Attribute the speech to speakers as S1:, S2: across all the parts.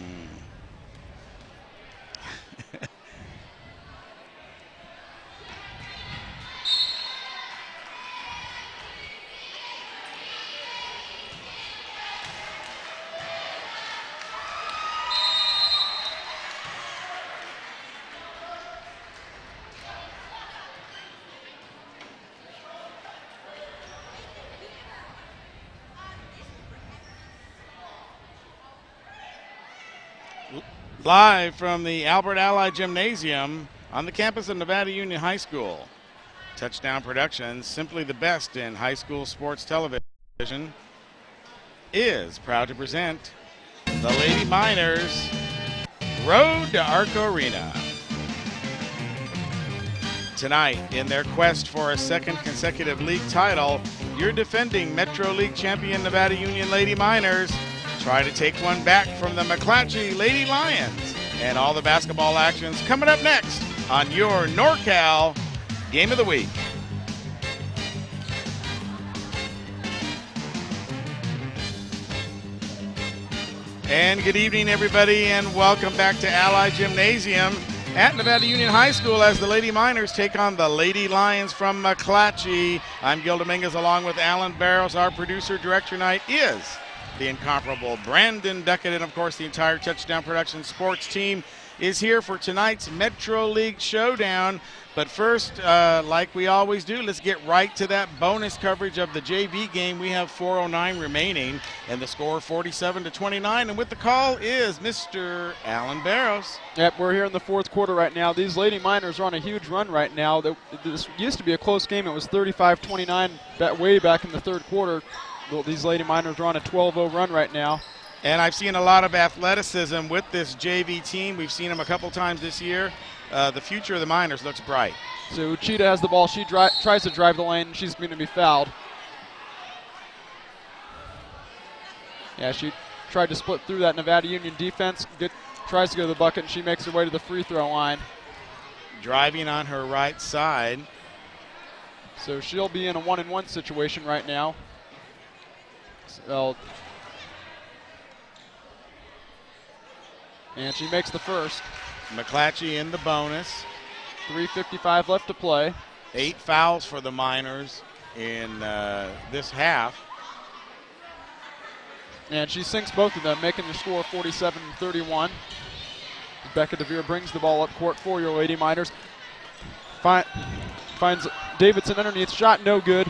S1: Mm. Live from the Albert Allied Gymnasium on the campus of Nevada Union High School. Touchdown Productions, simply the best in high school sports television, is proud to present the Lady Miners Road to Arco Arena. Tonight, in their quest for a second consecutive league title, your defending Metro League champion Nevada Union Lady Miners try to take one back from the McClatchy Lady Lions. And all the basketball actions coming up next on your NorCal Game of the Week. And good evening, everybody, and welcome back to Allied Gymnasium at Nevada Union High School as the Lady Miners take on the Lady Lions from McClatchy. I'm Gil Dominguez along with Alan Barros. Our producer director tonight is the incomparable Brandon Duckett, and of course the entire Touchdown Production sports team is here for tonight's Metro League showdown. But first, like we always do, let's get right to that bonus coverage of the JV game. We have 4:09 remaining, and the score 47-29. And with the call is Mr. Alan Barros.
S2: Yep, we're here in the fourth quarter right now. These Lady Miners are on a huge run right now. This used to be a close game. It was 35-29 way back in the third quarter. These Lady Miners are on a 12-0 run right now.
S1: And I've seen a lot of athleticism with this JV team. We've seen them a couple times this year. The future of the Miners looks bright.
S2: So Cheetah has the ball. She tries to drive the lane, and she's going to be fouled. Yeah, she tried to split through that Nevada Union defense. Tries to go to the bucket, and she makes her way to the free throw line.
S1: Driving on her right side.
S2: So she'll be in a 1-and-1 situation right now. And she makes the first.
S1: McClatchy in the bonus.
S2: 3:55 left to play.
S1: 8 fouls for the Miners in this half.
S2: And she sinks both of them, making the score 47-31. Becca DeVere brings the ball up court for your Lady Miners. Finds Davidson underneath, shot no good.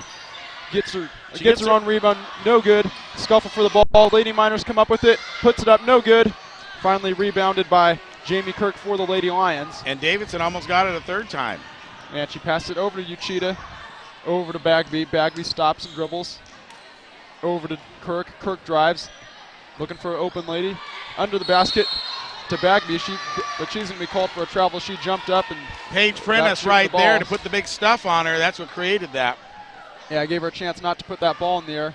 S2: Gets her on rebound, no good. Scuffle for the ball. Lady Miners come up with it, puts it up, no good. Finally rebounded by Jamie Kirk for the Lady Lions.
S1: And Davidson almost got it a third time.
S2: And she passed it over to Uchida, over to Bagby. Bagby stops and dribbles. Over to Kirk. Kirk drives, looking for an open lady. Under the basket to Bagby, but she's going to be called for a travel. She jumped up and
S1: Paige Prentice right there to put the big stuff on her. That's what created that.
S2: Yeah, I gave her a chance not to put that ball in the air.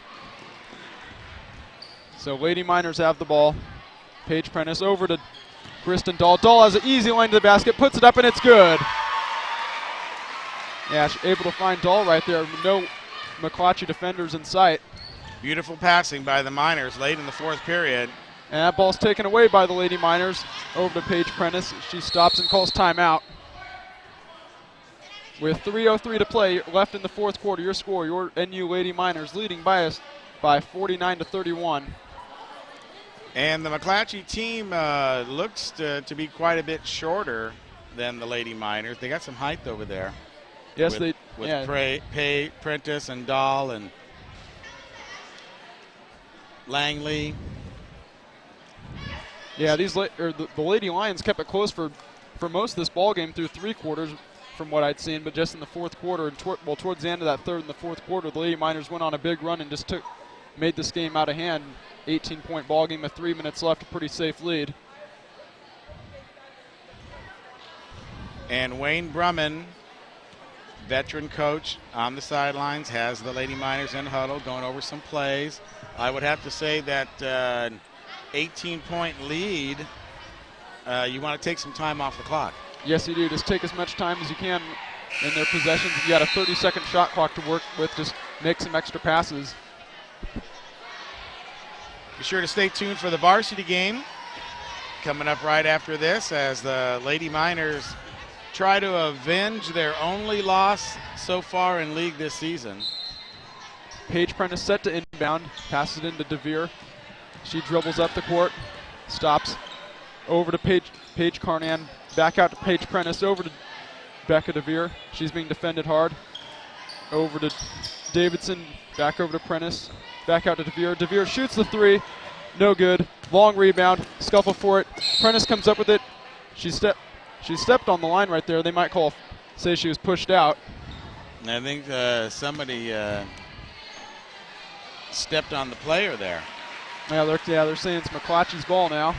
S2: So Lady Miners have the ball. Paige Prentice over to Kristen Dahl. Dahl has an easy line to the basket, puts it up, and it's good. Yeah, she's able to find Dahl right there. No McClatchy defenders in sight.
S1: Beautiful passing by the Miners late in the fourth period.
S2: And that ball's taken away by the Lady Miners. Over to Paige Prentice. She stops and calls timeout. With 3:03 to play left in the fourth quarter, your score, your NU Lady Miners leading by 49-31.
S1: And the McClatchy team looks to be quite a bit shorter than the Lady Miners. They got some height over there.
S2: Yes,
S1: with Prentice and Dahl and Langley.
S2: Yeah, the Lady Lions kept it close for most of this ball game through three quarters, from what I'd seen. But just in the fourth quarter, and towards the end of that third and the fourth quarter, the Lady Miners went on a big run and just made this game out of hand. 18-point ball game with 3 minutes left, a pretty safe lead.
S1: And Wayne Brumman, veteran coach on the sidelines, has the Lady Miners in huddle going over some plays. I would have to say that 18-point lead, you want to take some time off the clock.
S2: Yes, you do. Just take as much time as you can in their possessions. You got a 30-second shot clock to work with. Just make some extra passes.
S1: Be sure to stay tuned for the varsity game coming up right after this as the Lady Miners try to avenge their only loss so far in league this season.
S2: Paige Prentice set to inbound, passes it into DeVere. She dribbles up the court, stops, over to Paige Carnahan, back out to Paige Prentice, over to Becca DeVere. She's being defended hard. Over to Davidson, back over to Prentice, back out to DeVere. DeVere shoots the three, no good. Long rebound, scuffle for it. Prentice comes up with it. She stepped on the line right there. They might say she was pushed out.
S1: I think somebody stepped on the player there.
S2: Yeah, they're saying it's McClatchy's ball now.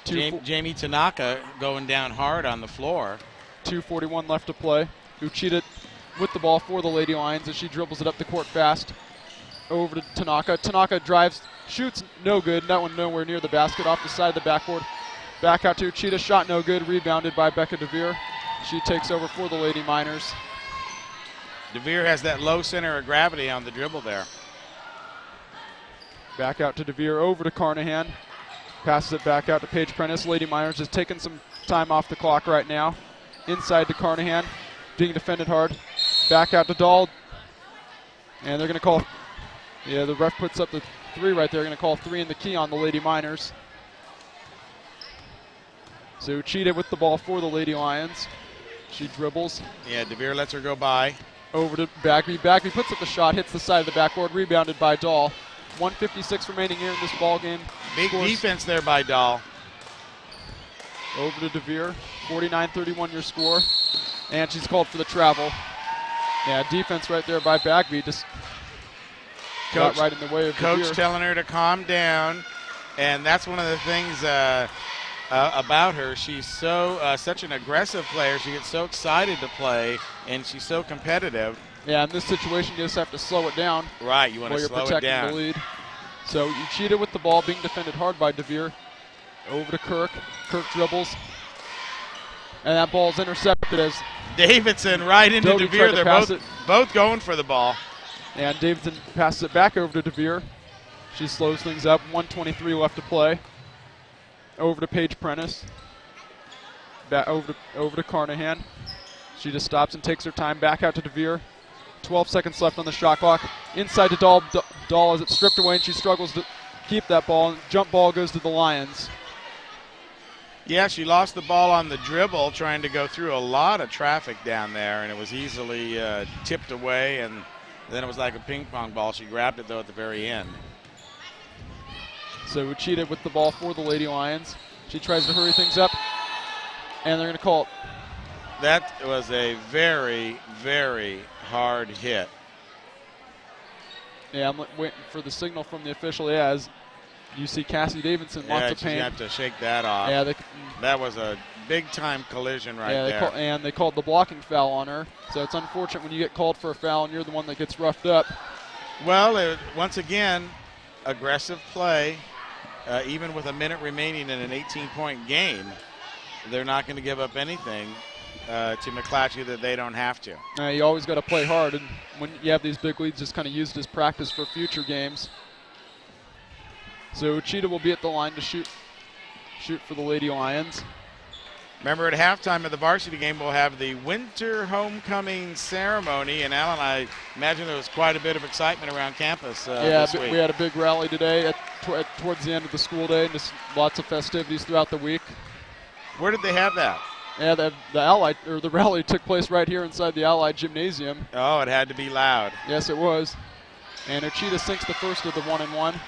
S1: Jamie Tanaka going down hard on the floor.
S2: 2:41 left to play. Uchida with the ball for the Lady Lions as she dribbles it up the court fast. Over to Tanaka. Tanaka drives, shoots, no good. That one nowhere near the basket, off the side of the backboard. Back out to Uchida, shot no good, rebounded by Becca DeVere. She takes over for the Lady Miners.
S1: DeVere has that low center of gravity on the dribble there.
S2: Back out to DeVere, over to Carnahan. Passes it back out to Paige Prentice. Lady Miners is taking some time off the clock right now. Inside to Carnahan, being defended hard. Back out to Dahl. And they're going to call, the ref puts up the three right there. Going to call three in the key on the Lady Miners. So Uchida with the ball for the Lady Lions. She dribbles.
S1: Yeah, DeVere lets her go by.
S2: Over to Bagby. Bagby puts up the shot, hits the side of the backboard, rebounded by Dahl. 1:56 remaining here in this ball game.
S1: Big defense there by Dahl.
S2: Over to DeVere. 49-31 your score. And she's called for the travel. Yeah, defense right there by Bagby. Just got right in the way of
S1: Coach
S2: DeVere.
S1: telling her to calm down. And that's one of the things about her. She's such an aggressive player. She gets so excited to play, and she's so competitive.
S2: Yeah, in this situation, you just have to slow it down.
S1: Right, you want to slow it down.
S2: While you're protecting the lead. So Uchida with the ball, being defended hard by DeVere. Over to Kirk. Kirk dribbles. And that ball's intercepted as
S1: Davidson right into
S2: Doty
S1: DeVere.
S2: They're
S1: both going for the ball. And
S2: Davidson passes it back over to DeVere. She slows things up. 1:23 left to play. Over to Paige Prentice. Back over to Carnahan. She just stops and takes her time. Back out to DeVere. 12 seconds left on the shot clock. Inside to Dahl. Dahl as it's stripped away, and she struggles to keep that ball. And jump ball goes to the Lions. Yeah, she lost the ball on the dribble, trying to go through a lot of traffic down there, and it was easily tipped away, and then it was like a ping pong ball. She grabbed it, though, at the very end. So Uchida with the ball for the Lady Lions. She tries to hurry things up, and they're going to call it. That was a very, very hard hit. Yeah, I'm waiting for the signal from the official. Yeah, as you see Cassie Davidson, lots of pain. You have to shake that off. Yeah, that was a big-time collision right there. And they called the blocking foul on her. So it's unfortunate when you get called for a foul and you're the one that gets roughed up. Well, once again, aggressive play. Even with a minute remaining in an 18-point game, they're not going to give up anything to McClatchy that they don't have to. You always got to play hard, and when you have these big leads, just kind of used as practice for future games. So Uchida will be at the line to shoot for the Lady Lions. Remember, at halftime of the varsity game, we'll have the winter homecoming ceremony, and Alan, I imagine there was quite a bit of excitement around campus this week. We had a big rally today towards the end of the school day, and just lots of festivities throughout the week. Where did they have that? Yeah, the rally took place right here inside the Allied Gymnasium. Oh, it had to be loud. Yes, it was. And Uchida sinks the first of the 1-and-1,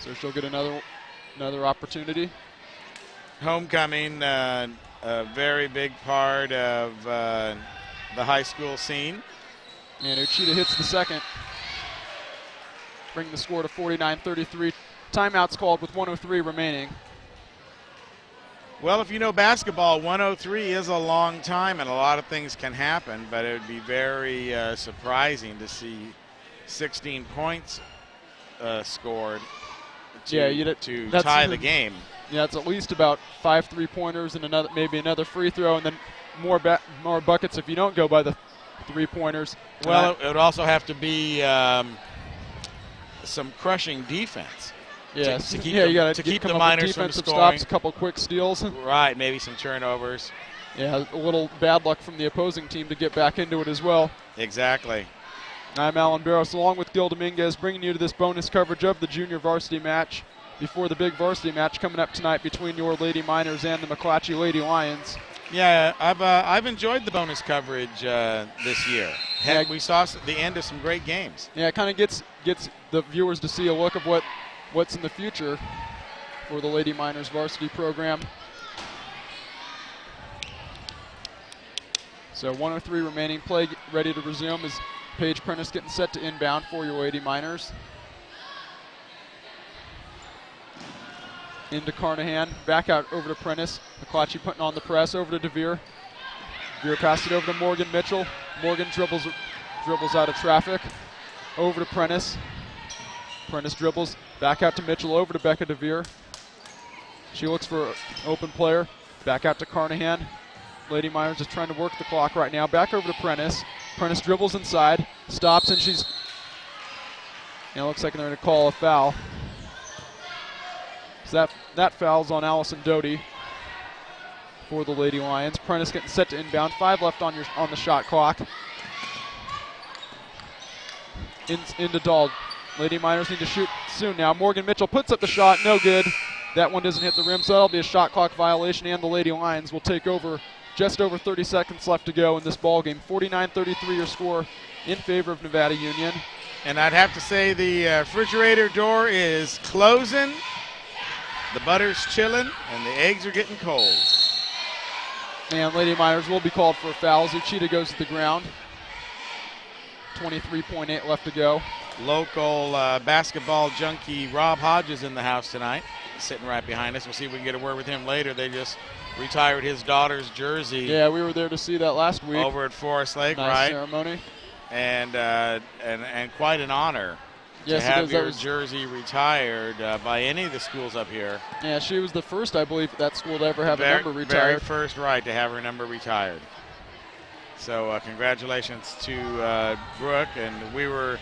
S2: so she'll get another opportunity. Homecoming, a very big part of the high school scene. And Uchida hits the second. Bring the score to 49-33. Timeout's called with 1:03 remaining. Well, if you know basketball, 1:03 is a long time, and a lot of things can happen, but it would be very surprising to see 16 points scored to tie the game. Yeah, it's at least about 5 3-pointers and maybe another free throw, and then more buckets if you don't go by the 3-pointers. Well, it would also have to be some crushing defense. Yes.
S1: to keep
S2: you got
S1: to
S2: to
S1: keep
S2: come
S1: the
S2: up with
S1: Miners from
S2: defensive
S1: scoring.
S2: stops, a couple quick steals.
S1: Right, maybe some turnovers.
S2: Yeah, a little bad luck from the opposing team to get back into it as well.
S1: Exactly.
S2: I'm Alan Barros, along with Gil Dominguez, bringing you to this bonus coverage of the junior varsity match before the big varsity match coming up tonight between your Lady Miners and the McClatchy Lady Lions.
S1: Yeah, I've enjoyed the bonus coverage this year. Heck, we saw the end of some great games.
S2: Yeah, it kind of gets the viewers to see a look of what's in the future for the Lady Miners varsity program. So 1:03 remaining, play ready to resume as Paige Prentice getting set to inbound for your Lady Miners. Into Carnahan, back out over to Prentice. McClatchy putting on the press, over to DeVere. DeVere passed it over to Morgan Mitchell. Morgan dribbles out of traffic. Over to Prentice. Prentice dribbles, back out to Mitchell, over to Becca DeVere. She looks for an open player, back out to Carnahan. Lady Miners just trying to work the clock right now. Back over to Prentice. Prentice dribbles inside, stops, and it looks like they're going to call a foul. So that foul's on Allison Doty for the Lady Lions. Prentice getting set to inbound. 5 left on the shot clock. Into Dahl. Lady Miners need to shoot soon now. Morgan Mitchell puts up the shot, no good. That one doesn't hit the rim, so that'll be a shot clock violation, and the Lady Lions will take over. Just over 30 seconds left to go in this ball game. 49-33 your score in favor of Nevada Union.
S1: And I'd have to say the refrigerator door is closing, the butter's chilling, and the eggs are getting cold.
S2: And Lady Miners will be called for a foul. Uchida goes to the ground. 23.8 left to go.
S1: Local basketball junkie Rob Hodges in the house tonight, sitting right behind us. We'll see if we can get a word with him later. They just retired his daughter's jersey.
S2: Yeah, we were there to see that last week.
S1: Over at Forest Lake,
S2: nice
S1: right?
S2: ceremony.
S1: And quite an honor to have your jersey retired by any of the schools up here.
S2: Yeah, she was the first, I believe, at that school to ever have a number retired.
S1: Very first right to have her number retired. So congratulations to Brooke, and we were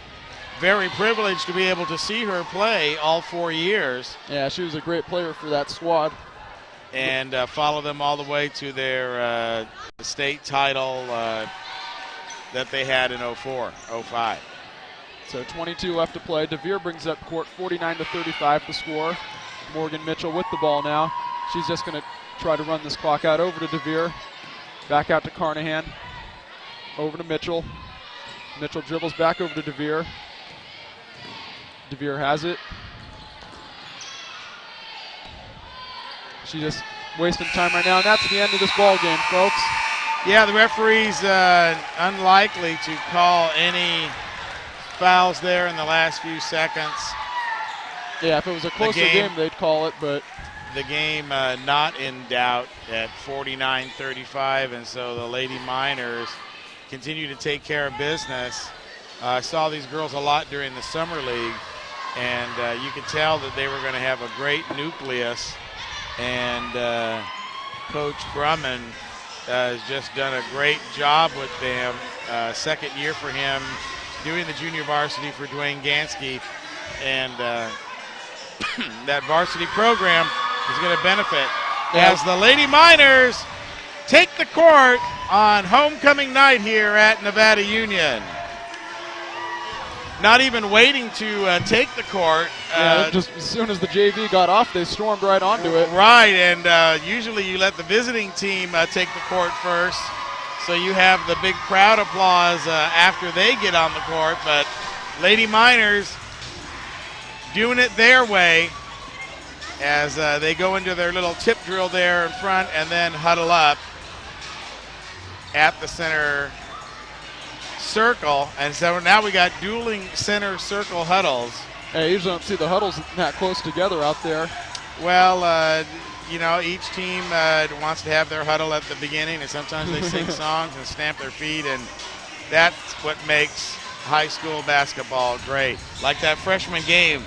S1: very privileged to be able to see her play all 4 years.
S2: Yeah, she was a great player for that squad.
S1: And follow them all the way to their state title that they had in 05.
S2: So 22 left to play. DeVere brings up court, 49-35 the score. Morgan Mitchell with the ball now. She's just going to try to run this clock out. Over to DeVere. Back out to Carnahan. Over to Mitchell. Mitchell dribbles back over to DeVere. DeVere has it. She's just wasting time right now, and that's the end of this ball game, folks.
S1: Yeah, the referee's unlikely to call any fouls there in the last few seconds.
S2: Yeah, if it was a closer game, they'd call it, but
S1: the game not in doubt at 49-35, and so the Lady Miners continue to take care of business. I saw these girls a lot during the summer league, and you could tell that they were going to have a great nucleus. And Coach Brumman has just done a great job with them. Second year for him, doing the junior varsity for Duwaine Ganskie. And that varsity program is going to benefit as the Lady Miners take the court on homecoming night here at Nevada Union. Not even waiting to take the court.
S2: Just as soon as the JV got off, they stormed right onto it.
S1: Right, and usually you let the visiting team take the court first, so you have the big crowd applause after they get on the court. But Lady Miners doing it their way as they go into their little tip drill there in front and then huddle up at the center circle. And so now we got dueling center circle huddles.
S2: I usually don't see the huddles that close together out there.
S1: Well, each team wants to have their huddle at the beginning, and sometimes they sing songs and stamp their feet, and that's what makes high school basketball great. Like that freshman game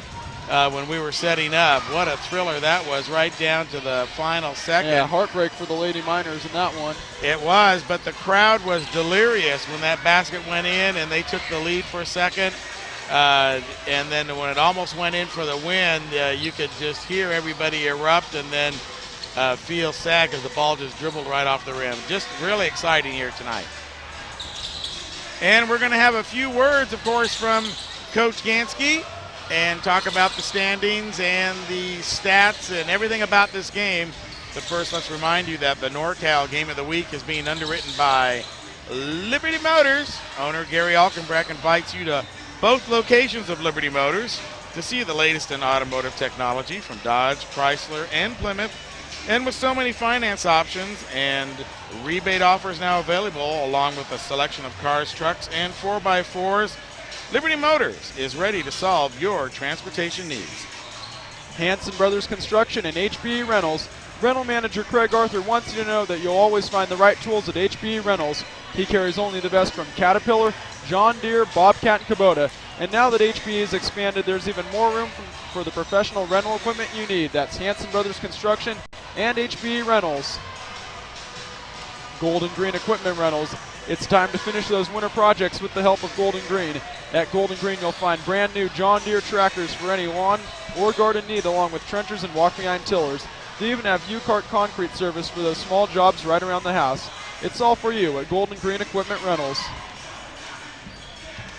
S1: when we were setting up. What a thriller that was, right down to the final second.
S2: Yeah, heartbreak for the Lady Miners in that one.
S1: It was, but the crowd was delirious when that basket went in and they took the lead for a second. And then when it almost went in for the win, you could just hear everybody erupt and then feel sad because the ball just dribbled right off the rim. Just really exciting here tonight. And we're going to have a few words, of course, from Coach Ganskie and talk about the standings and the stats and everything about this game. But first, let's remind you that the NorCal Game of the Week is being underwritten by Liberty Motors. Owner Gary Alkenbreck invites you to both locations of Liberty Motors to see the latest in automotive technology from Dodge, Chrysler, and Plymouth. And with so many finance options and rebate offers now available, along with a selection of cars, trucks, and 4x4s, Liberty Motors is ready to solve your transportation needs.
S2: Hanson Brothers Construction and HBE Rentals. Rental manager Craig Arthur wants you to know that you'll always find the right tools at HBE Rentals. He carries only the best from Caterpillar, John Deere, Bobcat, and Kubota. And now that HBE has expanded, there's even more room for the professional rental equipment you need. That's Hanson Brothers Construction and HBE Rentals. Golden Green Equipment Rentals. It's time to finish those winter projects with the help of Golden Green. At Golden Green, you'll find brand new John Deere tractors for any lawn or garden need, along with trenchers and walk-behind tillers. They even have U-Cart concrete service for those small jobs right around the house. It's all for you at Golden Green Equipment Rentals.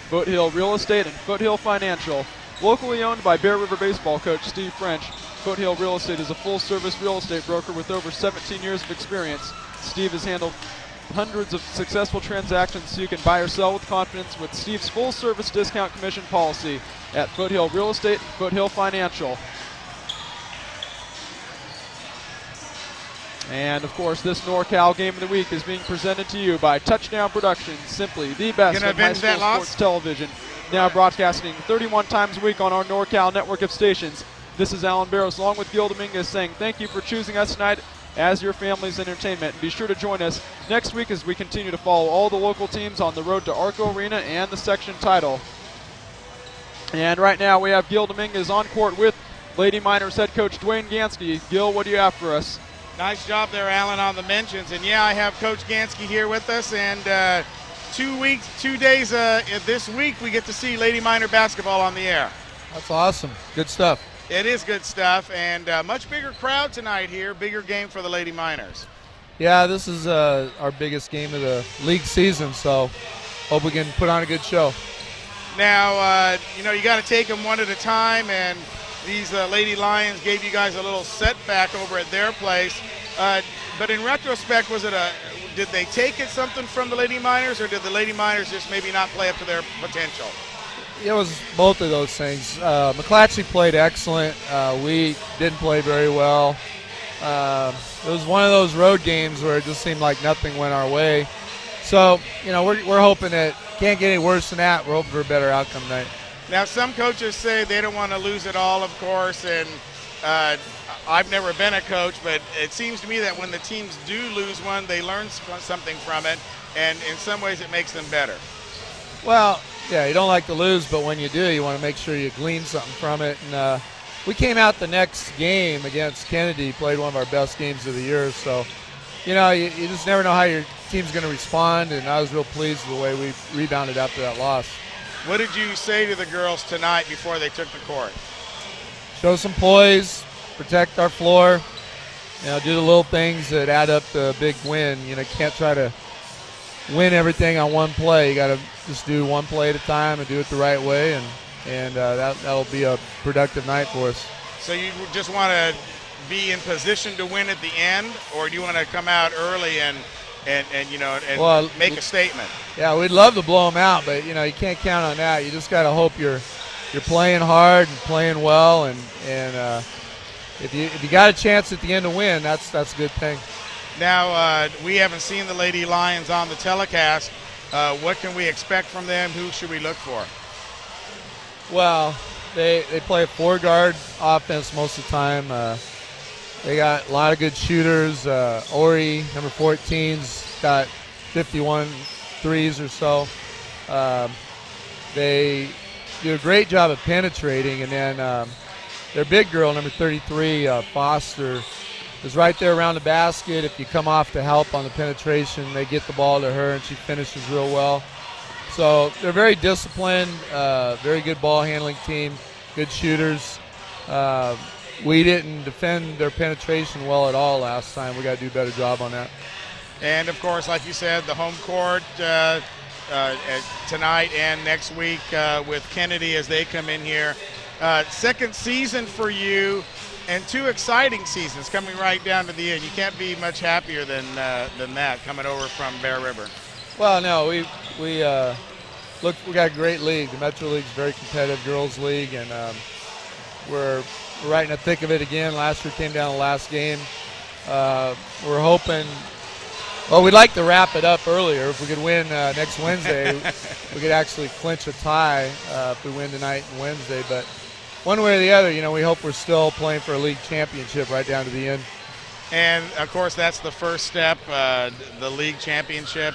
S2: Foothill Real Estate and Foothill Financial. Locally owned by Bear River baseball coach Steve French, Foothill Real Estate is a full-service real estate broker with over 17 years of experience. Steve has handled hundreds of successful transactions, so you can buy or sell with confidence with Steve's full-service discount commission policy at Foothill Real Estate and Foothill Financial. And, of course, this NorCal Game of the Week is being presented to you by Touchdown Productions, simply the best in high school sports television. Now broadcasting 31 times a week on our NorCal network of stations. This is Alan Barros along with Gil Dominguez saying thank you for choosing us tonight as your family's entertainment. Be sure to join us next week as we continue to follow all the local teams on the road to Arco Arena and the section title. And right now we have Gil Dominguez on court with Lady Miners head coach Duwaine Ganskie. Gil, what do you have for us?
S1: Nice job there, Alan, on the mentions. And yeah, I have Coach Ganskie here with us. And 2 days this week, we get to see Lady Miner basketball on the air.
S3: That's awesome. Good stuff.
S1: It is good stuff. And much bigger crowd tonight here. Bigger game for the Lady Miners.
S3: Yeah, this is our biggest game of the league season, so hope we can put on a good show.
S1: Now, you got to take them one at a time, and these Lady Lions gave you guys a little setback over at their place. But in retrospect, did they take it something from the Lady Miners, or did the Lady Miners just maybe not play up to their potential?
S3: It was both of those things. McClatchy played excellent. We didn't play very well. It was one of those road games where it just seemed like nothing went our way. So, we're hoping that can't get any worse than that. We're hoping for a better outcome tonight.
S1: Now, some coaches say they don't want to lose it all, of course, and I've never been a coach, but it seems to me that when the teams do lose one, they learn something from it, and in some ways it makes them better.
S3: Well, yeah, you don't like to lose, but when you do, you want to make sure you glean something from it. And we came out the next game against Kennedy, played one of our best games of the year, so, you just never know how your team's going to respond, and I was real pleased with the way we rebounded after that loss.
S1: What did you say to the girls tonight before they took the court?
S3: Show some poise, protect our floor, do the little things that add up to a big win. You can't try to win everything on one play. You got to just do one play at a time and do it the right way, and that'll be a productive night for us.
S1: So you just want to be in position to win at the end, or do you want to come out early and make a statement?
S3: Yeah, we'd love to blow them out, but you can't count on that. You just got to hope you're playing hard and playing well, and if you got a chance at the end to win, that's a good thing.
S1: Now we haven't seen the Lady Lions on the telecast. What can we expect from them? Who should we look for?
S3: Well, they play a 4-guard offense most of the time. They got a lot of good shooters. Ori, number 14's got 51 threes or so. They do a great job of penetrating, and then their big girl, number 33, Foster, is right there around the basket. If you come off to help on the penetration, they get the ball to her, and she finishes real well. So they're very disciplined, very good ball handling team, good shooters. We didn't defend their penetration well at all last time. We got to do a better job on that.
S1: And, of course, like you said, the home court tonight and next week with Kennedy as they come in here. Second season for you and 2 exciting seasons coming right down to the end. You can't be much happier than that coming over from Bear River.
S3: Well, no, we got a great league. The Metro League's a very competitive girls league, and we're right in the thick of it again. Last year came down the last game. We're hoping. Well, we'd like to wrap it up earlier. If we could win next Wednesday, we could actually clinch a tie if we win tonight and Wednesday. But one way or the other, we hope we're still playing for a league championship right down to the end.
S1: And, of course, that's the first step, the league championship,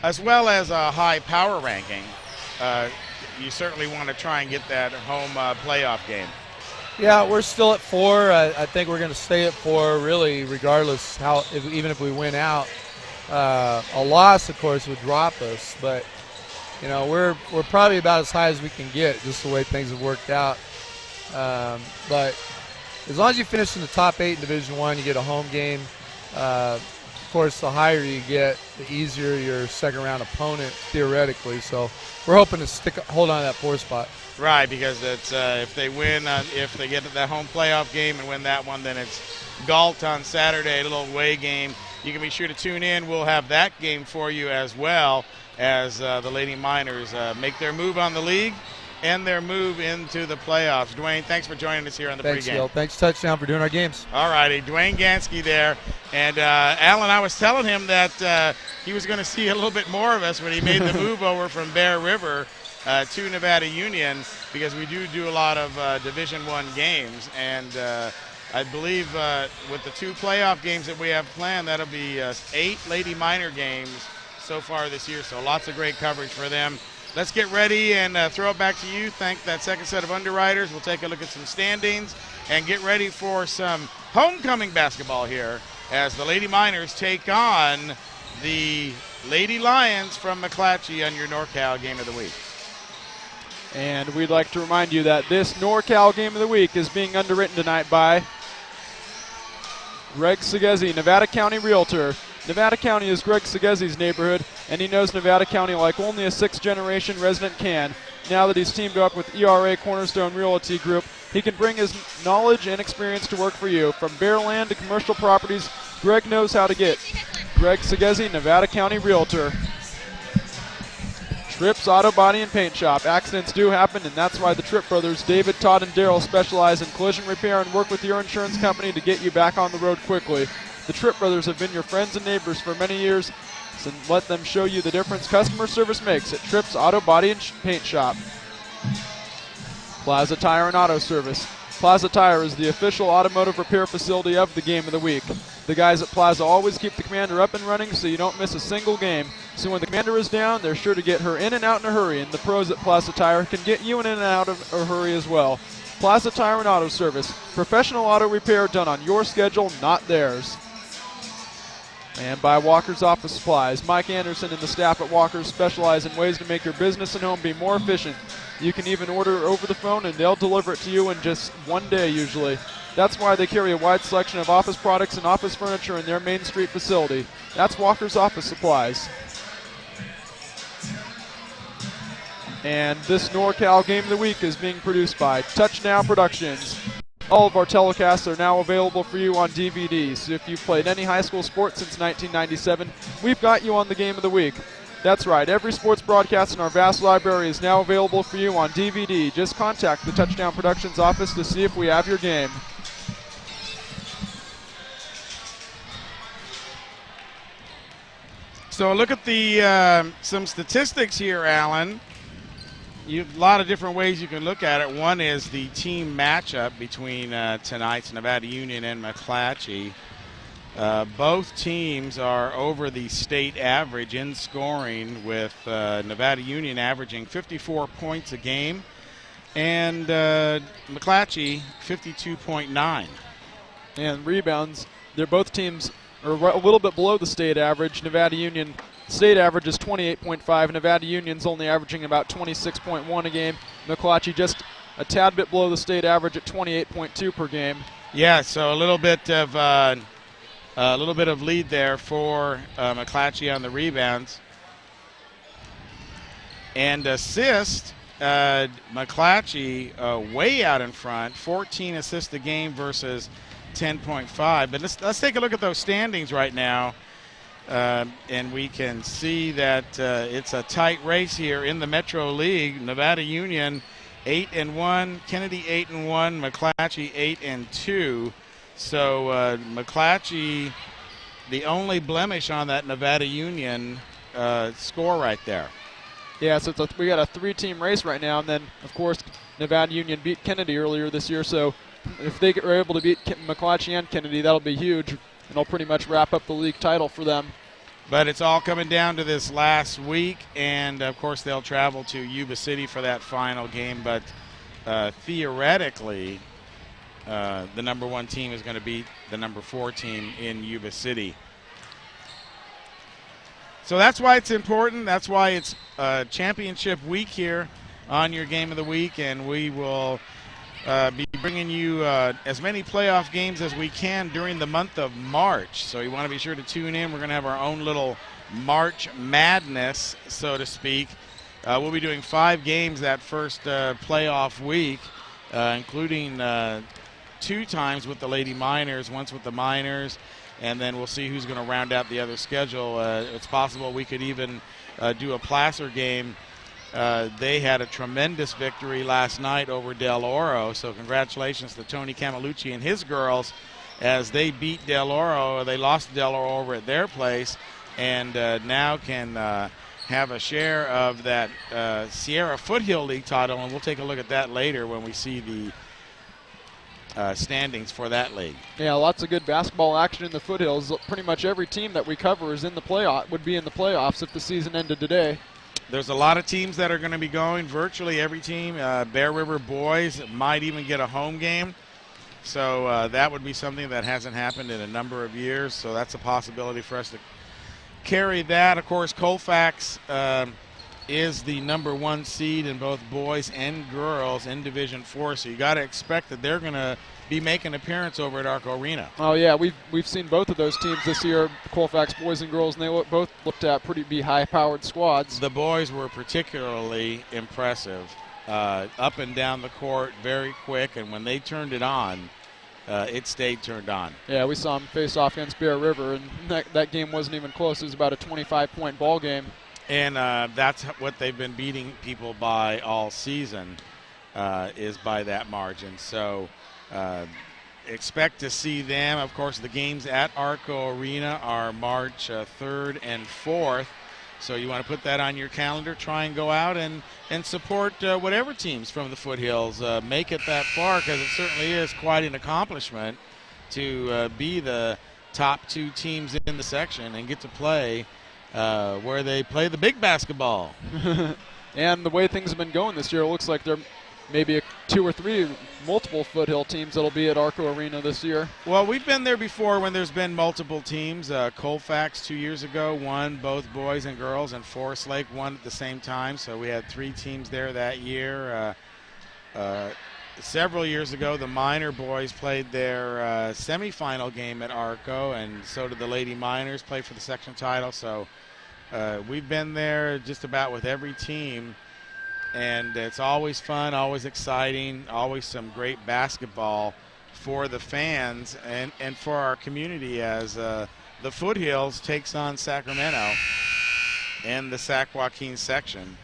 S1: as well as a high power ranking. You certainly want to try and get that home playoff game.
S3: Yeah, we're still at 4. I think we're going to stay at 4, really, regardless even if we win out. A loss, of course, would drop us, but we're probably about as high as we can get, just the way things have worked out. But as long as you finish in the top 8 in Division I, you get a home game. Of course, the higher you get, the easier your second-round opponent, theoretically. So we're hoping to hold on to that 4 spot.
S1: Right, because it's if they win, if they get to that home playoff game and win that one, then it's Galt on Saturday, a little away game. You can be sure to tune in. We'll have that game for you as well as the Lady Miners make their move on the league and their move into the playoffs. Duwaine, thanks for joining us here on the
S3: Thanks,
S1: pregame.
S3: Gil. Thanks, Touchdown, for doing our games.
S1: All righty, Duwaine Ganskie there. And Alan, I was telling him that he was going to see a little bit more of us when he made the move over from Bear River to Nevada Union, because we do a lot of Division I games. And I believe with the 2 playoff games that we have planned, that'll be 8 Lady Minor games so far this year. So lots of great coverage for them. Let's get ready and throw it back to you. Thank that second set of underwriters. We'll take a look at some standings and get ready for some homecoming basketball here as the Lady Miners take on the Lady Lions from McClatchy on your NorCal Game of the Week.
S2: And we'd like to remind you that this NorCal Game of the Week is being underwritten tonight by Greg Segezi, Nevada County Realtor. Nevada County is Greg Segezzi's neighborhood, and he knows Nevada County like only a 6th-generation resident can. Now that he's teamed up with ERA Cornerstone Realty Group, he can bring his knowledge and experience to work for you. From bare land to commercial properties, Greg knows how to get. Greg Segezzi, Nevada County Realtor. Tripp's Auto Body and Paint Shop. Accidents do happen, and that's why the Tripp brothers, David, Todd, and Daryl, specialize in collision repair and work with your insurance company to get you back on the road quickly. The Tripp brothers have been your friends and neighbors for many years, so let them show you the difference customer service makes at Tripp's Auto Body and Paint Shop. Plaza Tire and Auto Service. Plaza Tire is the official automotive repair facility of the Game of the Week. The guys at Plaza always keep the Commander up and running so you don't miss a single game. So when the Commander is down, they're sure to get her in and out in a hurry, and the pros at Plaza Tire can get you in and out of a hurry as well. Plaza Tire and Auto Service. Professional auto repair done on your schedule, not theirs. And by Walker's Office Supplies. Mike Anderson and the staff at Walker's specialize in ways to make your business and home be more efficient. You can even order over the phone and they'll deliver it to you in just one day usually. That's why they carry a wide selection of office products and office furniture in their Main Street facility. That's Walker's Office Supplies. And this NorCal Game of the Week is being produced by Touchdown Productions. All of our telecasts are now available for you on DVD, so if you've played any high school sport since 1997, we've got you on the Game of the Week. That's right, every sports broadcast in our vast library is now available for you on DVD. Just contact the Touchdown Productions office to see if we have your game.
S1: So look at the some statistics here, Alan. A lot of different ways you can look at it. One is the team matchup between tonight's Nevada Union and McClatchy. Both teams are over the state average in scoring, with Nevada Union averaging 54 points a game and McClatchy 52.9.
S2: And rebounds, they're both teams are a little bit below the state average. Nevada Union state average is 28.5. Nevada Union's only averaging about 26.1 a game. McClatchy just a tad bit below the state average at 28.2 per game.
S1: Yeah, so a little bit of lead there for McClatchy on the rebounds. And assist, McClatchy way out in front, 14 assists a game versus 10.5. But let's take a look at those standings right now, and we can see that it's a tight race here in the Metro League. Nevada Union 8-1, Kennedy 8-1, McClatchy 8-2. So McClatchy, the only blemish on that Nevada Union score right there.
S2: Yeah, so we got a 3-team race right now, and then, of course, Nevada Union beat Kennedy earlier this year, so if they are able to beat McClatchy and Kennedy, that'll be huge, and it'll pretty much wrap up the league title for them.
S1: But it's all coming down to this last week, and, of course, they'll travel to Yuba City for that final game, but theoretically, the number 1 team is going to beat the number 4 team in Yuba City. So that's why it's important. That's why it's championship week here on your Game of the Week, and we will be bringing you as many playoff games as we can during the month of March. So you want to be sure to tune in. We're going to have our own little March madness, so to speak. We'll be doing 5 games that first playoff week, including 2 times with the Lady Miners, once with the Miners, and then we'll see who's going to round out the other schedule. It's possible we could even do a Placer game. They had a tremendous victory last night over Del Oro, so congratulations to Tony Camalucci and his girls as they beat Del Oro. They lost to Del Oro over at their place, and now can have a share of that Sierra Foothill League title, and we'll take a look at that later when we see the standings for that league.
S2: Yeah, lots of good basketball action in the Foothills. Pretty much every team that we cover is in the would be in the playoffs if the season ended today.
S1: There's a lot of teams that are going to be going. Virtually every team. Bear River boys might even get a home game. So that would be something that hasn't happened in a number of years. So that's a possibility for us to carry that. Of course, Colfax is the number 1 seed in both boys and girls in Division 4. So you got to expect that they're going to be making an appearance over at Arco Arena.
S2: Oh yeah, we've seen both of those teams this year, Colfax boys and girls, and they both looked at pretty high-powered squads.
S1: The boys were particularly impressive, up and down the court, very quick, and when they turned it on, it stayed turned on.
S2: Yeah, we saw them face off against Bear River, and that game wasn't even close. It was about a 25-point ball game.
S1: And that's what they've been beating people by all season, is by that margin. So expect to see them. Of course, the games at Arco Arena are March 3rd and 4th. So you want to put that on your calendar. Try and go out and support whatever teams from the Foothills make it that far, because it certainly is quite an accomplishment to be the top 2 teams in the section and get to play where they play the big basketball.
S2: And the way things have been going this year, it looks like there may be 2 or 3 multiple Foothill teams that'll be at Arco Arena this year.
S1: Well, we've been there before when there's been multiple teams. Colfax 2 years ago won, both boys and girls, and Forest Lake won at the same time. So we had 3 teams there that year. Several years ago, the minor boys played their semifinal game at Arco, and so did the Lady Miners, play for the section title. So we've been there just about with every team, and it's always fun, always exciting, always some great basketball for the fans and for our community as the Foothills takes on Sacramento and the Sac Joaquin section.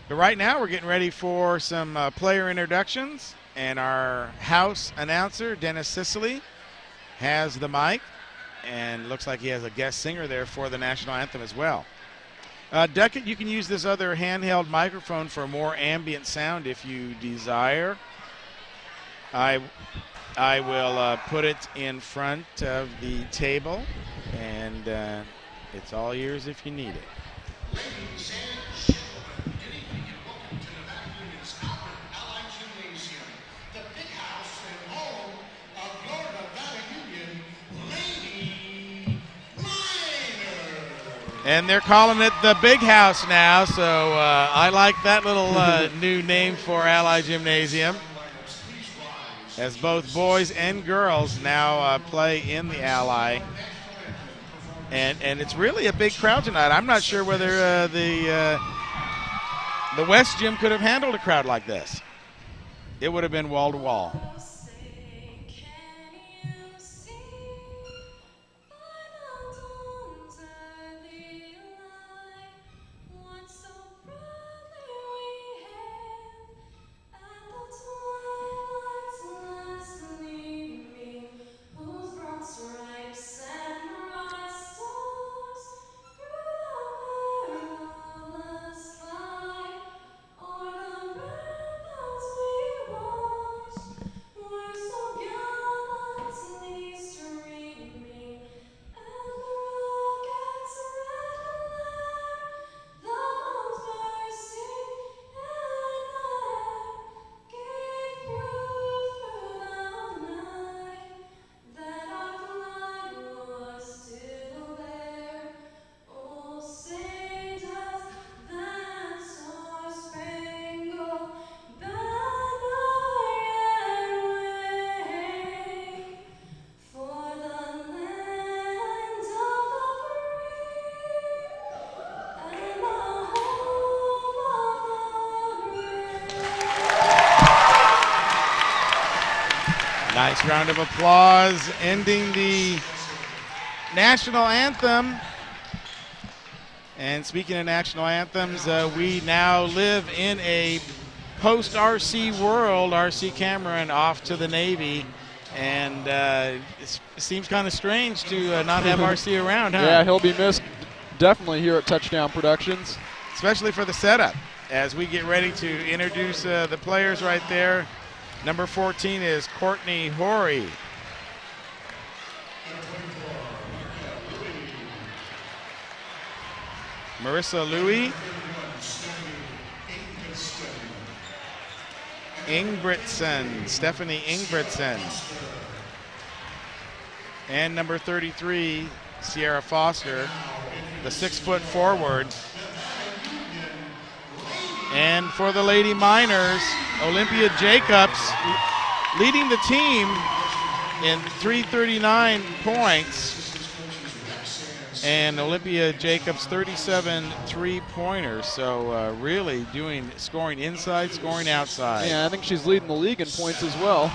S1: But right now we're getting ready for some player introductions, and our house announcer, Dennis Sicily, has the mic, and looks like he has a guest singer there for the national anthem as well. Duckett, you can use this other handheld microphone for more ambient sound if you desire. I will put it in front of the table, and it's all yours if you need it.
S4: Ladies and gentlemen, good evening and welcome to Nevada Union's Allied Gymnasium, the big house and home of your Nevada Union Lady Lions.
S1: And they're calling it the Big House now, so I like that little new name for Ally Gymnasium, as both boys and girls now play in the Ally. And it's really a big crowd tonight. I'm not sure whether the West Gym could have handled a crowd like this. It would have been wall to wall. Nice round of applause ending the national anthem. And speaking of national anthems, we now live in a post-RC world. RC Cameron off to the Navy. And it seems kind of strange to not have RC around, huh?
S2: Yeah, he'll be missed definitely here at Touchdown Productions.
S1: Especially for the setup. As we get ready to introduce the players right there. Number 14 is Courtney Horry. Marissa Louie. Stephanie Ingbritson. And number 33, Sierra Foster, the 6-foot forward. And for the Lady Miners, Olivia Jacobs leading the team in 339 points. And Olivia Jacobs 37 three-pointers. So really scoring inside, scoring outside.
S2: Yeah, I think she's leading the league in points as well.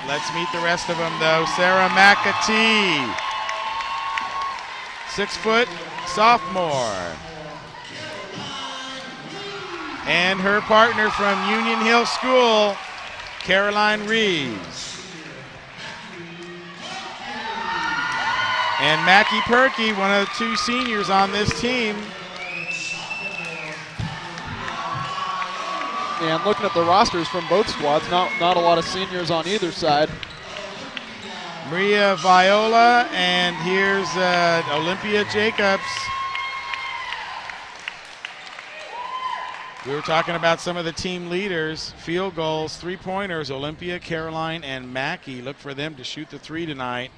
S1: Let's meet the rest of them though. Sarah McAtee, 6-foot sophomore. And her partner from Union Hill School, Caroline Reeves. And Matty Perky, one of the two seniors on this team.
S2: And looking at the rosters from both squads, not a lot of seniors on either side.
S1: Maria Viola, and here's Olivia Jacobs. We were talking about some of the team leaders, field goals, three-pointers. Olympia, Caroline, and Mackey. Look for them to shoot the three tonight.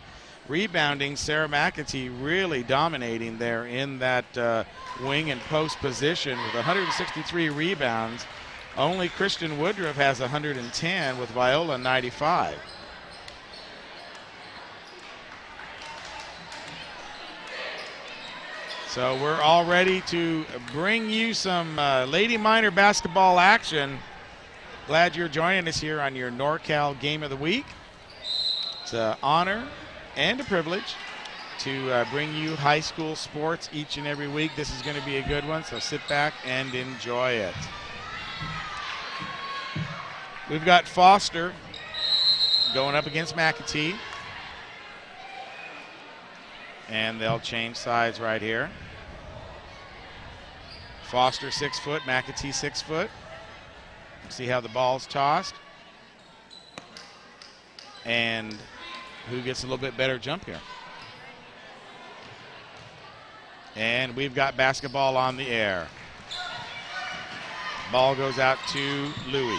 S1: Rebounding, Sarah McAtee really dominating there in that wing and post position with 163 rebounds. Only Christian Woodruff has 110 with Viola 95. So we're all ready to bring you some Lady Miner basketball action. Glad you're joining us here on your NorCal Game of the Week. It's an honor and a privilege to bring you high school sports each and every week. This is going to be a good one, so sit back and enjoy it. We've got Foster going up against McAtee. And they'll change sides right here. Foster 6 foot, McAtee 6 foot. See how the ball's tossed. And who gets a little bit better jump here. And we've got basketball on the air. Ball goes out to Louie.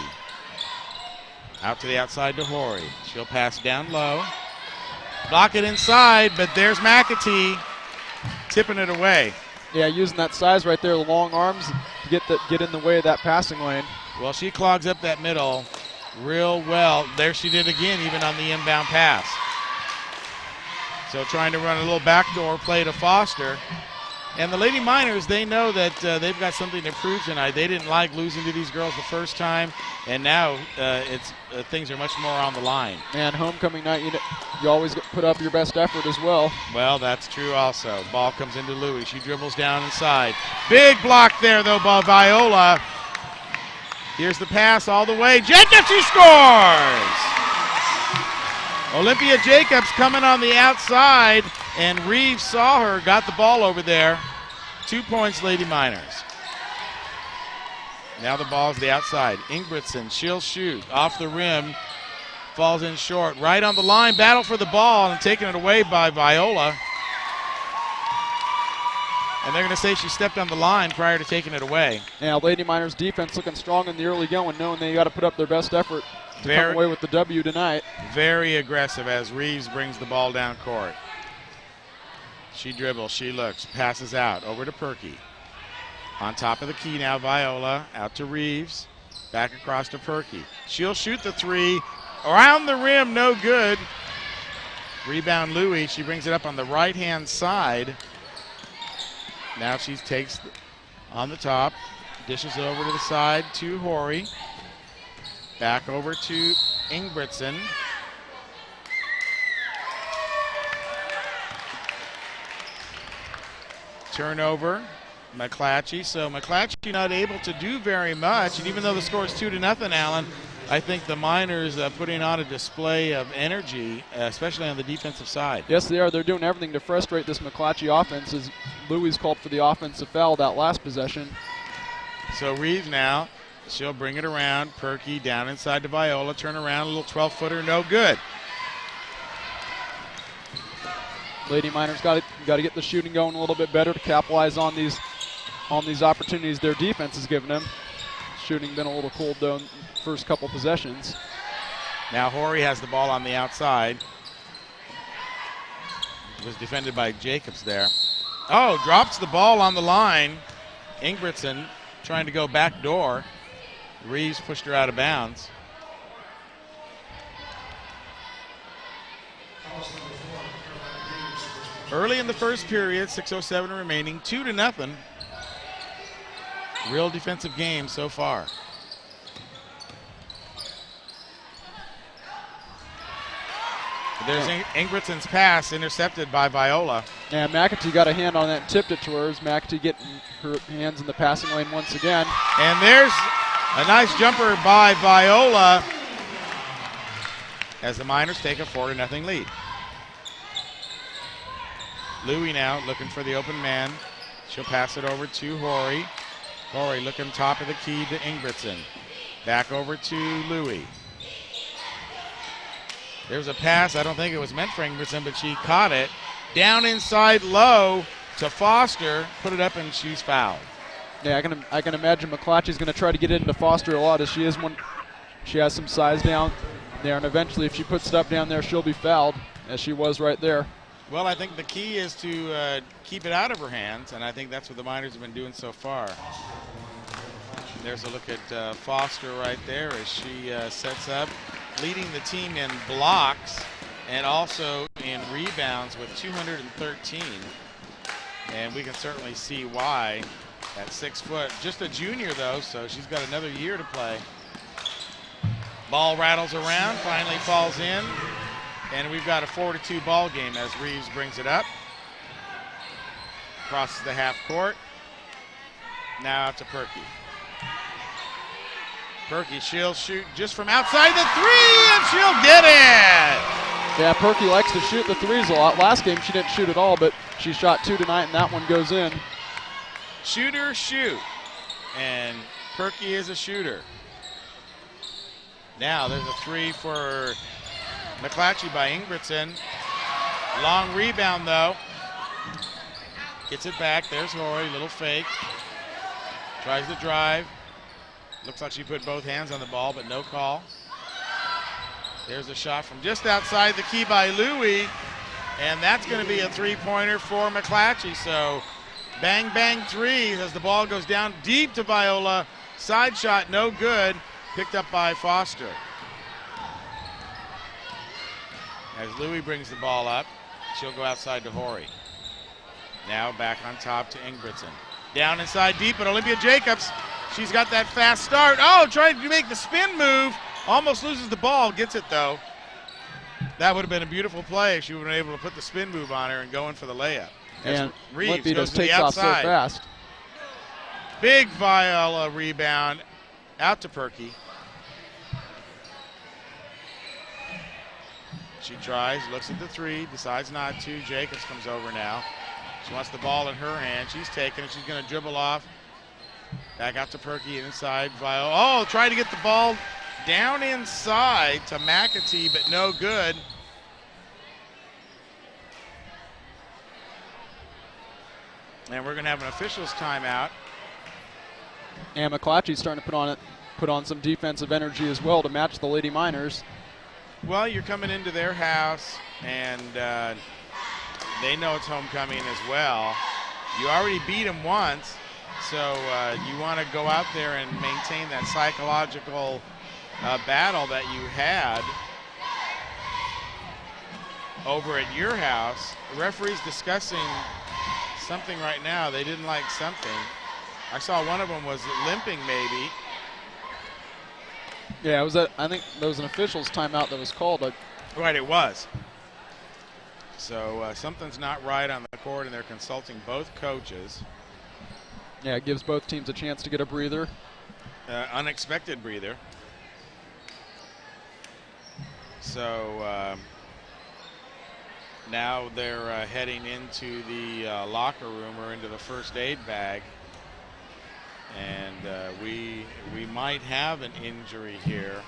S1: Out to the outside to Horry. She'll pass down low. Block it inside, but there's McAtee tipping it away.
S2: Yeah, using that size right there, the long arms, to get in the way of that passing lane.
S1: Well, she clogs up that middle real well. There she did again, even on the inbound pass. So trying to run a little backdoor play to Foster. And the Lady Miners, they know that they've got something to prove tonight. They didn't like losing to these girls the first time, and now things are much more on the line.
S2: And homecoming night, you always put up your best effort as well.
S1: Well, that's true also. Ball comes into Louie. She dribbles down inside. Big block there, though, by Viola. Here's the pass all the way. Jacobs, she scores! Olivia Jacobs coming on the outside, and Reeves saw her, got the ball over there. 2 points, Lady Miners. Now the ball's the outside. Ingebrigtsen, she'll shoot. Off the rim, falls in short. Right on the line, battle for the ball, and taking it away by Viola. And they're going to say she stepped on the line prior to taking it away.
S2: Yeah, Lady Miners defense looking strong in the early going, knowing they got to put up their best effort to come away with the W tonight.
S1: Very aggressive as Reeves brings the ball down court. She dribbles, she looks, passes out, over to Perky. On top of the key now, Viola, out to Reeves, back across to Perky. She'll shoot the three, around the rim, no good. Rebound Louie, she brings it up on the right-hand side. Now she takes on the top, dishes it over to the side to Horry. Back over to Ingebrigtsen. Turnover, McClatchy. So McClatchy not able to do very much. And even though the score is 2-0, Alan, I think the Miners putting on a display of energy, especially on the defensive side.
S2: Yes, they are. They're doing everything to frustrate this McClatchy offense as Louis called for the offensive foul that last possession.
S1: So Reeves now, she'll bring it around. Perky down inside to Viola. Turn around, a little 12-footer, no good.
S2: Lady Miners got to get the shooting going a little bit better to capitalize on these opportunities their defense is giving them. Shooting been a little cold though in the first couple possessions.
S1: Now Horry has the ball on the outside. It was defended by Jacobs there. Oh, drops the ball on the line. Ingebrigtsen trying to go back door. Reeves pushed her out of bounds. Early in the first period, 6:07 remaining, 2-0. Real defensive game so far. There's Ingebrigtsen's pass intercepted by Viola.
S2: And McAtee got a hand on that and tipped it to her as McAtee getting her hands in the passing lane once again.
S1: And there's a nice jumper by Viola as the Miners take a 4-0 lead. Louie now looking for the open man. She'll pass it over to Horry. Horry looking top of the key to Ingebrigtsen. Back over to Louie. There's a pass. I don't think it was meant for Ingebrigtsen, but she caught it. Down inside low to Foster. Put it up and she's fouled.
S2: Yeah, I can imagine McClatchy's going to try to get into Foster a lot as she is one. She has some size down there, and eventually if she puts it up down there, she'll be fouled, as she was right there.
S1: Well, I think the key is to keep it out of her hands, and I think that's what the Miners have been doing so far. There's a look at Foster right there as she sets up, leading the team in blocks and also in rebounds with 213. And we can certainly see why at 6 foot. Just a junior, though, so she's got another year to play. Ball rattles around, finally falls in. And we've got a 4-2 ball game as Reeves brings it up. Crosses the half court. Now out to Perky. Perky, she'll shoot just from outside the three, and she'll get it!
S2: Yeah, Perky likes to shoot the threes a lot. Last game she didn't shoot at all, but she shot 2 tonight, and that one goes in.
S1: Shooter, shoot. And Perky is a shooter. Now there's a three for McClatchy by Ingebrigtsen. Long rebound, though. Gets it back. There's Horry, little fake. Tries to drive. Looks like she put both hands on the ball, but no call. There's a shot from just outside the key by Louie, and that's going to be a three-pointer for McClatchy. So Bang, bang, three as the ball goes down deep to Viola. Side shot, no good. Picked up by Foster. As Louie brings the ball up, she'll go outside to Horry. Now back on top to Ingebrigtsen. Down inside deep, but Olivia Jacobs, she's got that fast start. Oh, trying to make the spin move. Almost loses the ball, gets it though. That would have been a beautiful play if she would have been able to put the spin move on her and go in for the layup.
S2: And
S1: Reeves
S2: Limpy
S1: goes
S2: just
S1: to the
S2: takes off so
S1: outside.
S2: fast.
S1: Big Viola rebound out to Perky. She tries, looks at the three, decides not to. Jacobs comes over now. She wants the ball in her hand. She's taking it. She's going to dribble off. Back out to Perky inside. Viola. Oh, trying to get the ball down inside to McAtee, but no good. And we're going to have an officials timeout.
S2: And McClatchy's starting to put on some defensive energy as well to match the Lady Miners.
S1: Well, you're coming into their house, and they know it's homecoming as well. You already beat them once, so you want to go out there and maintain that psychological battle that you had over at your house. The referee's discussing something right now. They didn't like something. I saw one of them was limping maybe.
S2: Yeah, I think there was an official's timeout that was called.
S1: Right, it was. So something's not right on the court, and they're consulting both coaches.
S2: Yeah, it gives both teams a chance to get a breather.
S1: Unexpected breather. So now they're heading into the locker room or into the first aid bag. And we might have an injury here.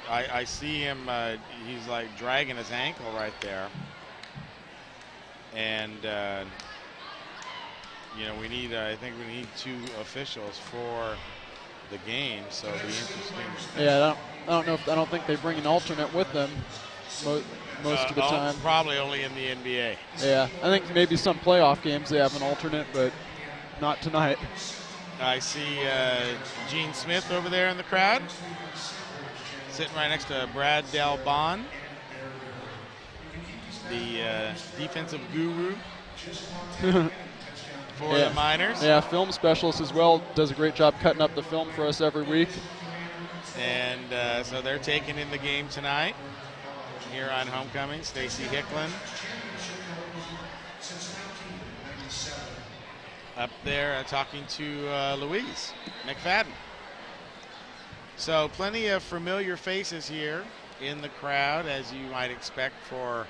S1: I see him, he's like dragging his ankle right there. And, you know, I think we need two officials for the game, so it'll be interesting.
S2: Yeah, I don't think they bring an alternate with them most of the time.
S1: Probably only in the NBA.
S2: Yeah, I think maybe some playoff games they have an alternate, but not tonight.
S1: I see Gene Smith over there in the crowd, sitting right next to Brad Dalbon, the defensive guru for the Miners.
S2: Yeah, film specialist as well. Does a great job cutting up the film for us every week.
S1: And so they're taking in the game tonight here on homecoming. Stacy Hicklin up there talking to Louise McFadden. So plenty of familiar faces here in the crowd, as you might expect for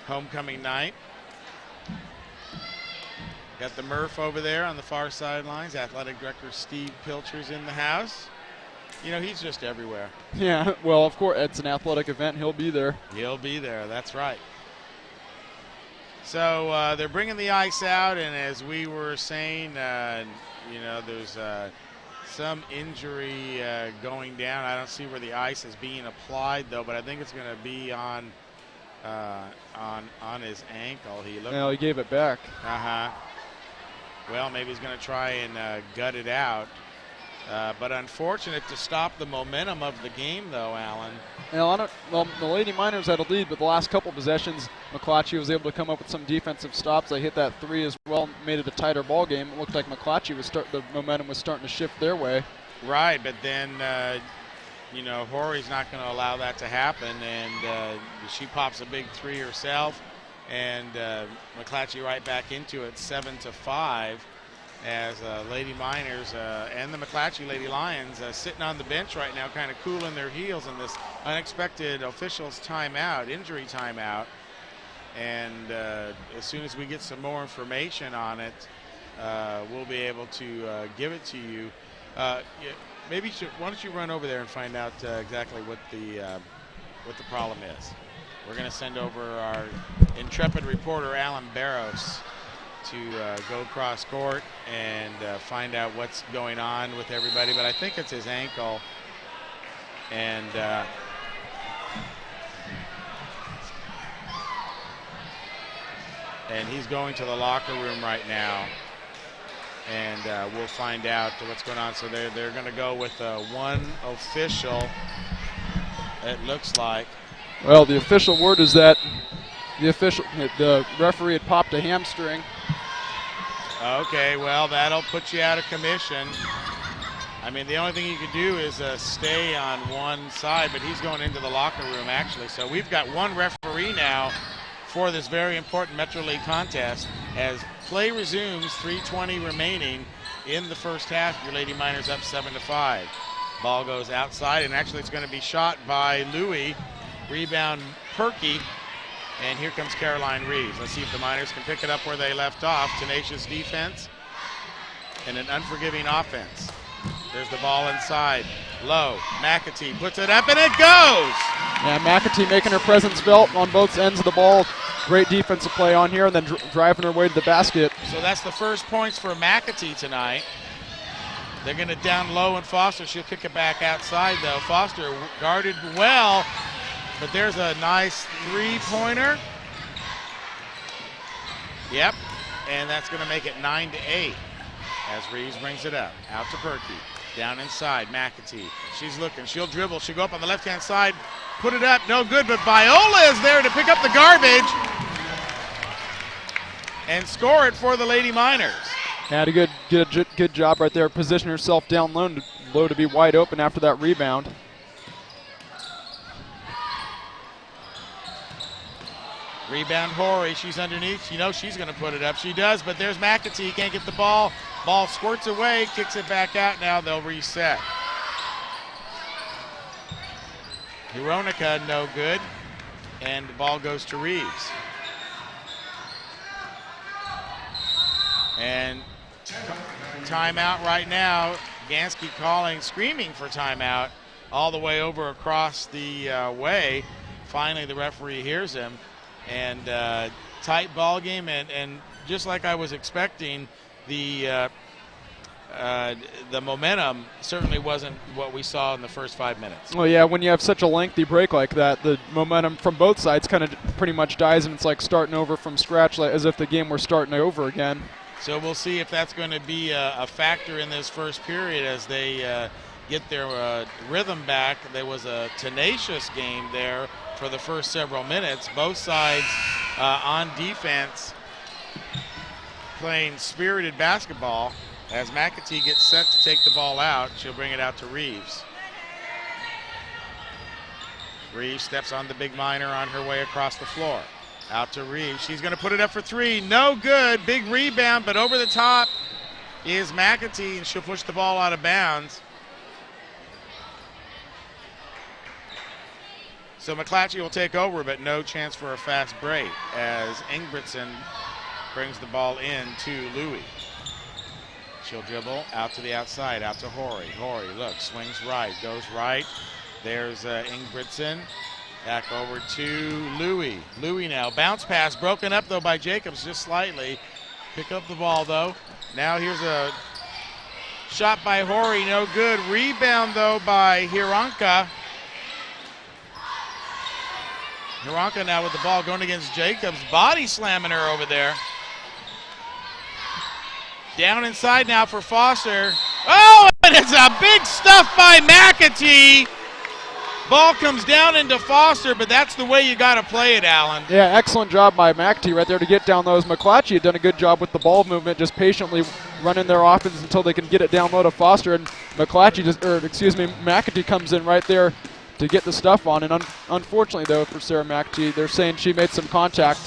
S1: homecoming night. Got the Murph over there on the far sidelines. Athletic Director Steve Pilcher's in the house. You know, he's just everywhere.
S2: Yeah, well, of course, it's an athletic event. He'll be there.
S1: He'll be there, that's right. So they're bringing the ice out, and as we were saying, you know, there's some injury going down. I don't see where the ice is being applied, though, but I think it's going to be on his ankle.
S2: Well, he gave it back.
S1: Well, maybe he's going to try and gut it out. But unfortunate to stop the momentum of the game, though, Alan.
S2: Well, the Lady Miners had a lead, but the last couple possessions, McClatchy was able to come up with some defensive stops. They hit that three as well, made it a tighter ball game. It looked like McClatchy the momentum was starting to shift their way.
S1: Right, but then, you know, Horry's not going to allow that to happen, and she pops a big three herself, and McClatchy right back into it, 7-5. As Lady Miners and the McClatchy Lady Lions sitting on the bench right now, kind of cooling their heels in this unexpected officials timeout, injury timeout. And as soon as we get some more information on it, we'll be able to give it to you. Maybe why don't you run over there and find out exactly what the problem is. We're going to send over our intrepid reporter, Alan Barros, to go cross court and find out what's going on with everybody, but I think it's his ankle. And And he's going to the locker room right now. And we'll find out what's going on. So they're going to go with one official, it looks like.
S2: Well, the official word is that the referee had popped a hamstring.
S1: Okay, well, that'll put you out of commission. I mean, the only thing you could do is stay on one side, but he's going into the locker room, actually. So we've got one referee now for this very important Metro League contest as play resumes, 3:20 remaining in the first half. Your Lady Miners up 7-5. Ball goes outside, and actually it's going to be shot by Louie. Rebound Perky, and here comes Caroline Reeves. Let's see if the Miners can pick it up where they left off. Tenacious defense and an unforgiving offense. There's the ball inside. Low. McAtee puts it up, and it goes!
S2: Yeah, McAtee making her presence felt on both ends of the ball. Great defensive play on here, and then driving her way to the basket.
S1: So that's the first points for McAtee tonight. They're going to down low and Foster. She'll kick it back outside, though. Foster guarded well, but there's a nice three-pointer. Yep, and that's going to make it 9-8 as Reeves brings it up. Out to Perky. Down inside, McAtee. She's looking. She'll dribble. She'll go up on the left-hand side. Put it up. No good, but Viola is there to pick up the garbage and score it for the Lady Miners.
S2: Had a good job right there. Position herself down low to be wide open after that rebound.
S1: Rebound Horry. She's underneath. You know she's going to put it up. She does, but there's McAtee. Can't get the ball. Ball squirts away, kicks it back out. Now they'll reset. Veronica, no good. And the ball goes to Reeves. And timeout right now. Ganskie calling, screaming for timeout all the way over across the way. Finally, the referee hears him. And tight ball game, and just like I was expecting, the momentum certainly wasn't what we saw in the first 5 minutes.
S2: Well, yeah, when you have such a lengthy break like that, the momentum from both sides kind of pretty much dies, and it's like starting over from scratch, like as if the game were starting over again.
S1: So we'll see if that's going to be a factor in this first period as they get their rhythm back. There was a tenacious game there for the first several minutes. Both sides on defense playing spirited basketball. As McAtee gets set to take the ball out, she'll bring it out to Reeves. Reeves steps on the big Miner on her way across the floor. Out to Reeves. She's going to put it up for three. No good. Big rebound, but over the top is McAtee, and she'll push the ball out of bounds. So McClatchy will take over, but no chance for a fast break as Ingebrigtsen brings the ball in to Louie. She'll dribble out to the outside, out to Horry. Horry, look, swings right, goes right. There's Ingebrigtsen. Back over to Louie. Louie now. Bounce pass broken up, though, by Jacobs just slightly. Pick up the ball, though. Now here's a shot by Horry. No good. Rebound, though, by Hiranka. Hiranka now with the ball going against Jacobs. Body slamming her over there. Down inside now for Foster. Oh, and it's a big stuff by McAtee. Ball comes down into Foster, but that's the way you got to play it, Alan.
S2: Yeah, excellent job by McAtee right there to get down those. McClatchy had done a good job with the ball movement, just patiently running their offense until they can get it down low to Foster. And McAtee comes in right there to get the stuff on. And unfortunately, though, for Sarah McAtee, they're saying she made some contact.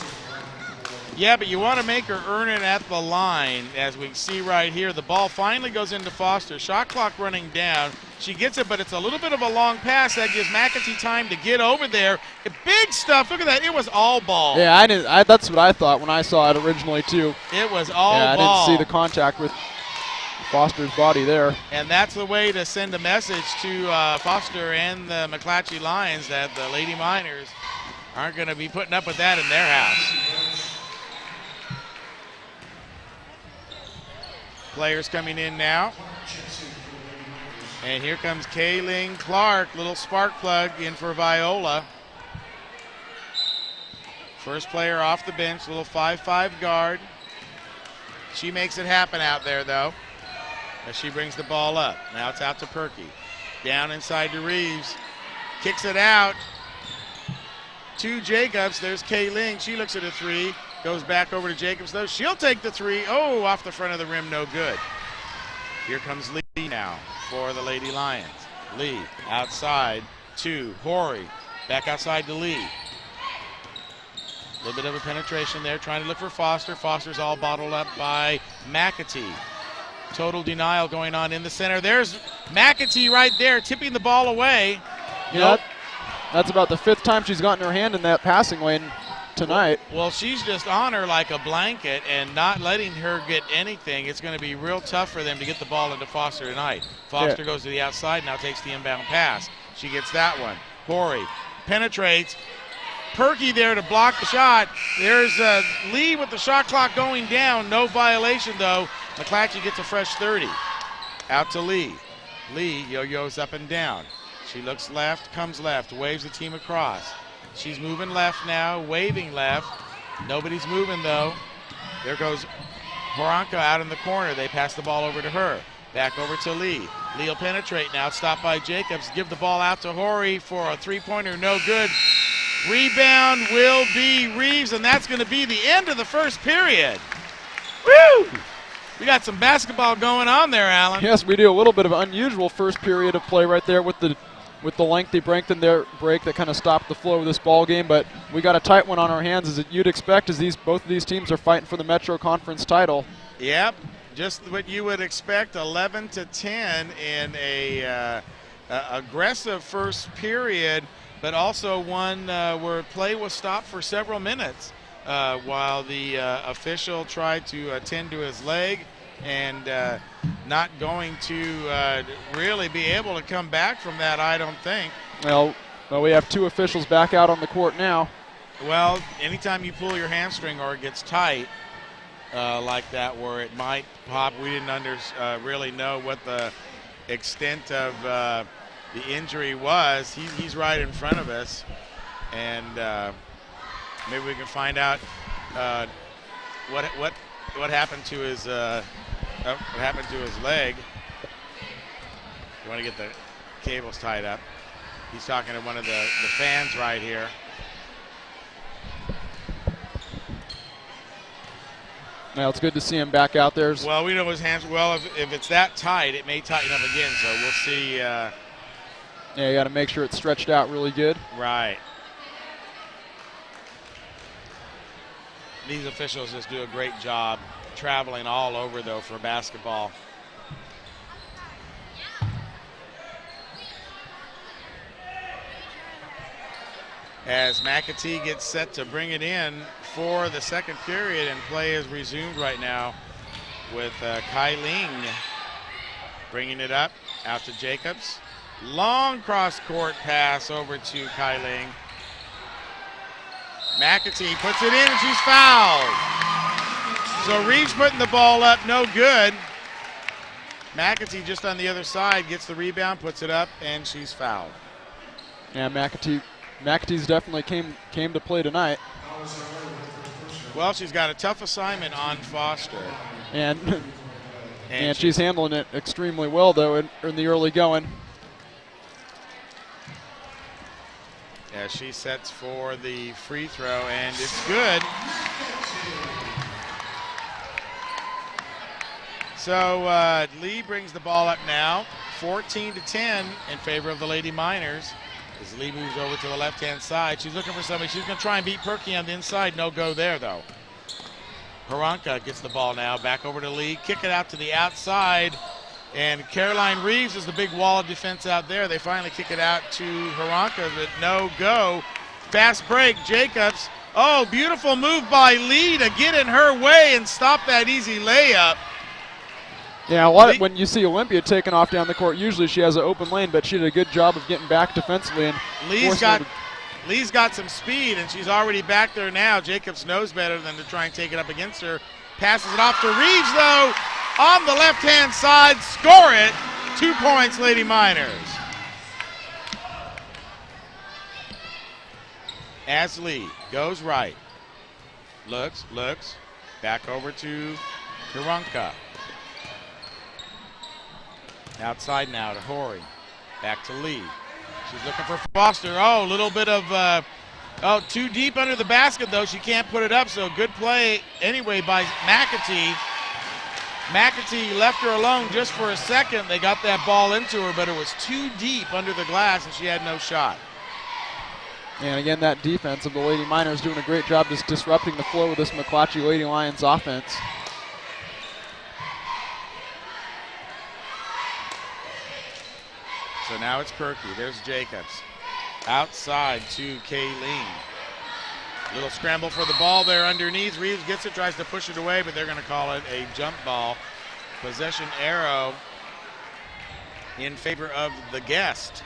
S1: Yeah, but you want to make her earn it at the line. As we see right here, the ball finally goes into Foster. Shot clock running down. She gets it, but it's a little bit of a long pass. That gives McAtee time to get over there. Big stuff. Look at that. It was all ball.
S2: Yeah, that's what I thought when I saw it originally, too.
S1: It was all ball.
S2: Yeah, I didn't see the contact with Foster's body there.
S1: And that's the way to send a message to Foster and the McClatchy Lions that the Lady Miners aren't going to be putting up with that in their house. Players coming in now. And here comes Kayleen Clark, little spark plug in for Viola. First player off the bench, little 5'5" guard. She makes it happen out there, though, as she brings the ball up. Now it's out to Perky. Down inside to Reeves. Kicks it out to Jacobs. There's Kayling. She looks at a three. Goes back over to Jacobs, though. She'll take the three. Oh, off the front of the rim, no good. Here comes Lee now for the Lady Lions. Lee outside to Horry. Back outside to Lee. A little bit of a penetration there, trying to look for Foster. Foster's all bottled up by McAtee. Total denial going on in the center. There's McAtee right there, tipping the ball away.
S2: Yeah, that's about the 5th time she's gotten her hand in that passing lane tonight.
S1: Well, she's just on her like a blanket and not letting her get anything. It's going to be real tough for them to get the ball into Foster tonight. Foster goes to the outside, now takes the inbound pass. She gets that one. Horry penetrates. Perky there to block the shot. There's Lee with the shot clock going down. No violation, though. McClatchy gets a fresh 30. Out to Lee. Lee yo-yos up and down. She looks left, comes left, waves the team across. She's moving left now, waving left. Nobody's moving, though. There goes Horanka out in the corner. They pass the ball over to her. Back over to Lee. Lee will penetrate now. Stopped by Jacobs. Give the ball out to Horry for a three-pointer. No good. Rebound will be Reeves, and that's going to be the end of the first period. Woo! We got some basketball going on there, Alan.
S2: Yes, we do. A little bit of an unusual first period of play right there with the lengthy break in their break that kind of stopped the flow of this ball game, but we got a tight one on our hands, as you'd expect, as both of these teams are fighting for the Metro Conference title.
S1: Yep, just what you would expect. 11-10 in a aggressive first period, but also one where play was stopped for several minutes while the official tried to attend to his leg and not going to really be able to come back from that, I don't think.
S2: Well, we have 2 officials back out on the court now.
S1: Well, anytime you pull your hamstring or it gets tight like that where it might pop, we didn't really know what the extent of the injury was. He's right in front of us, and maybe we can find out what happened to his leg. You want to get the cables tied up. He's talking to one of the fans right here.
S2: Now it's good to see him back out there.
S1: Well, we know his hands. Well, if it's that tight, it may tighten up again. So we'll see.
S2: Yeah, you got to make sure it's stretched out really good.
S1: Right. These officials just do a great job traveling all over, though, for basketball. As McAtee gets set to bring it in for the second period, and play is resumed right now with Kayling bringing it up out to Jacobs. Long cross-court pass over to Kayling. McAtee puts it in, and she's fouled. So Reeves putting the ball up, no good. McAtee just on the other side gets the rebound, puts it up, and she's fouled.
S2: Yeah, McAtee's definitely came to play tonight.
S1: Well, she's got a tough assignment on Foster.
S2: And she's handling it extremely well, though, in the early going.
S1: Yeah, she sets for the free throw, and it's good. So Lee brings the ball up now, 14-10 in favor of the Lady Miners. As Lee moves over to the left-hand side, she's looking for somebody. She's going to try and beat Perky on the inside. No go there, though. Horanka gets the ball now, back over to Lee. Kick it out to the outside, and Caroline Reeves is the big wall of defense out there. They finally kick it out to Horanka, but no go. Fast break, Jacobs. Oh, beautiful move by Lee to get in her way and stop that easy layup.
S2: Yeah, when you see Olympia taking off down the court, usually she has an open lane, but she did a good job of getting back defensively. And
S1: Lee's got some speed, and she's already back there now. Jacobs knows better than to try and take it up against her. Passes it off to Reeves, though, on the left-hand side. Score it. 2 points, Lady Miners. As Lee goes right, looks. Back over to Hironka. Outside now to Horry. Back to Lee. She's looking for Foster. Oh, a little bit of, too deep under the basket, though. She can't put it up, so good play anyway by McAtee. McAtee left her alone just for a second. They got that ball into her, but it was too deep under the glass, and she had no shot.
S2: And again, that defense of the Lady Miners doing a great job just disrupting the flow of this McClatchy Lady Lions offense.
S1: So now it's Perky. There's Jacobs. Outside to Kayleen. Little scramble for the ball there underneath. Reeves gets it, tries to push it away, but they're going to call it a jump ball. Possession arrow in favor of the guest.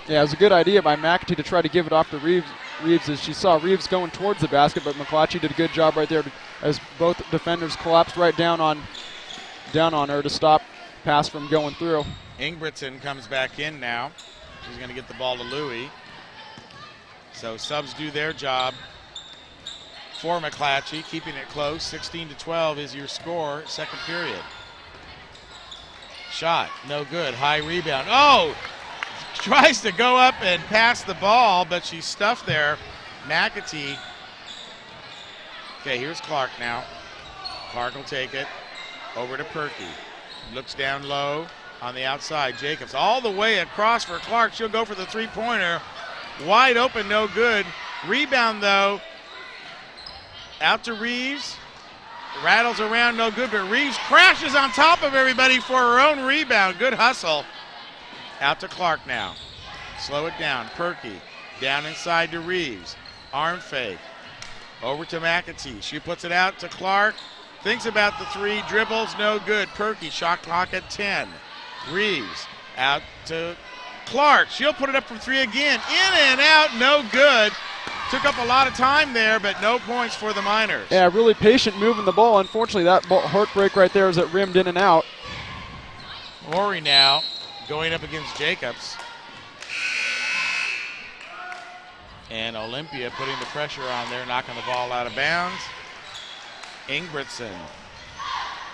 S2: Yeah, it was a good idea by McAtee to try to give it off to Reeves as she saw Reeves going towards the basket, but McClatchy did a good job right there as both defenders collapsed right down on her to stop pass from going through.
S1: Ingebrigtsen comes back in now. She's going to get the ball to Louie. So subs do their job for McClatchy, keeping it close. 16-12 is your score, second period. Shot, no good, high rebound. Oh, tries to go up and pass the ball, but she's stuffed there. McAtee. Okay, here's Clark now. Clark will take it over to Perky. Looks down low on the outside. Jacobs all the way across for Clark. She'll go for the three-pointer. Wide open, no good. Rebound, though, out to Reeves. Rattles around, no good, but Reeves crashes on top of everybody for her own rebound. Good hustle. Out to Clark now. Slow it down. Perky down inside to Reeves. Arm fake. Over to McAtee. She puts it out to Clark. Thinks about the three. Dribbles, no good. Perky, shot clock at 10. Reeves out to Clark. She'll put it up from three again. In and out, no good. Took up a lot of time there, but no points for the Miners.
S2: Yeah, really patient moving the ball. Unfortunately, that heartbreak right there as it rimmed in and out.
S1: Horry now going up against Jacobs. And Olympia putting the pressure on there, knocking the ball out of bounds. Ingebrigtsen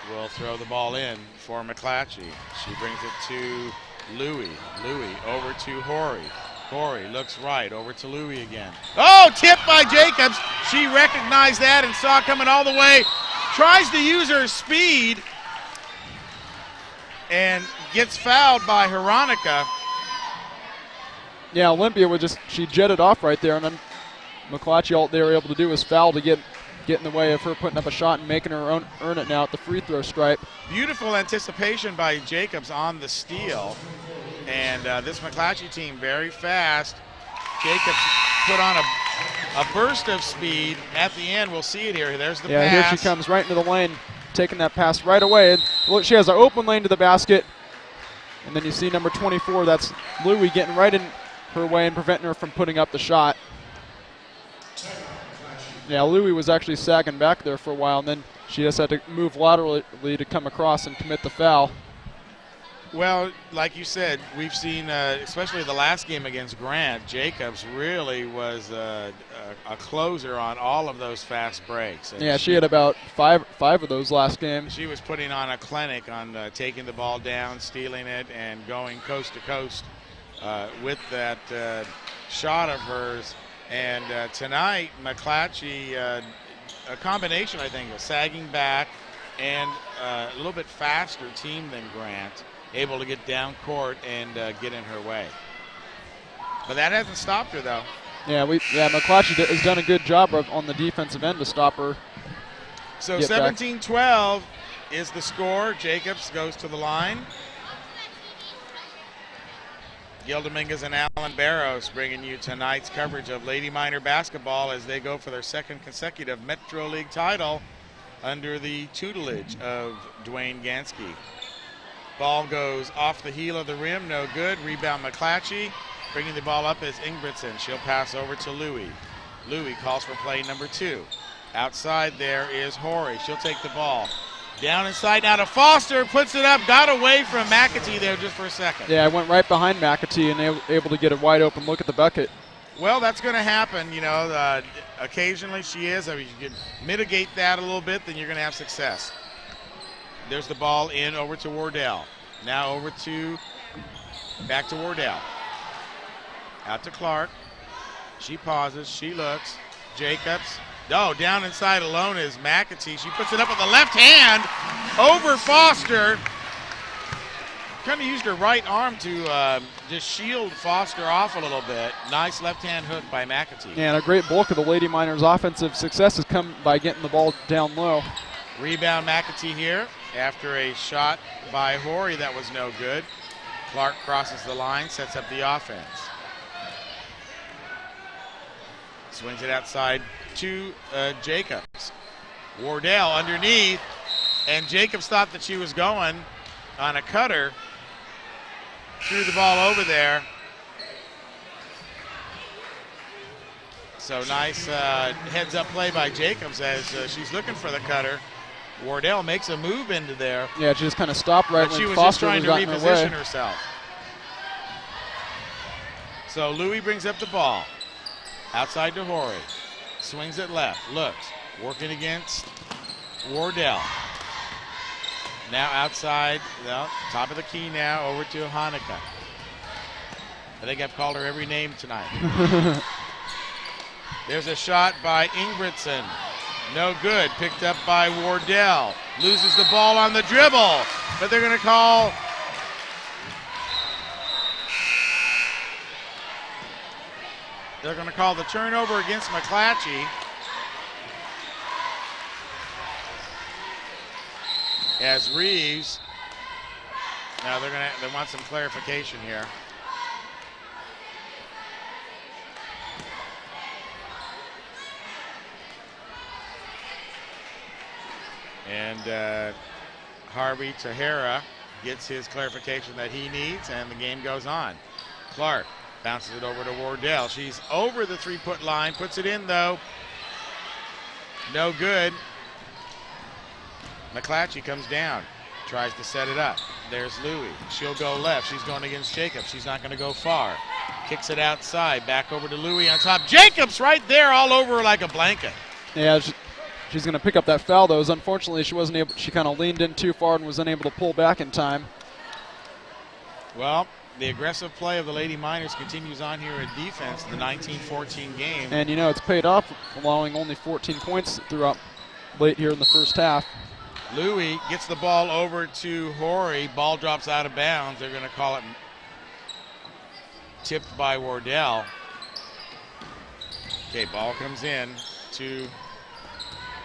S1: will throw the ball in for McClatchy. She brings it to Louie. Louie over to Horry. Horry looks right, over to Louie again. Oh, tipped by Jacobs. She recognized that and saw it coming all the way. Tries to use her speed and gets fouled by Hironica.
S2: Yeah, Olympia she jetted off right there, and then McClatchy, all they were able to do was foul to get in the way of her putting up a shot and making her earn it now at the free throw stripe.
S1: Beautiful anticipation by Jacobs on the steal. And this McClatchy team very fast. Jacobs put on a burst of speed at the end. We'll see it here. There's the pass.
S2: Yeah, here she comes right into the lane, taking that pass right away. And look, she has an open lane to the basket. And then you see number 24, that's Louie, getting right in her way and preventing her from putting up the shot. Yeah, Louie was actually sagging back there for a while, and then she just had to move laterally to come across and commit the foul.
S1: Well, like you said, we've seen, especially the last game against Grant, Jacobs really was a closer on all of those fast breaks. And
S2: yeah, she had about five of those last game.
S1: She was putting on a clinic on taking the ball down, stealing it, and going coast to coast with that shot of hers. And tonight, McClatchy, a combination, I think, of sagging back and a little bit faster team than Grant, able to get down court and get in her way. But that hasn't stopped her, though.
S2: Yeah, McClatchy has done a good job on the defensive end to stop her.
S1: So 17-12 is the score. Jacobs goes to the line. Gil Dominguez and Alan Barros bringing you tonight's coverage of Lady Miner basketball as they go for their second consecutive Metro League title under the tutelage of Duwaine Ganskie. Ball goes off the heel of the rim, no good. Rebound McClatchy. Bringing the ball up is Ingebrigtsen. She'll pass over to Louie. Louie calls for play number 2. Outside there is Horry. She'll take the ball. Down inside now to Foster, puts it up, got away from McAtee there just for a second.
S2: Yeah, I went right behind McAtee and they were able to get a wide open look at the bucket.
S1: Well, that's going to happen. Occasionally she is. I mean, you can mitigate that a little bit, then you're going to have success. There's the ball in over to Wardell. Now back to Wardell. Out to Clark. She pauses. She looks. Jacobs. Oh, down inside alone is McAtee. She puts it up with the left hand over Foster. Kind of used her right arm to just shield Foster off a little bit. Nice left-hand hook by McAtee.
S2: Yeah, and a great bulk of the Lady Miners' offensive success has come by getting the ball down low.
S1: Rebound McAtee here after a shot by Horry that was no good. Clark crosses the line, sets up the offense. Swings it outside to Jacobs. Wardell underneath, and Jacobs thought that she was going on a cutter. Threw the ball over there. So nice heads-up play by Jacobs as she's looking for the cutter. Wardell makes a move into there.
S2: Yeah, she just kind of stopped right when
S1: she was
S2: Foster
S1: just trying
S2: was
S1: to
S2: out in her way.
S1: reposition herself. So Louis brings up the ball. Outside to Horry. Swings it left. Looks. Working against Wardell. Now outside. Well, top of the key now. Over to Hanukkah. I think I've called her every name tonight. There's a shot by Ingebrigtsen. No good. Picked up by Wardell. Loses the ball on the dribble. But they're going to call... They're going to call the turnover against McClatchy. As Reeves... Now they want some clarification here. And Harvey Tahara gets his clarification that he needs, and the game goes on. Clark bounces it over to Wardell. She's over the three-point line, puts it in though. No good. McClatchy comes down, tries to set it up. There's Louis. She'll go left. She's going against Jacobs. She's not going to go far. Kicks it outside, back over to Louis on top. Jacobs right there, all over her like a blanket.
S2: Yeah, she's going to pick up that foul, though. Unfortunately, she wasn't able. She kind of leaned in too far and was unable to pull back in time.
S1: Well, the aggressive play of the Lady Miners continues on here at defense, the 19-14 game.
S2: And, it's paid off, allowing only 14 points throughout late here in the first half.
S1: Louis gets the ball over to Horry. Ball drops out of bounds. They're going to call it tipped by Wardell. Okay, ball comes in to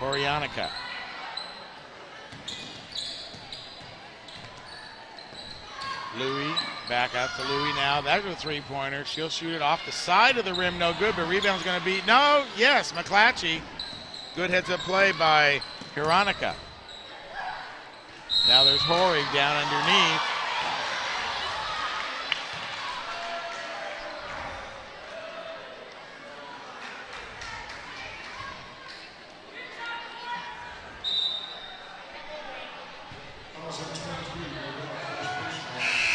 S1: Horyanica. Louis, back out to Louis now. That's a three-pointer. She'll shoot it off the side of the rim, no good, but rebound's going to be, yes, McClatchy. Good heads-up play by Horyanica. Now there's Horry down underneath.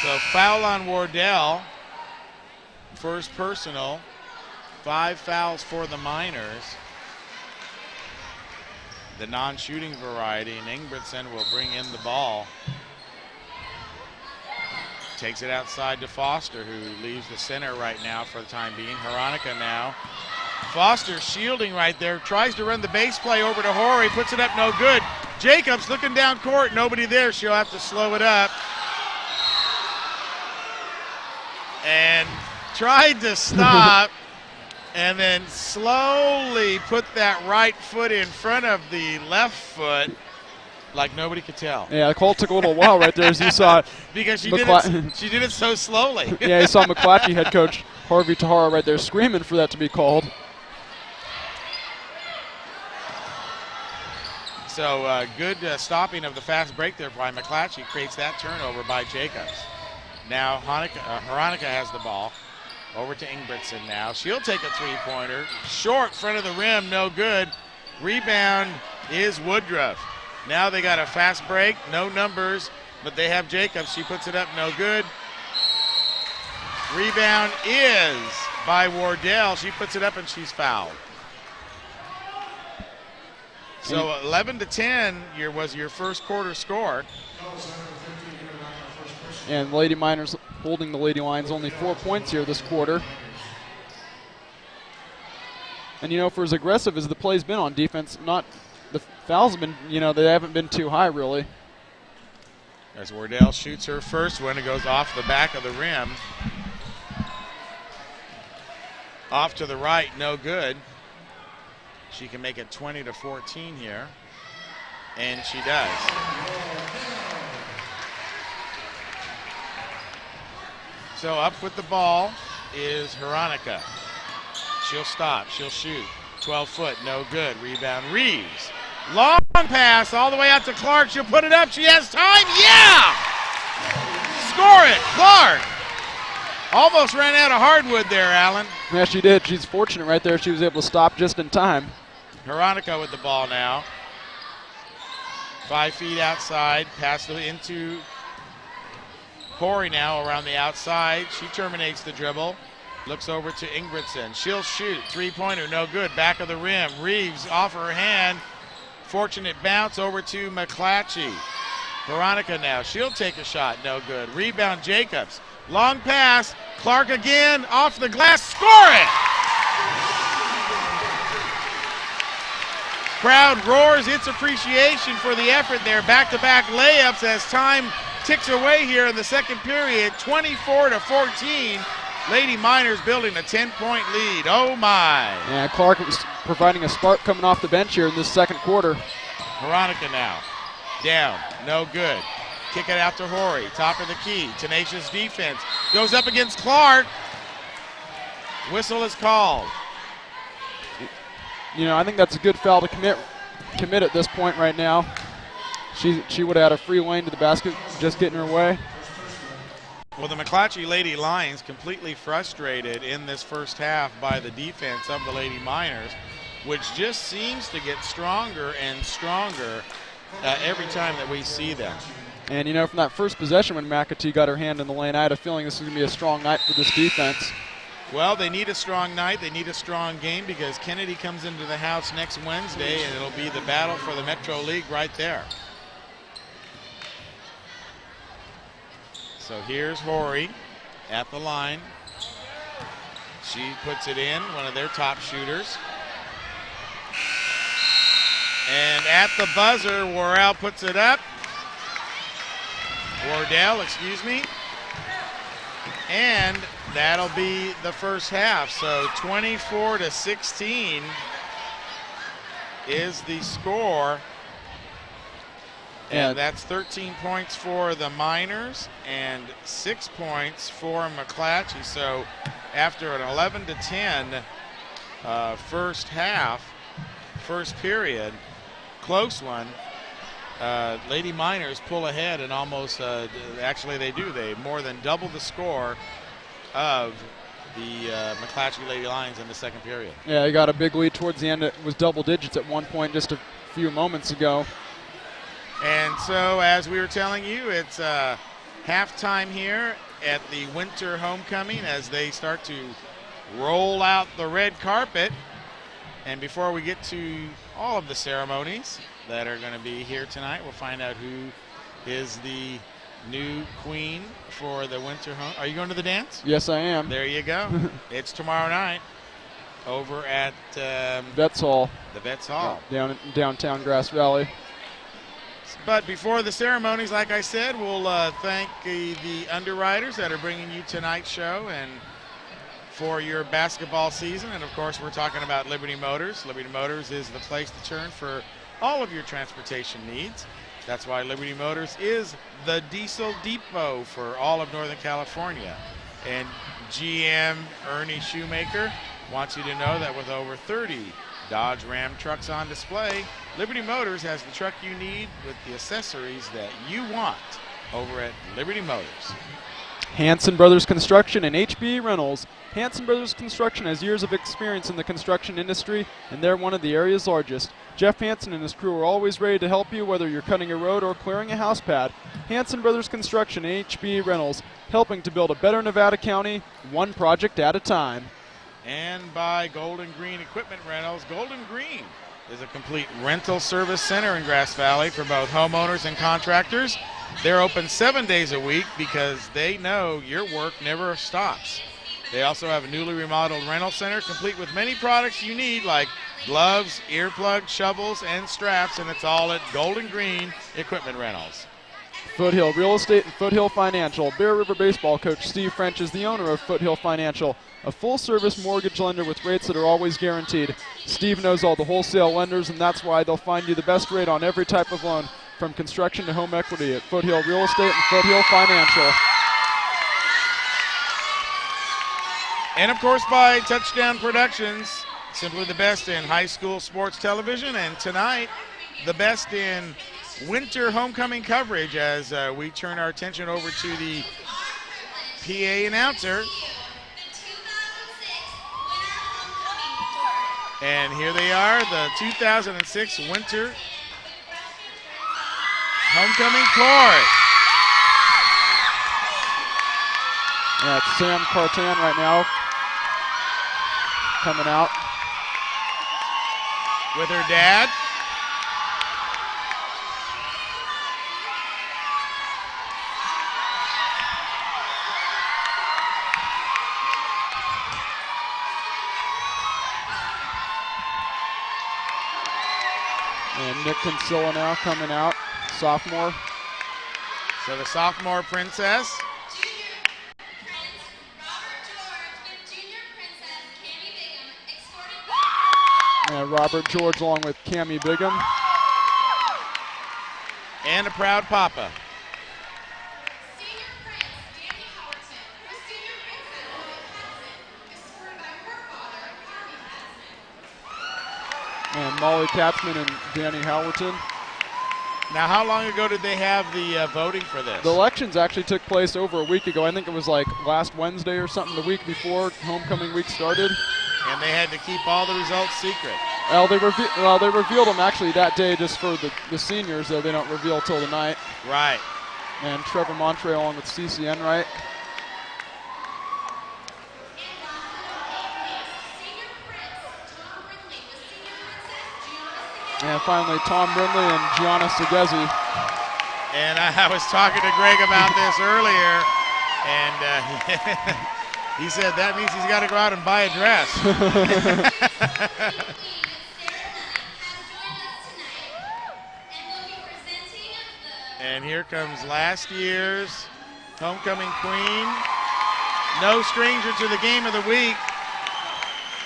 S1: So foul on Wardell. First personal. 5 fouls for the Miners. The non-shooting variety, and Ingebrigtsen will bring in the ball. Takes it outside to Foster, who leaves the center right now for the time being. Horyanica now. Foster shielding right there, tries to run the base play over to Horry, puts it up, no good. Jacobs looking down court, nobody there. She'll have to slow it up. And tried to stop and then slowly put that right foot in front of the left foot like nobody could tell.
S2: Yeah, the call took a little while right there, as you saw.
S1: Because she did it so slowly.
S2: Yeah, you saw McClatchy head coach Harvey Tahara right there screaming for that to be called.
S1: So good stopping of the fast break there by McClatchy creates that turnover by Jacobs. Now Horyanica has the ball. Over to Ingebrigtsen now. She'll take a three-pointer. Short, front of the rim, no good. Rebound is Woodruff. Now they got a fast break, no numbers, but they have Jacobs. She puts it up, no good. Rebound is by Wardell. She puts it up and she's fouled. So 11-10 was your first quarter score.
S2: And Lady Miners holding the Lady Lions only 4 points here this quarter. And, you know, for as aggressive as the play's been on defense, the fouls have been, you know, they haven't been too high, really.
S1: As Wardell shoots her first one, it goes off the back of the rim. Off to the right, no good. She can make it 20-14 here, and she does. So up with the ball is Veronica. She'll stop, she'll shoot. 12 foot, no good. Rebound, Reeves. Long pass all the way out to Clark. She'll put it up. She has time. Yeah! Score it, Clark. Almost ran out of hardwood there, Alan.
S2: Yeah, she did. She's fortunate right there. She was able to stop just in time.
S1: Veronica with the ball now. 5 feet outside. Pass into Corey now around the outside. She terminates the dribble. Looks over to Ingridson. She'll shoot. 3-pointer, no good. Back of the rim. Reeves off her hand. Fortunate bounce over to McClatchy. Veronica now. She'll take a shot. No good. Rebound, Jacobs. Long pass. Clark again. Off the glass. Score it! Crowd roars its appreciation for the effort there. Back-to-back layups as time ticks away here in the second period. 24-14. Lady Miners building a 10-point lead. Oh, my.
S2: Yeah, Clark was providing a spark coming off the bench here in this second quarter.
S1: Veronica now. Down. No good. Kick it out to Horry. Top of the key. Tenacious defense. Goes up against Clark. Whistle is called.
S2: You know, I think that's a good foul to commit at this point right now. She would have had a free lane to the basket, just getting her way.
S1: Well, the McClatchy Lady Lions completely frustrated in this first half by the defense of the Lady Miners, which just seems to get stronger and stronger every time that we see them.
S2: And, you know, from that first possession when McAtee got her hand in the lane, I had a feeling this was going to be a strong night for this defense.
S1: Well, they need a strong night. They need a strong game because Kennedy comes into the house next Wednesday, and it'll be the battle for the Metro League right there. So here's Horry at the line. She puts it in, one of their top shooters. And at the buzzer, Wardell, excuse me. And that'll be the first half. So 24-16 is the score. And that's 13 points for the Miners and 6 points for McClatchy. So after an 11-10 first half, first period, close one, Lady Miners pull ahead and almost, actually they do, they more than double the score of the McClatchy Lady Lions in the second period.
S2: Yeah, they got a big lead towards the end. It was double digits at one point just a few moments ago.
S1: And so, as we were telling you, it's halftime here at the winter homecoming as they start to roll out the red carpet. And before we get to all of the ceremonies that are going to be here tonight, we'll find out who is the new queen for the winter home. Are you going to the dance?
S2: Yes, I am.
S1: There you go. It's tomorrow night over at
S2: Vets Hall.
S1: The Vets Hall.
S2: Down in downtown Grass Valley.
S1: But before the ceremonies, like I said, we'll thank the underwriters that are bringing you tonight's show and for your basketball season. And, of course, we're talking about Liberty Motors. Liberty Motors is the place to turn for all of your transportation needs. That's why Liberty Motors is the diesel depot for all of Northern California. And GM Ernie Shoemaker wants you to know that with over 30 Dodge Ram trucks on display, Liberty Motors has the truck you need with the accessories that you want over at Liberty Motors.
S2: Hanson Brothers Construction and HB Rentals. Hanson Brothers Construction has years of experience in the construction industry, and they're one of the area's largest. Jeff Hanson and his crew are always ready to help you, whether you're cutting a road or clearing a house pad. Hanson Brothers Construction and HB Rentals, helping to build a better Nevada County, one project at a time.
S1: and by Golden Green Equipment Rentals. Golden Green is a complete rental service center in Grass Valley for both homeowners and contractors. They're open 7 days a week because they know your work never stops. They also have a newly remodeled rental center complete with many products you need like gloves, earplugs, shovels, and straps, and it's all at Golden Green Equipment Rentals.
S2: Foothill Real Estate and Foothill Financial. Bear River baseball coach Steve French is the owner of Foothill Financial, a full-service mortgage lender with rates that are always guaranteed. Steve knows all the wholesale lenders, and that's why they'll find you the best rate on every type of loan, from construction to home equity at Foothill Real Estate and Foothill Financial.
S1: And, of course, by Touchdown Productions, simply the best in high school sports television, and tonight, the best in winter homecoming coverage as we turn our attention over to the PA announcer. And here they are, the 2006 winter homecoming court.
S2: Yeah, it's Sam Cartan right now coming out
S1: with her dad.
S2: And Nick Kinsella now coming out, sophomore.
S1: So the sophomore princess.
S2: And Robert George along with Cammie Bigham.
S1: And a proud papa.
S2: And Molly Katzman and Danny Howerton.
S1: Now, how long ago did they have the voting for this?
S2: The elections actually took place over a week ago. I think it was like last Wednesday or something, the week before homecoming week started.
S1: And they had to keep all the results secret.
S2: Well, they revealed them actually that day just for the seniors, though they don't reveal till tonight.
S1: Right.
S2: And Trevor Montre along with CCN, right? And finally, Tom Brindley and Gianna Segezi.
S1: And I was talking to Greg about this earlier, and he said that means he's got to go out and buy a dress. And here comes last year's homecoming queen. No stranger to the game of the week.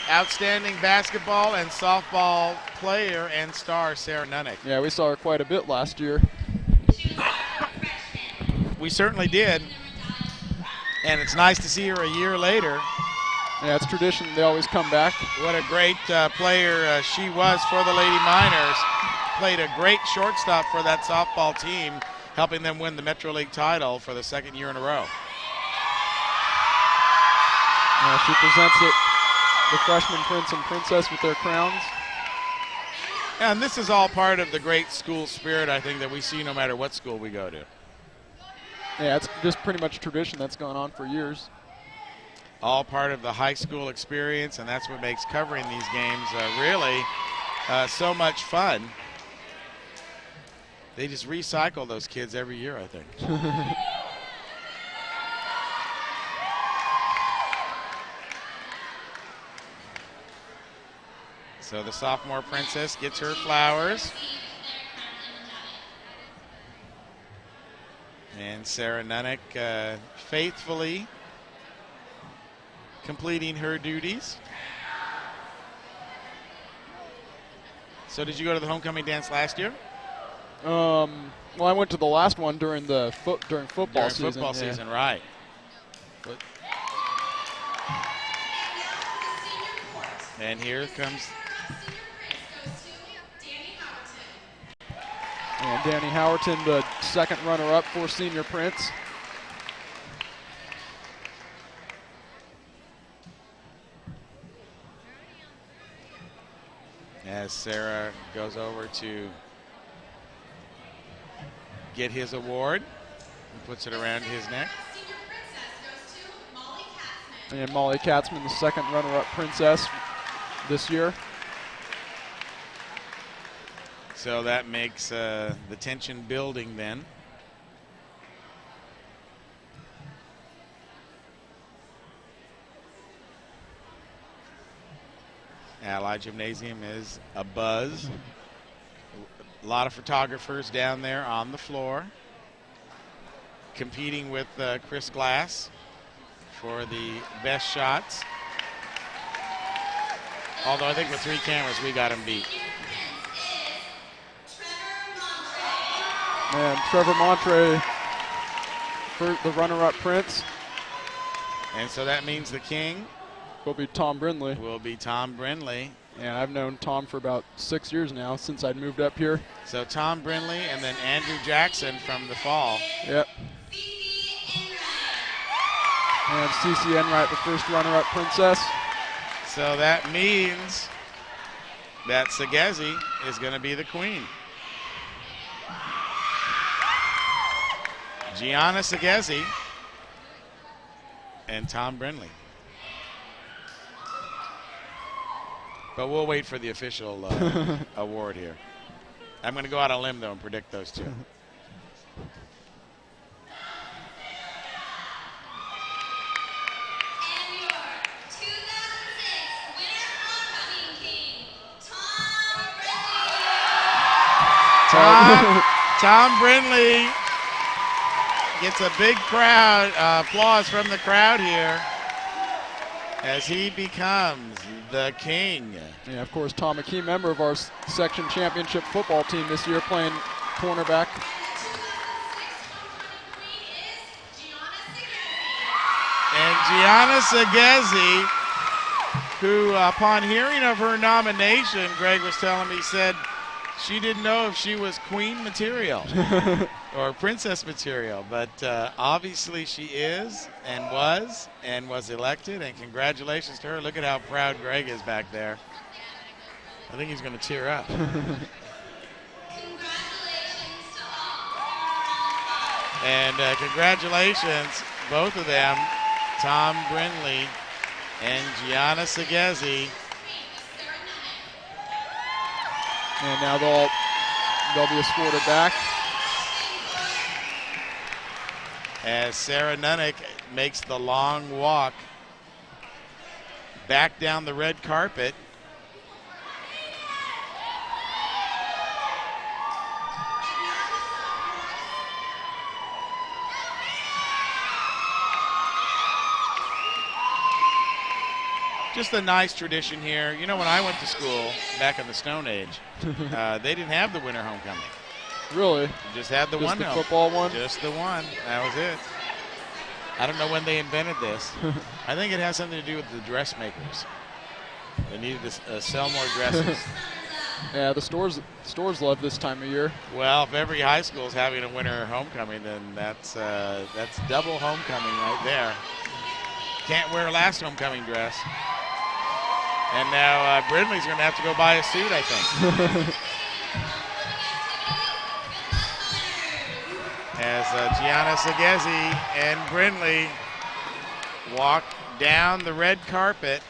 S1: Outstanding basketball and softball player and star, Sarah Nunnick.
S2: Yeah, we saw her quite a bit last year.
S1: We certainly did. And it's nice to see her a year later.
S2: Yeah, it's tradition. They always come back.
S1: What a great player she was for the Lady Miners. Played a great shortstop for that softball team, helping them win the Metro League title for the second year in a row.
S2: Yeah, she presents it. The freshman prince and princess with their crowns.
S1: And this is all part of the great school spirit, I think, that we see no matter what school we go to.
S2: Yeah, it's just pretty much a tradition that's gone on for years.
S1: All part of the high school experience, and that's what makes covering these games really so much fun. They just recycle those kids every year, I think. So the sophomore princess gets her flowers. And Sarah Nunnick faithfully completing her duties. So did you go to the homecoming dance last year?
S2: Well, I went to the last one during football season.
S1: During football season, right. And here comes
S2: and Danny Howerton, the second runner-up for Senior Prince.
S1: as Sarah goes over to get his award and puts it around his neck.
S2: And Molly Katzman, the second runner-up princess this year.
S1: So that makes the tension building then. Allied Gymnasium is a buzz. A lot of photographers down there on the floor competing with Chris Glass for the best shots. Although I think with 3 cameras we got him beat.
S2: And Trevor Montre for the runner-up prince.
S1: And so that means the king
S2: Will be Tom Brindley.
S1: will be Tom Brindley.
S2: And I've known Tom for about 6 years now, since I'd moved up here.
S1: So Tom Brindley and then Andrew Jackson from the fall.
S2: Yep. And CC Enright, the first runner-up princess.
S1: So that means that Segezi is going to be the queen. Gianna Segezi and Tom Brindley. But we'll wait for the official award here. I'm going to go out on a limb, though, and predict those two. Tom Brindley gets a big crowd applause from the crowd here as he becomes the king.
S2: Yeah, of course, Tom, a key member of our section championship football team this year, playing cornerback.
S1: And Gianna Segezi, who upon hearing of her nomination, Greg was telling me, said she didn't know if she was queen material or princess material, but obviously she is and was elected, and congratulations to her. Look at how proud Greg is back there. I think he's going to tear up. And congratulations, both of them, Tom Brindley and Gianna Segezi.
S2: And now they'll be escorted back.
S1: As Sarah Nunnick makes the long walk back down the red carpet. Just a nice tradition here. You know, when I went to school back in the Stone Age, they didn't have the winter homecoming.
S2: Really?
S1: Just had the
S2: Just
S1: one
S2: the
S1: home.
S2: football one?
S1: Just the one. That was it. I don't know when they invented this. I think it has something to do with the dressmakers. They needed to sell more dresses.
S2: Yeah, the stores love this time of year.
S1: Well, if every high school is having a winter homecoming, then that's double homecoming right there. Can't wear last homecoming dress. And now Brindley's going to have to go buy a suit, I think. As Gianna Segezi and Brindley walk down the red carpet,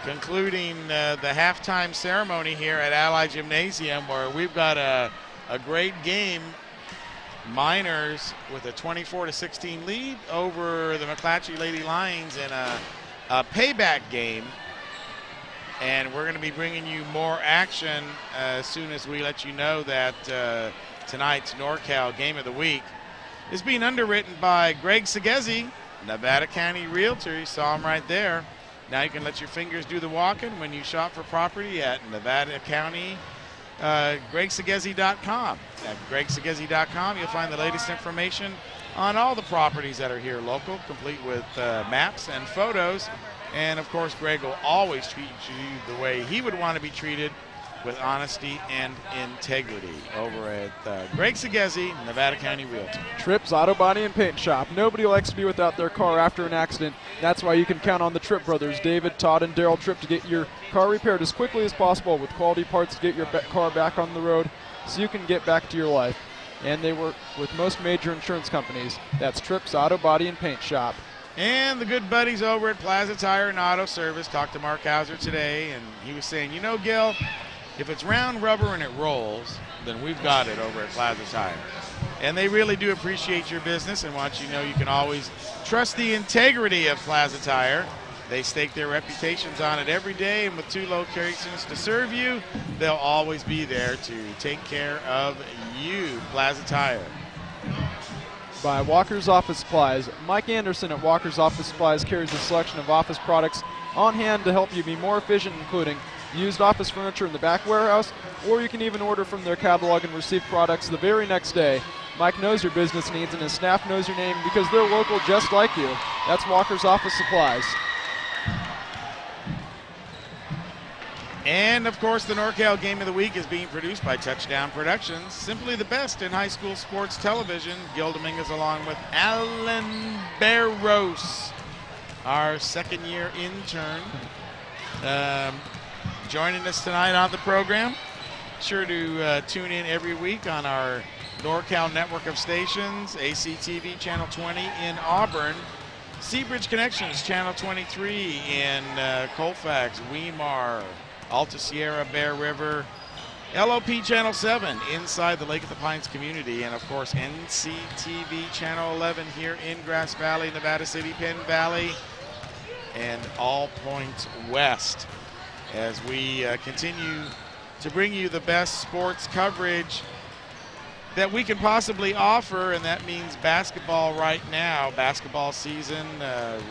S1: concluding the halftime ceremony here at Allied Gymnasium, where we've got a great game. Miners with a 24-16 lead over the McClatchy Lady Lions in a payback game. And we're going to be bringing you more action as soon as we let you know that tonight's NorCal Game of the Week is being underwritten by Greg Segezi, Nevada County Realtor. You saw him right there. Now you can let your fingers do the walking when you shop for property at Nevada County. GregSegezi.com. At GregSegezi.com, you'll find the latest information on all the properties that are here local, complete with maps and photos. And of course, Greg will always treat you the way he would want to be treated, with honesty and integrity, over at Greg Segezi, Nevada County Realty.
S2: Tripp's Auto Body and Paint Shop. Nobody likes to be without their car after an accident. That's why you can count on the Tripp brothers, David, Todd, and Daryl Tripp, to get your car repaired as quickly as possible with quality parts to get your car back on the road so you can get back to your life. And they work with most major insurance companies. That's Tripp's Auto Body and Paint Shop.
S1: And the good buddies over at Plaza Tire and Auto Service talked to Mark Hauser today, and he was saying, you know, Gil, if it's round rubber and it rolls, then we've got it over at Plaza Tire. And they really do appreciate your business and want you to know you can always trust the integrity of Plaza Tire. They stake their reputations on it every day, and with 2 locations to serve you, they'll always be there to take care of you. Plaza Tire.
S2: By Walker's Office Supplies. Mike Anderson at Walker's Office Supplies carries a selection of office products on hand to help you be more efficient, including used office furniture in the back warehouse, or you can even order from their catalog and receive products the very next day. Mike knows your business needs and his staff knows your name because they're local just like you. That's Walker's Office Supplies.
S1: And, of course, the NorCal Game of the Week is being produced by Touchdown Productions, simply the best in high school sports television. Gil Dominguez along with Alan Barros, our second-year intern, joining us tonight on the program. Sure to tune in every week on our NorCal network of stations, ACTV Channel 20 in Auburn, Seabridge Connections Channel 23 in Colfax, Weimar, Alta Sierra, Bear River, LOP Channel 7 inside the Lake of the Pines community, and of course NCTV Channel 11 here in Grass Valley, Nevada City, Penn Valley, and All Points West, as we continue to bring you the best sports coverage that we can possibly offer, and that means basketball right now. Basketball season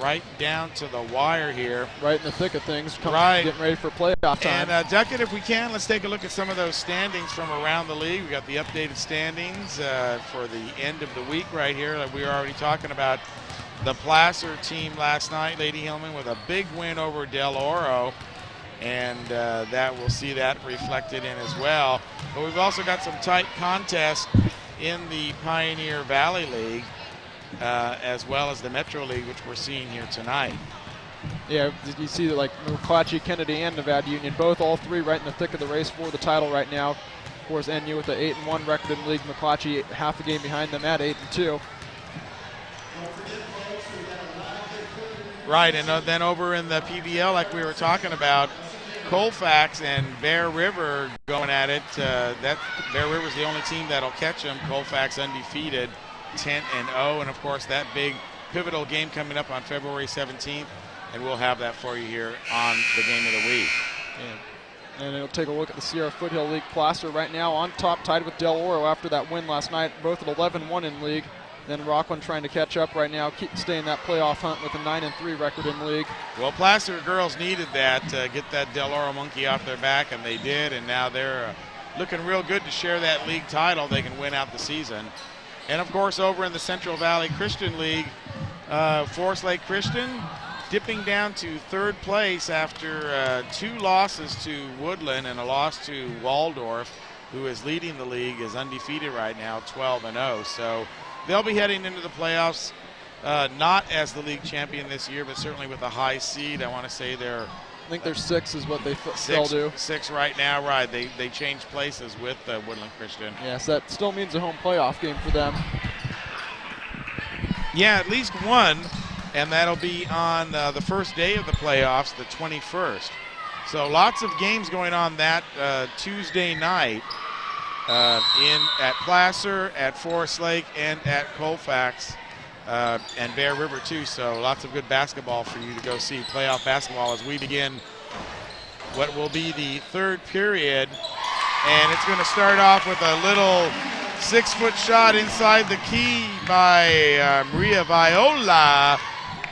S1: right down to the wire here.
S2: Right in the thick of things,
S1: Right.
S2: getting ready for playoff time.
S1: And Duckett, if we can, let's take a look at some of those standings from around the league. We got the updated standings for the end of the week right here. We were already talking about the Placer team last night, Lady Hillman, with a big win over Del Oro. And that we'll see that reflected in as well. But we've also got some tight contests in the Pioneer Valley League as well as the Metro League, which we're seeing here tonight.
S2: Yeah, you see that like McClatchy, Kennedy, and Nevada Union, all 3 right in the thick of the race for the title right now. Of course, NU with the 8-1 record in the league. McClatchy half a game behind them at 8-2.
S1: Right, and then over in the PVL, like we were talking about, Colfax and Bear River going at it. That Bear River's the only team that'll catch them. Colfax undefeated, 10-0, and of course that big pivotal game coming up on February 17th, and we'll have that for you here on the Game of the Week.
S2: And it'll take a look at the Sierra Foothill League. Placer right now on top, tied with Del Oro after that win last night, both at 11-1 in league. Then Rockland trying to catch up right now, stay in that playoff hunt with a 9-3 record in league.
S1: Well, Placer girls needed that to get that Del Oro monkey off their back, and they did, and now they're looking real good to share that league title. They can win out the season. And, of course, over in the Central Valley Christian League, Forest Lake Christian dipping down to 3rd place after 2 losses to Woodland and a loss to Waldorf, who is leading the league, is undefeated right now, 12-0. So they'll be heading into the playoffs, not as the league champion this year, but certainly with a high seed. I want to say they're
S2: I think they're 6 is what they still do.
S1: 6 right now, right. They changed places with Woodland Christian.
S2: Yes, that still means a home playoff game for them.
S1: Yeah, at least one, and that'll be on the first day of the playoffs, the 21st. So lots of games going on that Tuesday night. At Placer, at Forest Lake, and at Colfax, and Bear River too. So lots of good basketball for you to go see, playoff basketball, as we begin what will be the 3rd period. And it's going to start off with a little 6-foot shot inside the key by Maria Viola,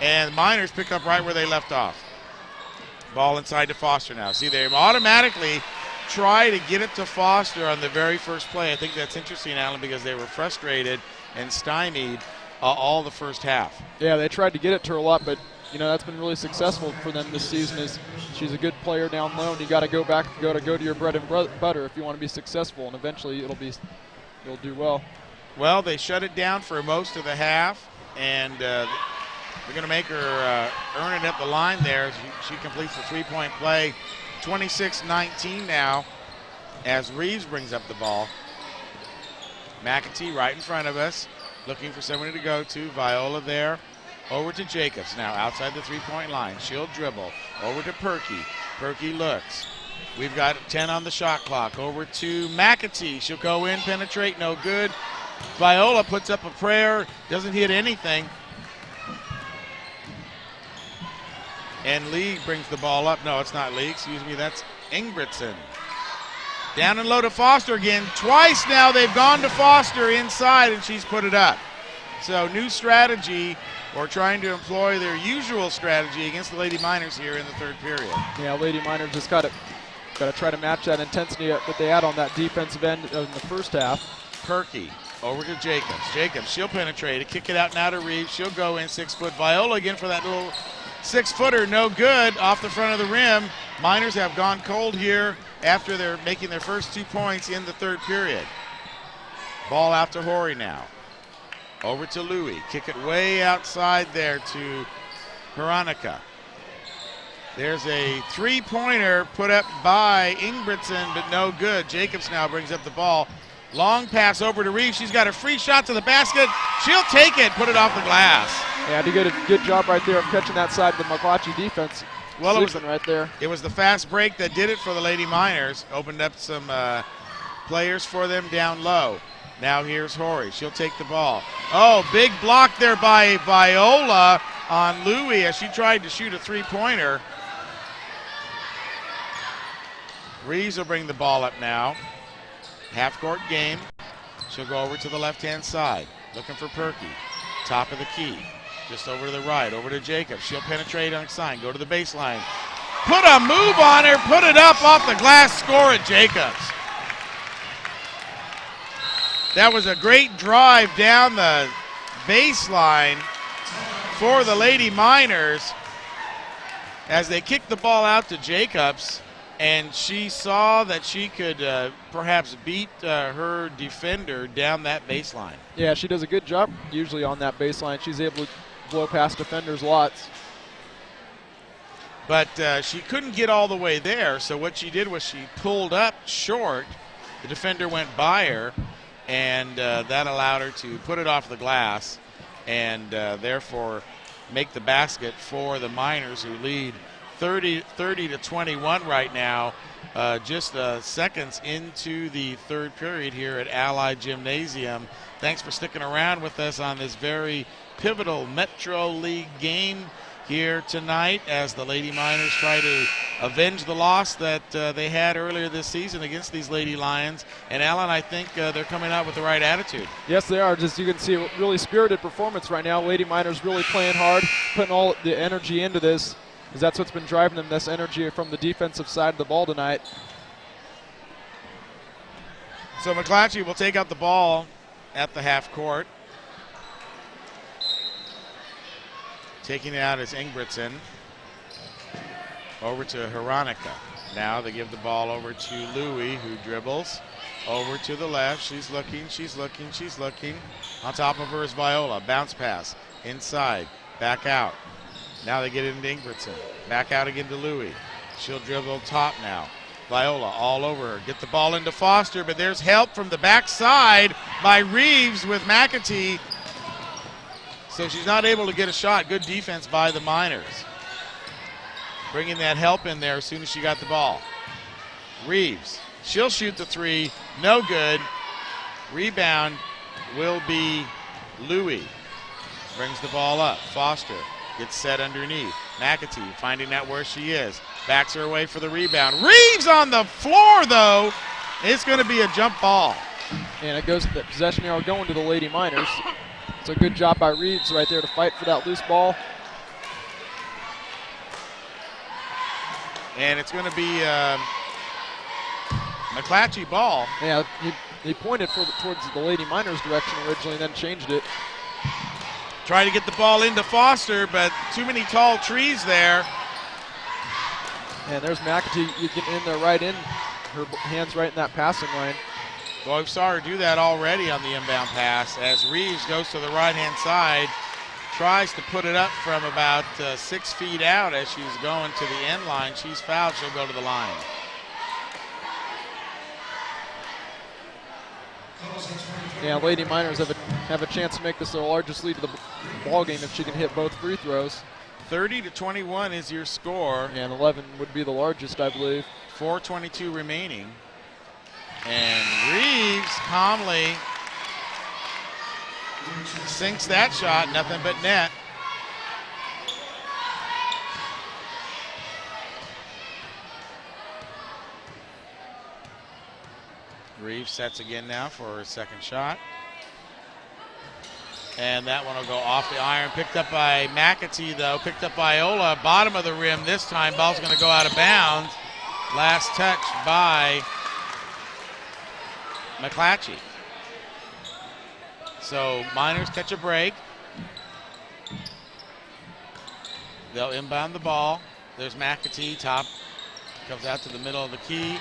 S1: and Miners pick up right where they left off. Ball inside to Foster now. See, they automatically try to get it to Foster on the very first play. I think that's interesting, Alan, because they were frustrated and stymied all the first half.
S2: Yeah, they tried to get it to her a lot, but that's been really successful for them this season. Is she's a good player down low, and you got to go to your bread and butter if you want to be successful, and eventually you'll do well.
S1: Well, they shut it down for most of the half, and they're going to make her earn it at the line there. She completes the 3-point play. 26-19 now as Reeves brings up the ball. McAtee right in front of us, looking for somebody to go to. Viola there Over to Jacobs now outside the three-point line. She'll dribble. Over to Perky. Perky looks. We've got 10 on the shot clock. Over to McAtee. She'll go in, penetrate, no good. Viola puts up a prayer, doesn't hit anything. And Lee brings the ball up. No, it's not Lee, excuse me, that's Ingebrigtsen. Down and low to Foster again. Twice now they've gone to Foster inside and she's put it up. So new strategy, or trying to employ their usual strategy against the Lady Miners here in the third period.
S2: Yeah, Lady Miners just got to try to match that intensity that they had on that defensive end in the first half.
S1: Perky over to Jacobs. Jacobs, she'll penetrate, kick it out now to Reeves. She'll go in 6 foot. Viola again for that little 6-footer, no good, off the front of the rim. Miners have gone cold here after they're making their first 2 points in the third period. Ball out to Horry now. Over to Louie. Kick it way outside there to Veronica. There's a three-pointer put up by Ingebrigtsen, but no good. Jacobs now brings up the ball. Long pass over to Reeves. She's got a free shot to the basket. She'll take it, put it off the glass.
S2: Yeah, they did a good job right there of catching that side of the McClatchy defense.
S1: Well, it was
S2: right there.
S1: It was the fast break that did it for the Lady Miners. Opened up some players for them down low. Now here's Horry. She'll take the ball. Oh, big block there by Viola on Louie as she tried to shoot a three-pointer. Reeves will bring the ball up now. Half-court game. She'll go over to the left-hand side. Looking for Perky. Top of the key. Just over to the right. Over to Jacobs. She'll penetrate on sign. Go to the baseline. Put a move on her. Put it up off the glass. Score at Jacobs. That was a great drive down the baseline for the Lady Miners as they kicked the ball out to Jacobs, and she saw that she could perhaps beat her defender down that baseline.
S2: Yeah, she does a good job usually on that baseline. She's able to blow past defenders lots.
S1: But she couldn't get all the way there, so what she did was she pulled up short. The defender went by her, and that allowed her to put it off the glass and therefore make the basket for the Miners, who lead 30 to 21 right now, just seconds into the third period here at Allied Gymnasium. Thanks for sticking around with us on this very pivotal Metro League game here tonight as the Lady Miners try to avenge the loss that they had earlier this season against these Lady Lions. And Alan, I think they're coming out with the right attitude.
S2: Yes, they are. Just you can see a really spirited performance right now. Lady Miners really playing hard, putting all the energy into this, because that's what's been driving them, this energy from the defensive side of the ball tonight.
S1: So McClatchy will take out the ball at the half court. Taking it out is Ingebrigtsen. Over to Veronica. Now they give the ball over to Louie, who dribbles. Over to the left. She's looking, she's looking, she's looking. On top of her is Viola. Bounce pass. Inside. Back out. Now they get it into Ingebrigtsen. Back out again to Louie. She'll dribble top now. Viola all over her. Get the ball into Foster, but there's help from the backside by Reeves with McAtee. So she's not able to get a shot. Good defense by the Miners. Bringing that help in there as soon as she got the ball. Reeves, she'll shoot the three. No good. Rebound will be Louie. Brings the ball up. Foster gets set underneath. McAtee finding out where she is. Backs her away for the rebound. Reeves on the floor, though. It's going to be a jump ball.
S2: And it goes to the possession arrow going to the Lady Miners. It's a good job by Reeves right there to fight for that loose ball.
S1: And it's going to be McClatchy ball.
S2: Yeah, he pointed towards the Lady Miners direction originally, then changed it.
S1: Trying to get the ball into Foster, but too many tall trees there.
S2: And there's McAtee, you get in there right in, her hands right in that passing line.
S1: Well, we saw her do that already on the inbound pass as Reeves goes to the right-hand side, tries to put it up from about 6 feet out as she's going to the end line. She's fouled. She'll go to the line.
S2: Yeah, Lady Miners have have a chance to make this the largest lead of the ball game if she can hit both free throws.
S1: 30-21 is your score.
S2: And 11 would be the largest, I believe.
S1: 4:22 remaining. And Reeves calmly sinks that shot, nothing but net. Reeves sets again now for his second shot. And that one will go off the iron. Picked up by McAtee, though. Picked up by Viola. Bottom of the rim this time. Ball's going to go out of bounds. Last touch by McClatchy. So Miners catch a break. They'll inbound the ball. There's McAtee, top. Comes out to the middle of the key.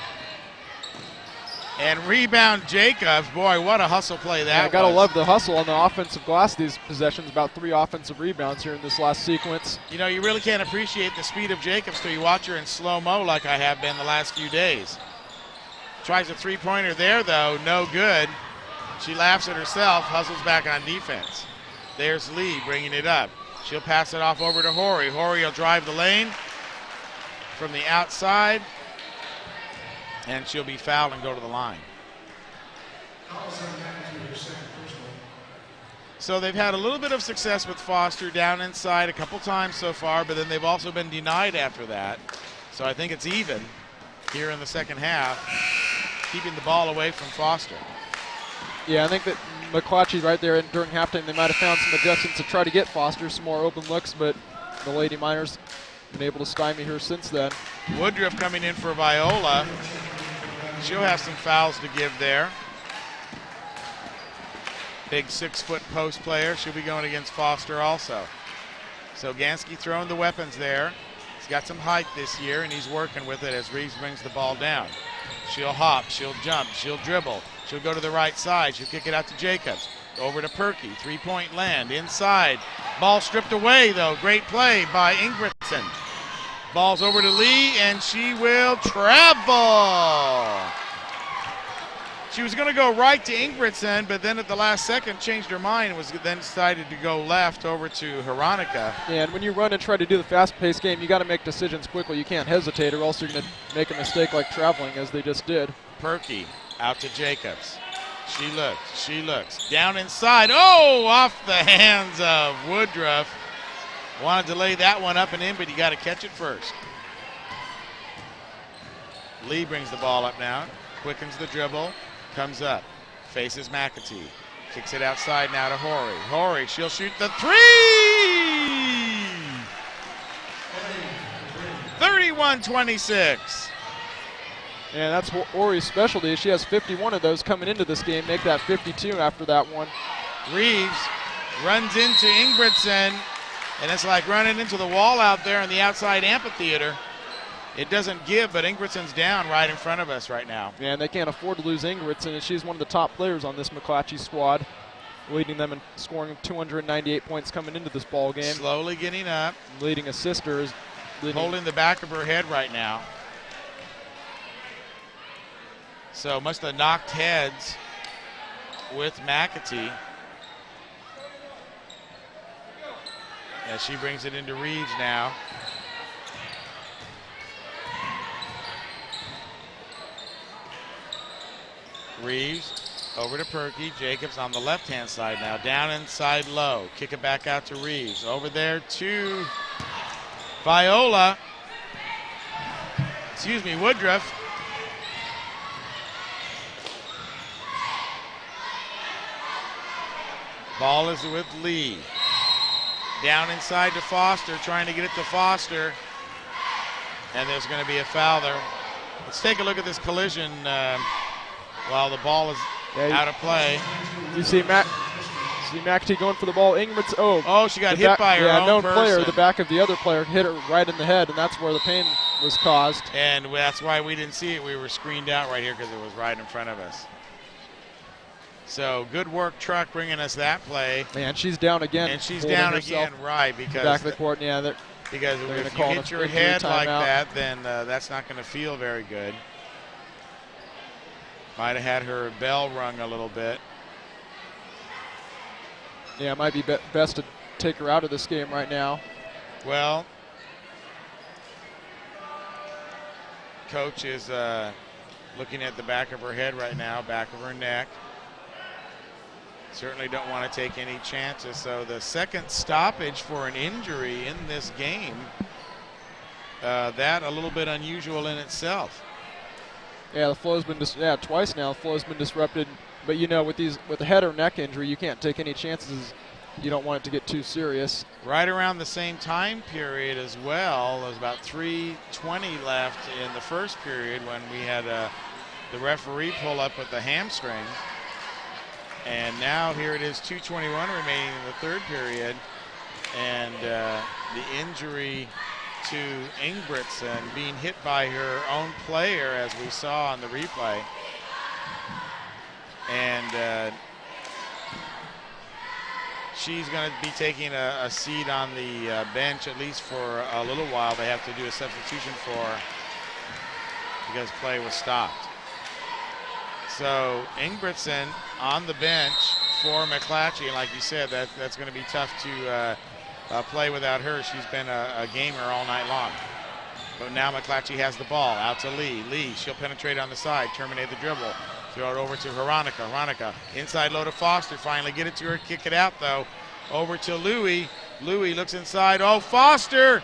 S1: And rebound Jacobs. Boy, what a hustle play that was.
S2: Gotta love the hustle on the offensive glass these possessions. About 3 offensive rebounds here in this last sequence.
S1: You know, you really can't appreciate the speed of Jacobs till you watch her in slow-mo like I have been the last few days. Tries a three-pointer there, though. No good. She laughs at herself, hustles back on defense. There's Lee bringing it up. She'll pass it off over to Horry. Horry will drive the lane from the outside. And she'll be fouled and go to the line. So they've had a little bit of success with Foster down inside a couple times so far, but then they've also been denied after that. So I think it's even here in the second half, keeping the ball away from Foster.
S2: Yeah, I think that McClatchy right there during halftime, they might have found some adjustments to try to get Foster some more open looks, but the Lady Miners been able to stymie her since then.
S1: Woodruff coming in for Viola. She'll have some fouls to give there. Big 6-foot post player. She'll be going against Foster also. So Ganskie throwing the weapons there. He's got some height this year, and he's working with it as Reeves brings the ball down. She'll hop, she'll jump, she'll dribble. She'll go to the right side. She'll kick it out to Jacobs. Over to Perky. 3-point land inside. Ball stripped away, though. Great play by Ingridson. Ball's over to Lee, and she will travel. She was going to go right to Ingridson, but then at the last second changed her mind and was then decided to go left over to Veronica.
S2: Yeah, and when you run and try to do the fast-paced game, you got to make decisions quickly. You can't hesitate, or else you're going to make a mistake like traveling, as they just did.
S1: Perky out to Jacobs. She looks. Down inside. Oh, off the hands of Woodruff. Wanted to lay that one up and in, but you got to catch it first. Lee brings the ball up now. Quickens the dribble. Comes up. Faces McAtee. Kicks it outside now to Horry. Horry, she'll shoot the three! 31-26.
S2: And that's Ori's specialty. She has 51 of those coming into this game. Make that 52 after that one.
S1: Reeves runs into Ingridson, and it's like running into the wall out there in the outside amphitheater. It doesn't give, but Ingridson's down right in front of us right now.
S2: Yeah, and they can't afford to lose Ingridson, and she's one of the top players on this McClatchy squad, leading them in scoring 298 points coming into this ball game.
S1: Slowly getting up.
S2: Leading assist is
S1: holding the back of her head right now. So must have knocked heads with McAtee. As she brings it into Reeves now. Reeves over to Perky. Jacobs on the left-hand side now. Down inside low. Kick it back out to Reeves. Over there to Viola. Woodruff. Ball is with Lee. Down inside to Foster, trying to get it to Foster. And there's going to be a foul there. Let's take a look at this collision while the ball is out of play.
S2: You see McAtee going for the ball. Ingridson,
S1: oh, she got hit by her own
S2: known
S1: person.
S2: player. The back of the other player hit her right in the head, and that's where the pain was caused.
S1: And that's why we didn't see it. We were screened out right here because it was right in front of us. So good work, Truck, bringing us that play.
S2: And she's down again.
S1: And she's down again, right, because
S2: back of the court. Yeah,
S1: because if you hit your head like that, then that's not going to feel very good. Might have had her bell rung a little bit.
S2: Yeah, it might be best to take her out of this game right now.
S1: Well, coach is looking at the back of her head right now, back of her neck. Certainly don't want to take any chances. So the second stoppage for an injury in this game, that a little bit unusual in itself.
S2: Yeah, the flow's been twice now. The flow's been disrupted. But you know, with a head or neck injury, you can't take any chances. You don't want it to get too serious.
S1: Right around the same time period as well, there was about 3:20 left in the first period when we had the referee pull up with the hamstring. And now here it is, 2:21 remaining in the third period. And the injury to Ingebrigtsen being hit by her own player, as we saw on the replay. And she's going to be taking a seat on the bench at least for a little while. They have to do a substitution for her because play was stopped. So Ingebrigtsen on the bench for McClatchy, and like you said, that's going to be tough to play without her. She's been a gamer all night long. But now McClatchy has the ball out to Lee. Lee, she'll penetrate on the side, terminate the dribble. Throw it over to Veronica. Veronica, inside low to Foster. Finally get it to her, kick it out though. Over to Louie. Louie looks inside. Oh, Foster!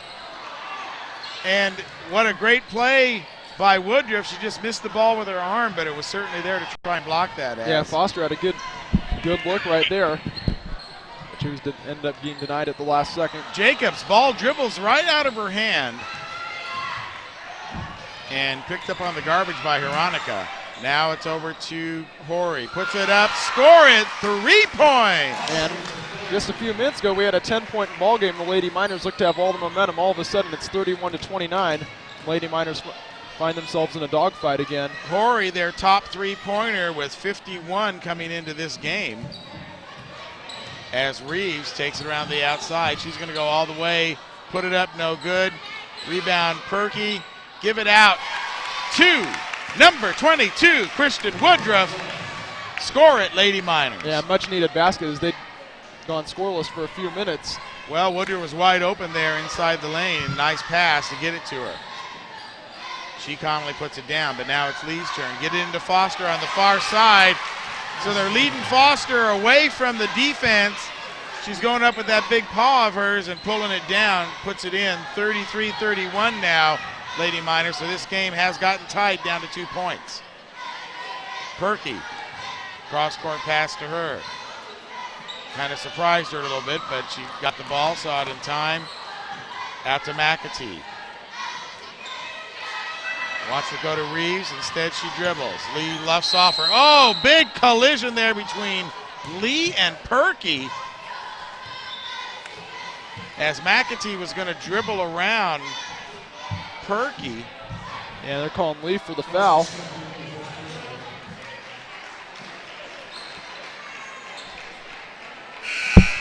S1: And what a great play by Woodruff. She just missed the ball with her arm, but it was certainly there to try and block that.
S2: Yeah, Foster had a good look right there. But she ended up being denied at the last second.
S1: Jacobs, ball dribbles right out of her hand. And picked up on the garbage by Veronica. Now it's over to Horry. Puts it up, score it, 3 points.
S2: And just a few minutes ago, we had a 10-point ball game. The Lady Miners looked to have all the momentum. All of a sudden, it's 31-29. Lady Miners find themselves in a dogfight again.
S1: Horry, their top three-pointer, with 51 coming into this game. As Reeves takes it around the outside. She's going to go all the way, put it up, no good. Rebound, Perky, give it out to number 22, Kristen Woodruff. Score it, Lady Miners.
S2: Yeah, much needed basket as they'd gone scoreless for a few minutes.
S1: Well, Woodruff was wide open there inside the lane. Nice pass to get it to her. She calmly puts it down, but now it's Lee's turn. Get it into Foster on the far side. So they're leading Foster away from the defense. She's going up with that big paw of hers and pulling it down, puts it in. 33-31 now. Lady Miners, so this game has gotten tied down to 2 points. Perky, cross-court pass to her. Kind of surprised her a little bit, but she got the ball, saw it in time. Out to McAtee. Wants to go to Reeves, instead she dribbles. Lee luffs off her. Oh, big collision there between Lee and Perky. As McAtee was going to dribble around Perky.
S2: Yeah, they're calling Lee for the foul.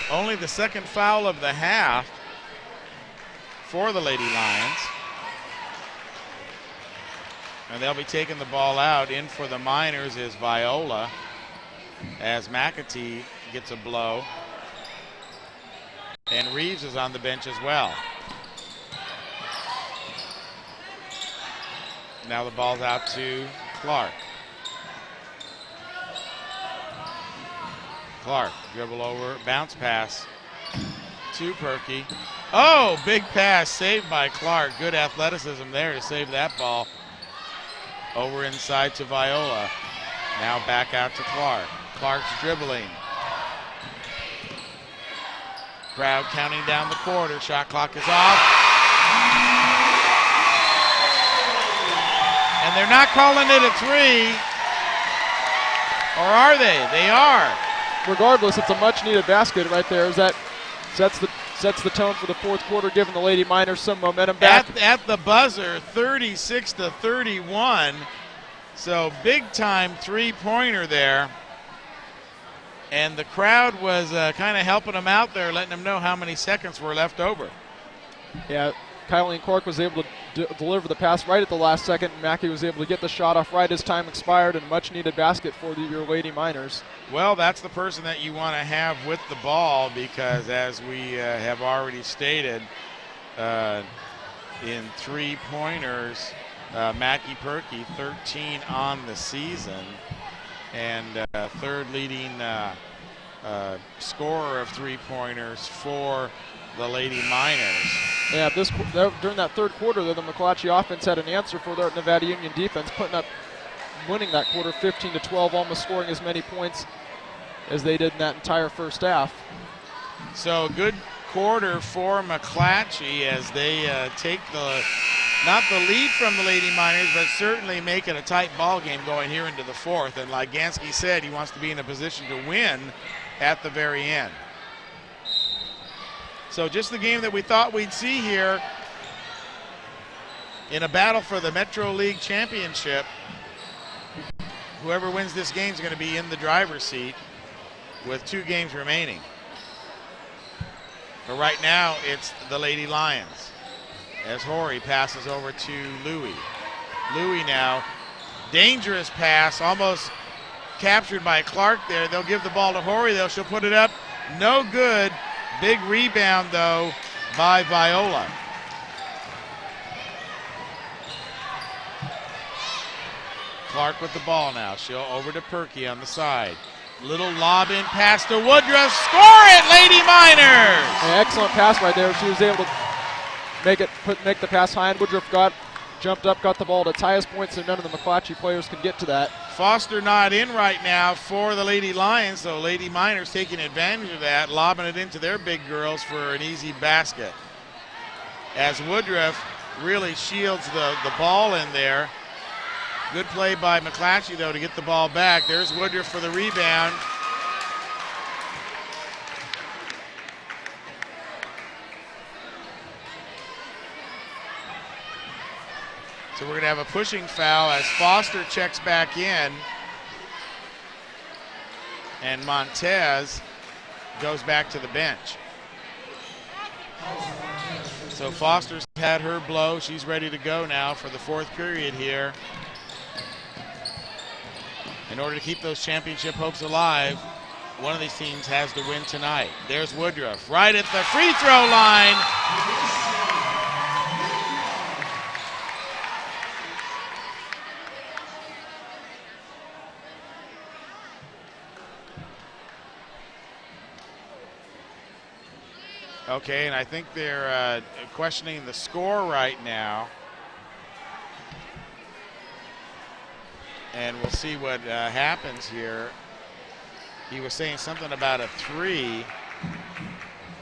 S1: Only the second foul of the half for the Lady Lions. And they'll be taking the ball out. In for the Miners is Viola as McAtee gets a blow. And Reeves is on the bench as well. Now the ball's out to Clark. Clark, dribble over, bounce pass to Perky. Oh, big pass saved by Clark. Good athleticism there to save that ball. Over inside to Viola. Now back out to Clark. Clark's dribbling. Crowd counting down the quarter. Shot clock is off. And they're not calling it a three. Or are they? They are.
S2: Regardless, it's a much-needed basket right there. That sets the tone for the fourth quarter, giving the Lady Miners some momentum back.
S1: At the buzzer, 36-31. So big-time three-pointer there. And the crowd was kind of helping them out there, letting them know how many seconds were left over.
S2: Yeah, Kylie Clark was able to deliver the pass right at the last second. McAtee was able to get the shot off right as time expired, and a much-needed basket for your Lady Miners.
S1: Well, that's the person that you want to have with the ball because, as we have already stated, in three-pointers, Matty Perky, 13 on the season, and third leading scorer of three-pointers for the Lady Miners.
S2: Yeah, during that third quarter, though, the McClatchy offense had an answer for their Nevada Union defense, winning that quarter 15-12, almost scoring as many points as they did in that entire first half.
S1: So good quarter for McClatchy as they take not the lead from the Lady Miners, but certainly make it a tight ball game going here into the fourth. And like Ganskie said, he wants to be in a position to win at the very end. So just the game that we thought we'd see here in a battle for the Metro League Championship. Whoever wins this game is going to be in the driver's seat with 2 games remaining. But right now, it's the Lady Lions as Horry passes over to Louie. Louie now, dangerous pass, almost captured by Clark there. They'll give the ball to Horry, though. She'll put it up. No good. Big rebound, though, by Viola. Clark with the ball now. She'll over to Perky on the side. Little lob in pass to Woodruff. Score it, Lady Miners!
S2: An excellent pass right there. She was able to make the pass high, and Woodruff jumped up, got the ball to Tyus points, and none of the McClatchy players could get to that.
S1: Foster not in right now for the Lady Lions, so Lady Miners taking advantage of that, lobbing it into their big girls for an easy basket. As Woodruff really shields the ball in there. Good play by McClatchy, though, to get the ball back. There's Woodruff for the rebound. So we're going to have a pushing foul as Foster checks back in. And Montez goes back to the bench. So Foster's had her blow. She's ready to go now for the fourth period here. In order to keep those championship hopes alive, one of these teams has to win tonight. There's Woodruff right at the free throw line. Okay, and I think they're questioning the score right now. And we'll see what happens here. He was saying something about a 3,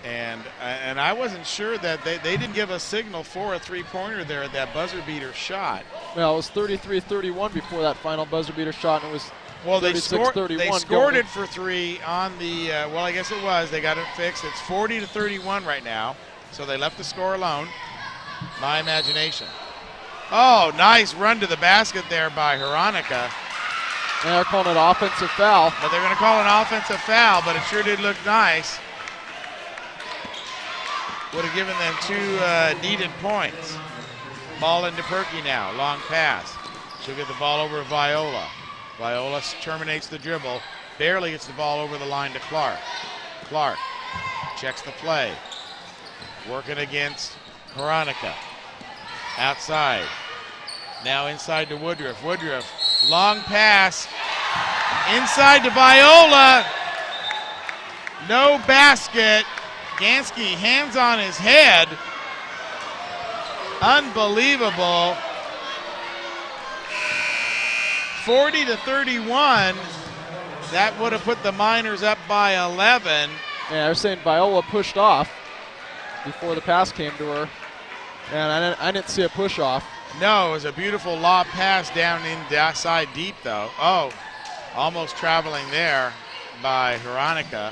S1: and I wasn't sure that they didn't give a signal for a three-pointer there at that buzzer beater shot.
S2: Well, it was 33-31 before that final buzzer beater shot, and it was
S1: they
S2: 36-31.
S1: scored it for 3 on the, well, I guess it was. They got it fixed. It's 40-31 right now, so they left the score alone. My imagination. Oh, nice run to the basket there by Veronica.
S2: And they're calling it offensive foul.
S1: But they're going to call an offensive foul, but it sure did look nice. Would have given them 2 needed points. Ball into Perky now, long pass. She'll get the ball over to Viola. Viola terminates the dribble, barely gets the ball over the line to Clark. Clark checks the play. Working against Veronica. Outside. Now inside to Woodruff. Woodruff, long pass. Inside to Viola. No basket. Ganskie, hands on his head. Unbelievable. 40-31. That would have put the Miners up by 11.
S2: Yeah, they're saying Viola pushed off before the pass came to her. And I didn't see a push off.
S1: No, it was a beautiful lob pass down inside deep, though. Oh, almost traveling there by Veronica.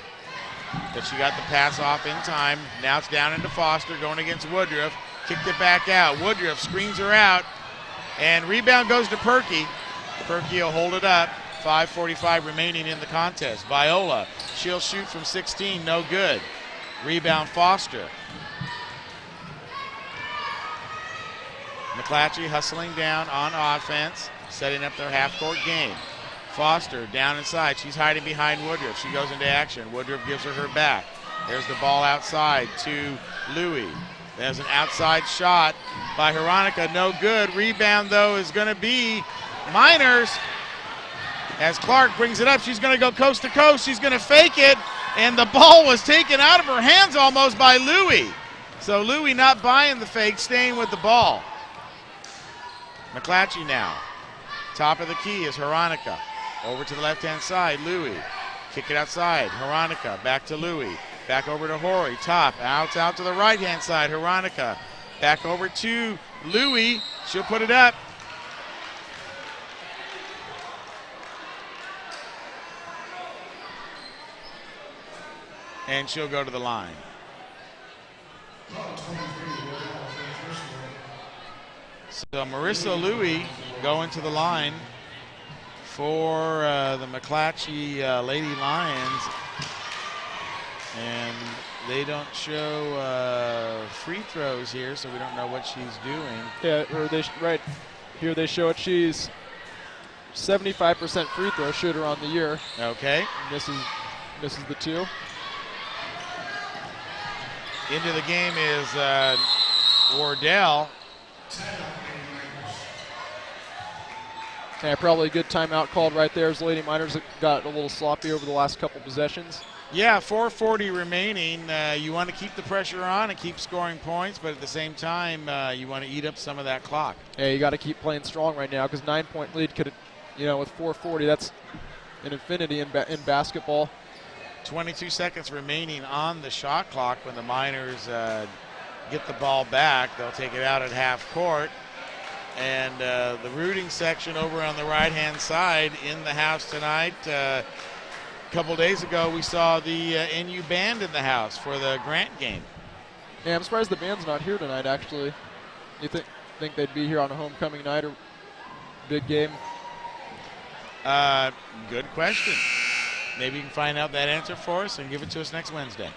S1: But she got the pass off in time. Now it's down into Foster going against Woodruff. Kicked it back out. Woodruff screens her out. And rebound goes to Perky. Perky will hold it up. 5:45 remaining in the contest. Viola, she'll shoot from 16, no good. Rebound Foster. McClatchy hustling down on offense, setting up their half-court game. Foster down inside. She's hiding behind Woodruff. She goes into action. Woodruff gives her back. There's the ball outside to Louie. There's an outside shot by Veronica. No good. Rebound, though, is going to be Miners. As Clark brings it up, she's going to go coast to coast. She's going to fake it, and the ball was taken out of her hands almost by Louie. So Louie not buying the fake, staying with the ball. McClatchy now. Top of the key is Veronica. Over to the left-hand side, Louie. Kick it outside. Veronica back to Louie. Back over to Horry. Top. Out to the right-hand side. Veronica. Back over to Louie. She'll put it up. And she'll go to the line. So Marissa Louie going to the line for the McClatchy Lady Lions. And they don't show free throws here, so we don't know what she's doing.
S2: Yeah, or right here they show it. She's 75% free throw shooter on the year.
S1: Okay.
S2: Misses the two.
S1: Into the game is Wardell.
S2: Yeah, probably a good timeout called right there as Lady Miners got a little sloppy over the last couple possessions.
S1: Yeah, 4:40 remaining. You want to keep the pressure on and keep scoring points, but at the same time, you want to eat up some of that clock.
S2: Yeah, you got to keep playing strong right now because 9-point lead could, with 4:40, that's an infinity in basketball.
S1: 22 seconds remaining on the shot clock when the Miners get the ball back. They'll take it out at half court. And the rooting section over on the right-hand side in the house tonight. A couple days ago, we saw the NU band in the house for the Grant game.
S2: Yeah, I'm surprised the band's not here tonight, actually. You think they'd be here on a homecoming night or big game?
S1: Good question. Maybe you can find out that answer for us and give it to us next Wednesday.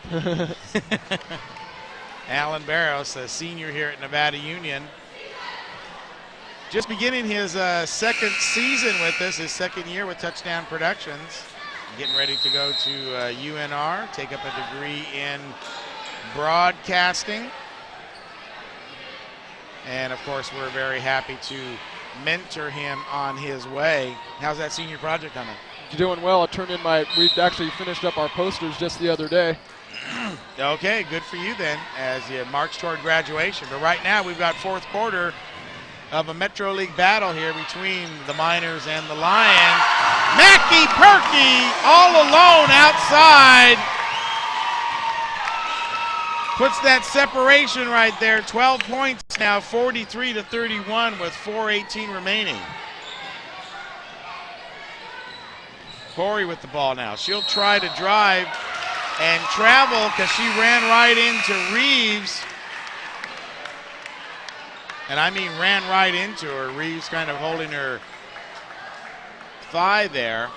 S1: Alan Barros, a senior here at Nevada Union, just beginning his second season with us, his second year with Touchdown Productions. Getting ready to go to UNR, take up a degree in broadcasting. And of course, we're very happy to mentor him on his way. How's that senior project coming?
S2: Doing well. We've actually finished up our posters just the other day.
S1: Okay, good for you then as you march toward graduation. But right now we've got fourth quarter of a Metro League battle here between the Miners and the Lions. Matty Perky all alone outside. Puts that separation right there. 12 points now, 43-31 with 4:18 remaining. Corey with the ball now. She'll try to drive and travel because she ran right into Reeves. And I mean ran right into her. Reeves kind of holding her thigh there.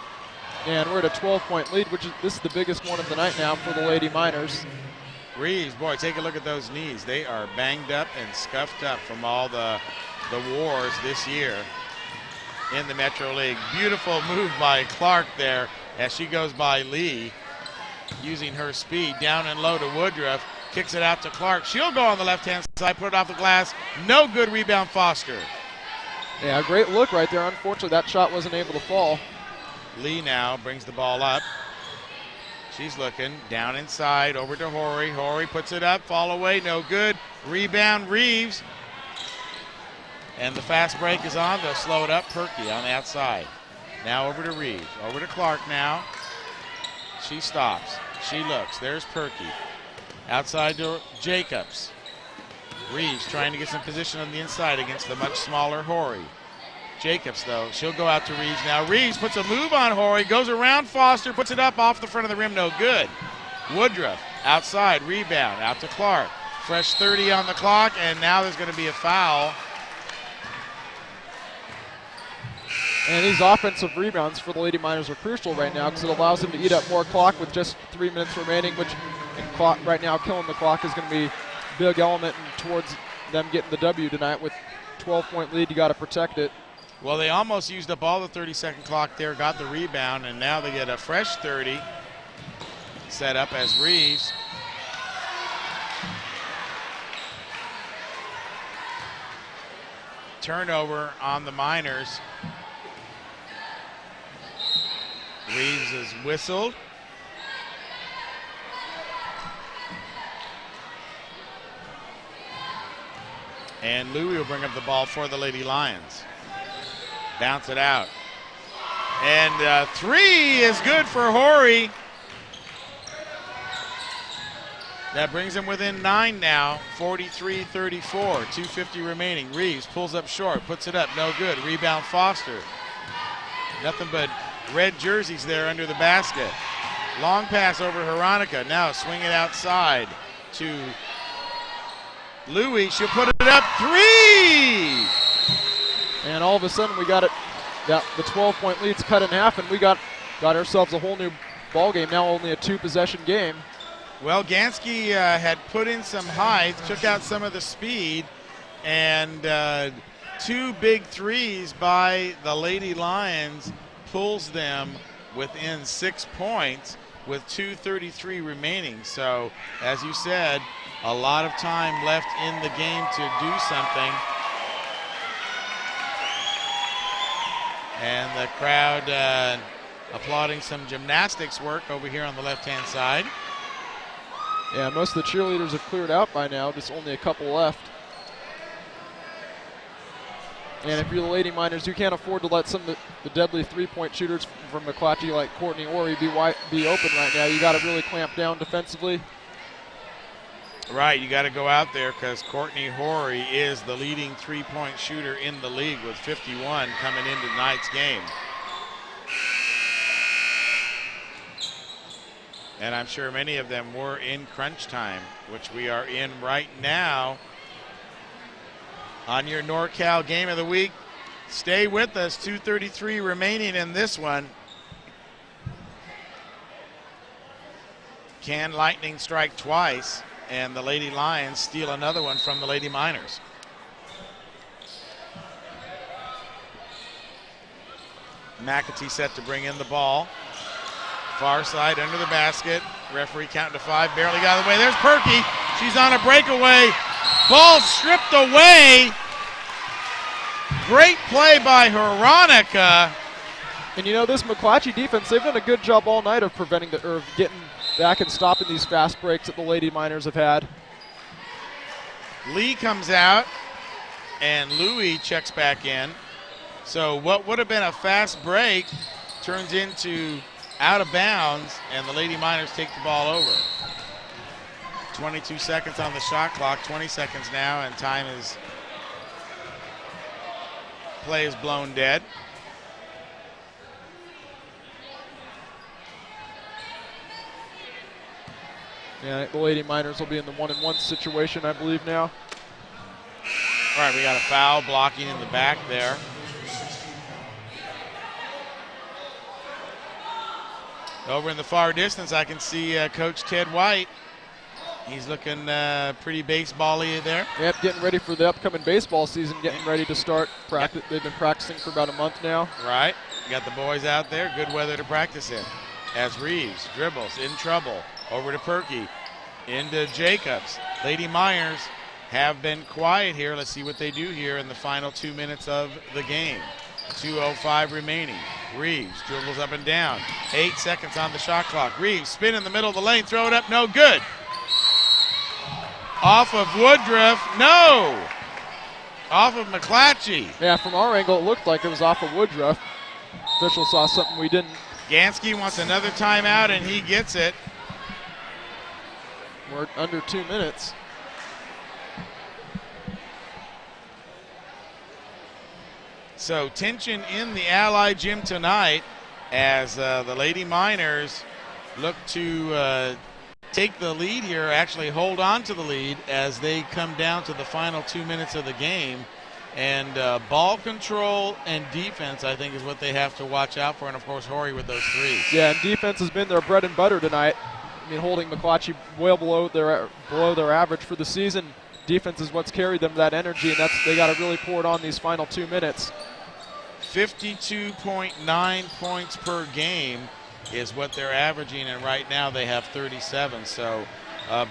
S2: And we're at a 12-point lead, this is the biggest one of the night now for the Lady Miners.
S1: Reeves, boy, take a look at those knees. They are banged up and scuffed up from all the wars this year in the Metro League. Beautiful move by Clark there as she goes by Lee, using her speed down and low to Woodruff. Kicks it out to Clark. She'll go on the left-hand side, put it off the glass. No good rebound, Foster.
S2: Yeah, great look right there. Unfortunately, that shot wasn't able to fall.
S1: Lee now brings the ball up. She's looking down inside, over to Horry. Horry puts it up, fall away, no good. Rebound, Reeves. And the fast break is on. They'll slow it up. Perky on the outside. Now over to Reeves. Over to Clark now. She stops. She looks. There's Perky. Outside to Jacobs. Reeves trying to get some position on the inside against the much smaller Horry. Jacobs, though, she'll go out to Reeves now. Reeves puts a move on Horry, goes around Foster, puts it up off the front of the rim, no good. Woodruff outside, rebound, out to Clark. Fresh 30 on the clock, and now there's going to be a foul.
S2: And these offensive rebounds for the Lady Miners are crucial right now because it allows them to eat up more clock with just 3 minutes remaining, which clock right now killing the clock is going to be a big element towards them getting the W tonight with a 12-point lead, you got to protect it.
S1: Well, they almost used up all the 30-second clock there, got the rebound, and now they get a fresh 30 set up as Reeves. Turnover on the Miners. Reeves is whistled. And Louie will bring up the ball for the Lady Lions. Bounce it out. And 3 is good for Horry. That brings him within 9 now, 43-34, 2:50 remaining. Reeves pulls up short, puts it up, no good. Rebound Foster. Nothing but red jerseys there under the basket. Long pass over Veronica. Now swing it outside to Louie. She'll put it up. 3!
S2: And all of a sudden we got it. The 12-point lead's cut in half, and we got ourselves a whole new ball game. Now only a 2-possession game.
S1: Well, Ganskie had put in some height, took out some of the speed, and 2 big threes by the Lady Lions pulls them within 6 points with 2:33 remaining. So, as you said, a lot of time left in the game to do something. And the crowd applauding some gymnastics work over here on the left-hand side.
S2: Yeah, most of the cheerleaders have cleared out by now, just only a couple left. And if you're the Lady Miners, you can't afford to let some of the deadly three-point shooters from McClatchy like Courtney Horry be open right now. You got to really clamp down defensively.
S1: Right, you got to go out there because Courtney Horry is the leading three-point shooter in the league with 51 coming into tonight's game. And I'm sure many of them were in crunch time, which we are in right now. On your NorCal Game of the Week, stay with us. 2:33 remaining in this one. Can Lightning strike twice? And the Lady Lions steal another one from the Lady Miners. McAtee set to bring in the ball. Far side under the basket. Referee counting to 5, barely got out of the way. There's Perky. She's on a breakaway. Ball stripped away. Great play by Veronica.
S2: And you know, this McClatchy defense, they've done a good job all night of preventing or getting back and stopping these fast breaks that the Lady Miners have had.
S1: Lee comes out, and Louie checks back in. So what would have been a fast break turns into out of bounds, and the Lady Miners take the ball over. 22 seconds on the shot clock, 20 seconds now, and play is blown dead.
S2: Yeah, the Lady Miners will be in the 1-and-1 situation, I believe, now.
S1: All right, we got a foul blocking in the back there. Over in the far distance, I can see Coach Ted White. He's looking pretty baseball-y there.
S2: Yep, getting ready for the upcoming baseball season, getting ready to start practice. They've been practicing for about a month now.
S1: Right, got the boys out there, good weather to practice in. As Reeves dribbles, in trouble, over to Perky, into Jacobs. Lady Miners have been quiet here. Let's see what they do here in the final 2 minutes of the game. 2:05 remaining. Reeves dribbles up and down. 8 seconds on the shot clock. Reeves spin in the middle of the lane, throw it up, no good. Off of Woodruff, no. Off of McClatchy.
S2: Yeah, from our angle, it looked like it was off of Woodruff. Official saw something we didn't.
S1: Ganskie wants another timeout, and he gets it.
S2: We're under 2 minutes.
S1: So tension in the Ally Gym tonight as the Lady Miners look to take the lead here, actually hold on to the lead as they come down to the final 2 minutes of the game. And ball control and defense, I think, is what they have to watch out for. And, of course, Horry with those threes.
S2: Yeah, and defense has been their bread and butter tonight. I mean, holding McClatchy well below their average for the season. defense is what's carried them that energy, and they got to really pour it on these final 2 minutes.
S1: 52.9 points per game is what they're averaging, and right now they have 37. So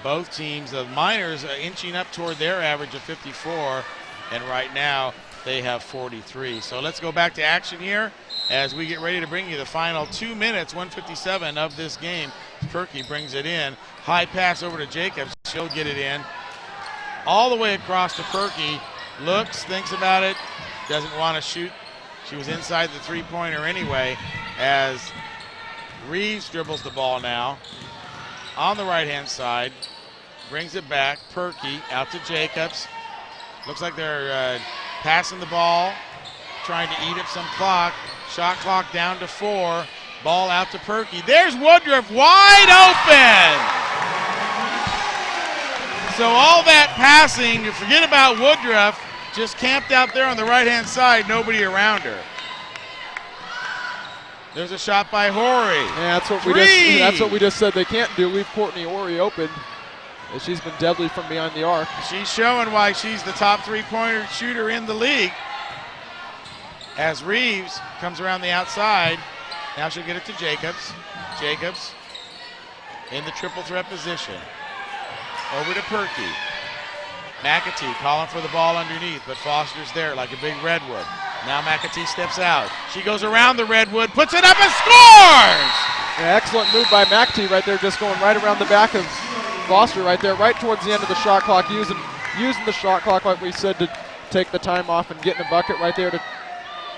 S1: both teams, the Miners inching up toward their average of 54, and right now they have 43. So let's go back to action here as we get ready to bring you the final 2 minutes, 157 of this game. Perky brings it in. High pass over to Jacobs. She'll get it in. All the way across to Perky. Looks, thinks about it, doesn't want to shoot. She was inside the three-pointer anyway, as Reeves dribbles the ball now on the right-hand side. Brings it back. Perky out to Jacobs. Looks like they're passing the ball, trying to eat up some clock. Shot clock down to 4. Ball out to Perky. There's Woodruff wide open. So all that passing, you forget about Woodruff, just camped out there on the right-hand side, nobody around her. There's a shot by Horry.
S2: Yeah, that's what we just said they can't do. Leave Courtney Horry open. She's been deadly from behind the arc.
S1: She's showing why she's the top three-pointer shooter in the league. As Reeves comes around the outside, now she'll get it to Jacobs. Jacobs in the triple threat position. Over to Perky. McAtee calling for the ball underneath, but Foster's there like a big redwood. Now McAtee steps out. She goes around the redwood, puts it up and scores!
S2: Yeah, excellent move by McAtee right there, just going right around the back of Foster right there, right towards the end of the shot clock, using the shot clock like we said to take the time off and getting a bucket right there to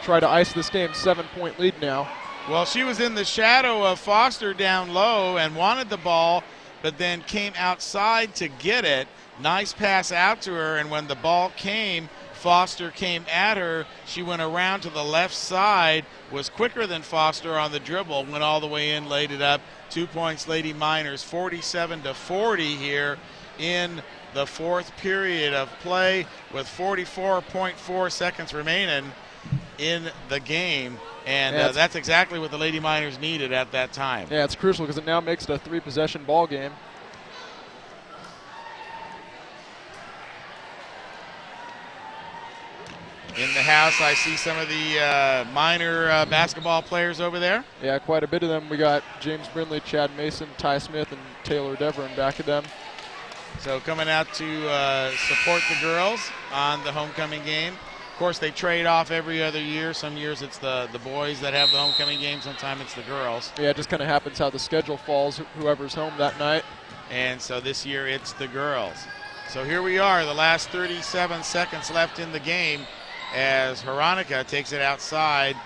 S2: try to ice this game. 7-point lead now.
S1: Well, she was in the shadow of Foster down low and wanted the ball, but then came outside to get it. Nice pass out to her, and when the ball came, Foster came at her. She went around to the left side, was quicker than Foster on the dribble, went all the way in, laid it up. 2 points, Lady Miners, 47-40 here in the fourth period of play with 44.4 seconds remaining in the game. And that's exactly what the Lady Miners needed at that time.
S2: Yeah, it's crucial because it now makes it a 3-possession ball game.
S1: In the house, I see some of the minor basketball players over there.
S2: Yeah, quite a bit of them. We got James Brindley, Chad Mason, Ty Smith, and Taylor Dever in back of them.
S1: So coming out to support the girls on the homecoming game. Of course, they trade off every other year. Some years it's the boys that have the homecoming game. Sometimes it's the girls.
S2: Yeah, it just kind of happens how the schedule falls, whoever's home that night.
S1: And so this year it's the girls. So here we are, the last 37 seconds left in the game as Veronica takes it outside.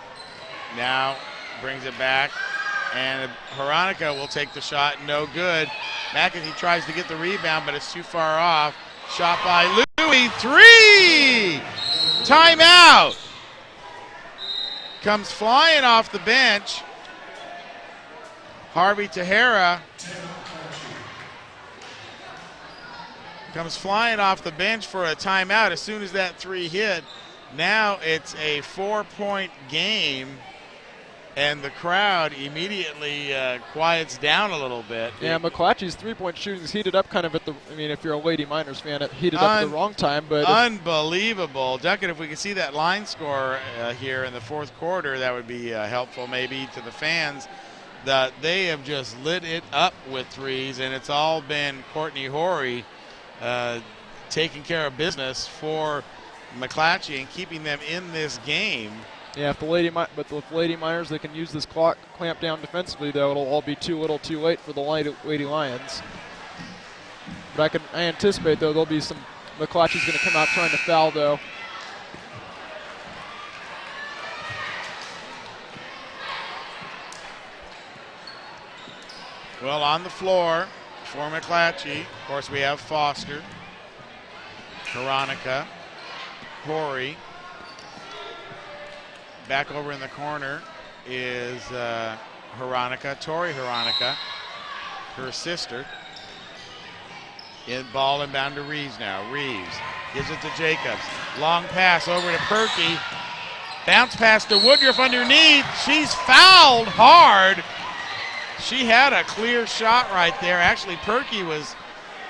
S1: Now brings it back. And Veronica will take the shot. No good. McAtee tries to get the rebound, but it's too far off. Shot by Louie. 3! Timeout. Comes flying off the bench. Harvey Tahara comes flying off the bench for a timeout as soon as that 3 hit. Now it's a 4-point game, and the crowd immediately quiets down a little bit.
S2: Yeah, McClatchy's three-point shooting is heated up kind of if you're a Lady Miners fan, it heated up at the wrong time. But
S1: unbelievable. Duckett, if we could see that line score here in the fourth quarter, that would be helpful maybe to the fans. That they have just lit it up with threes, and it's all been Courtney Horry taking care of business for McClatchy and keeping them in this game.
S2: Yeah, if the Lady Miners, they can use this clock clamp down defensively, though it'll all be too little, too late for the Lady Lions. But I anticipate though there'll be some McClatchy's going to come out trying to foul though.
S1: Well, on the floor for McClatchy, of course, we have Foster, Veronica, Horry. Back over in the corner is Tori Veronica, her sister. Ball inbound to Reeves now. Reeves gives it to Jacobs. Long pass over to Perky. Bounce pass to Woodruff underneath. She's fouled hard. She had a clear shot right there. Actually, Perky was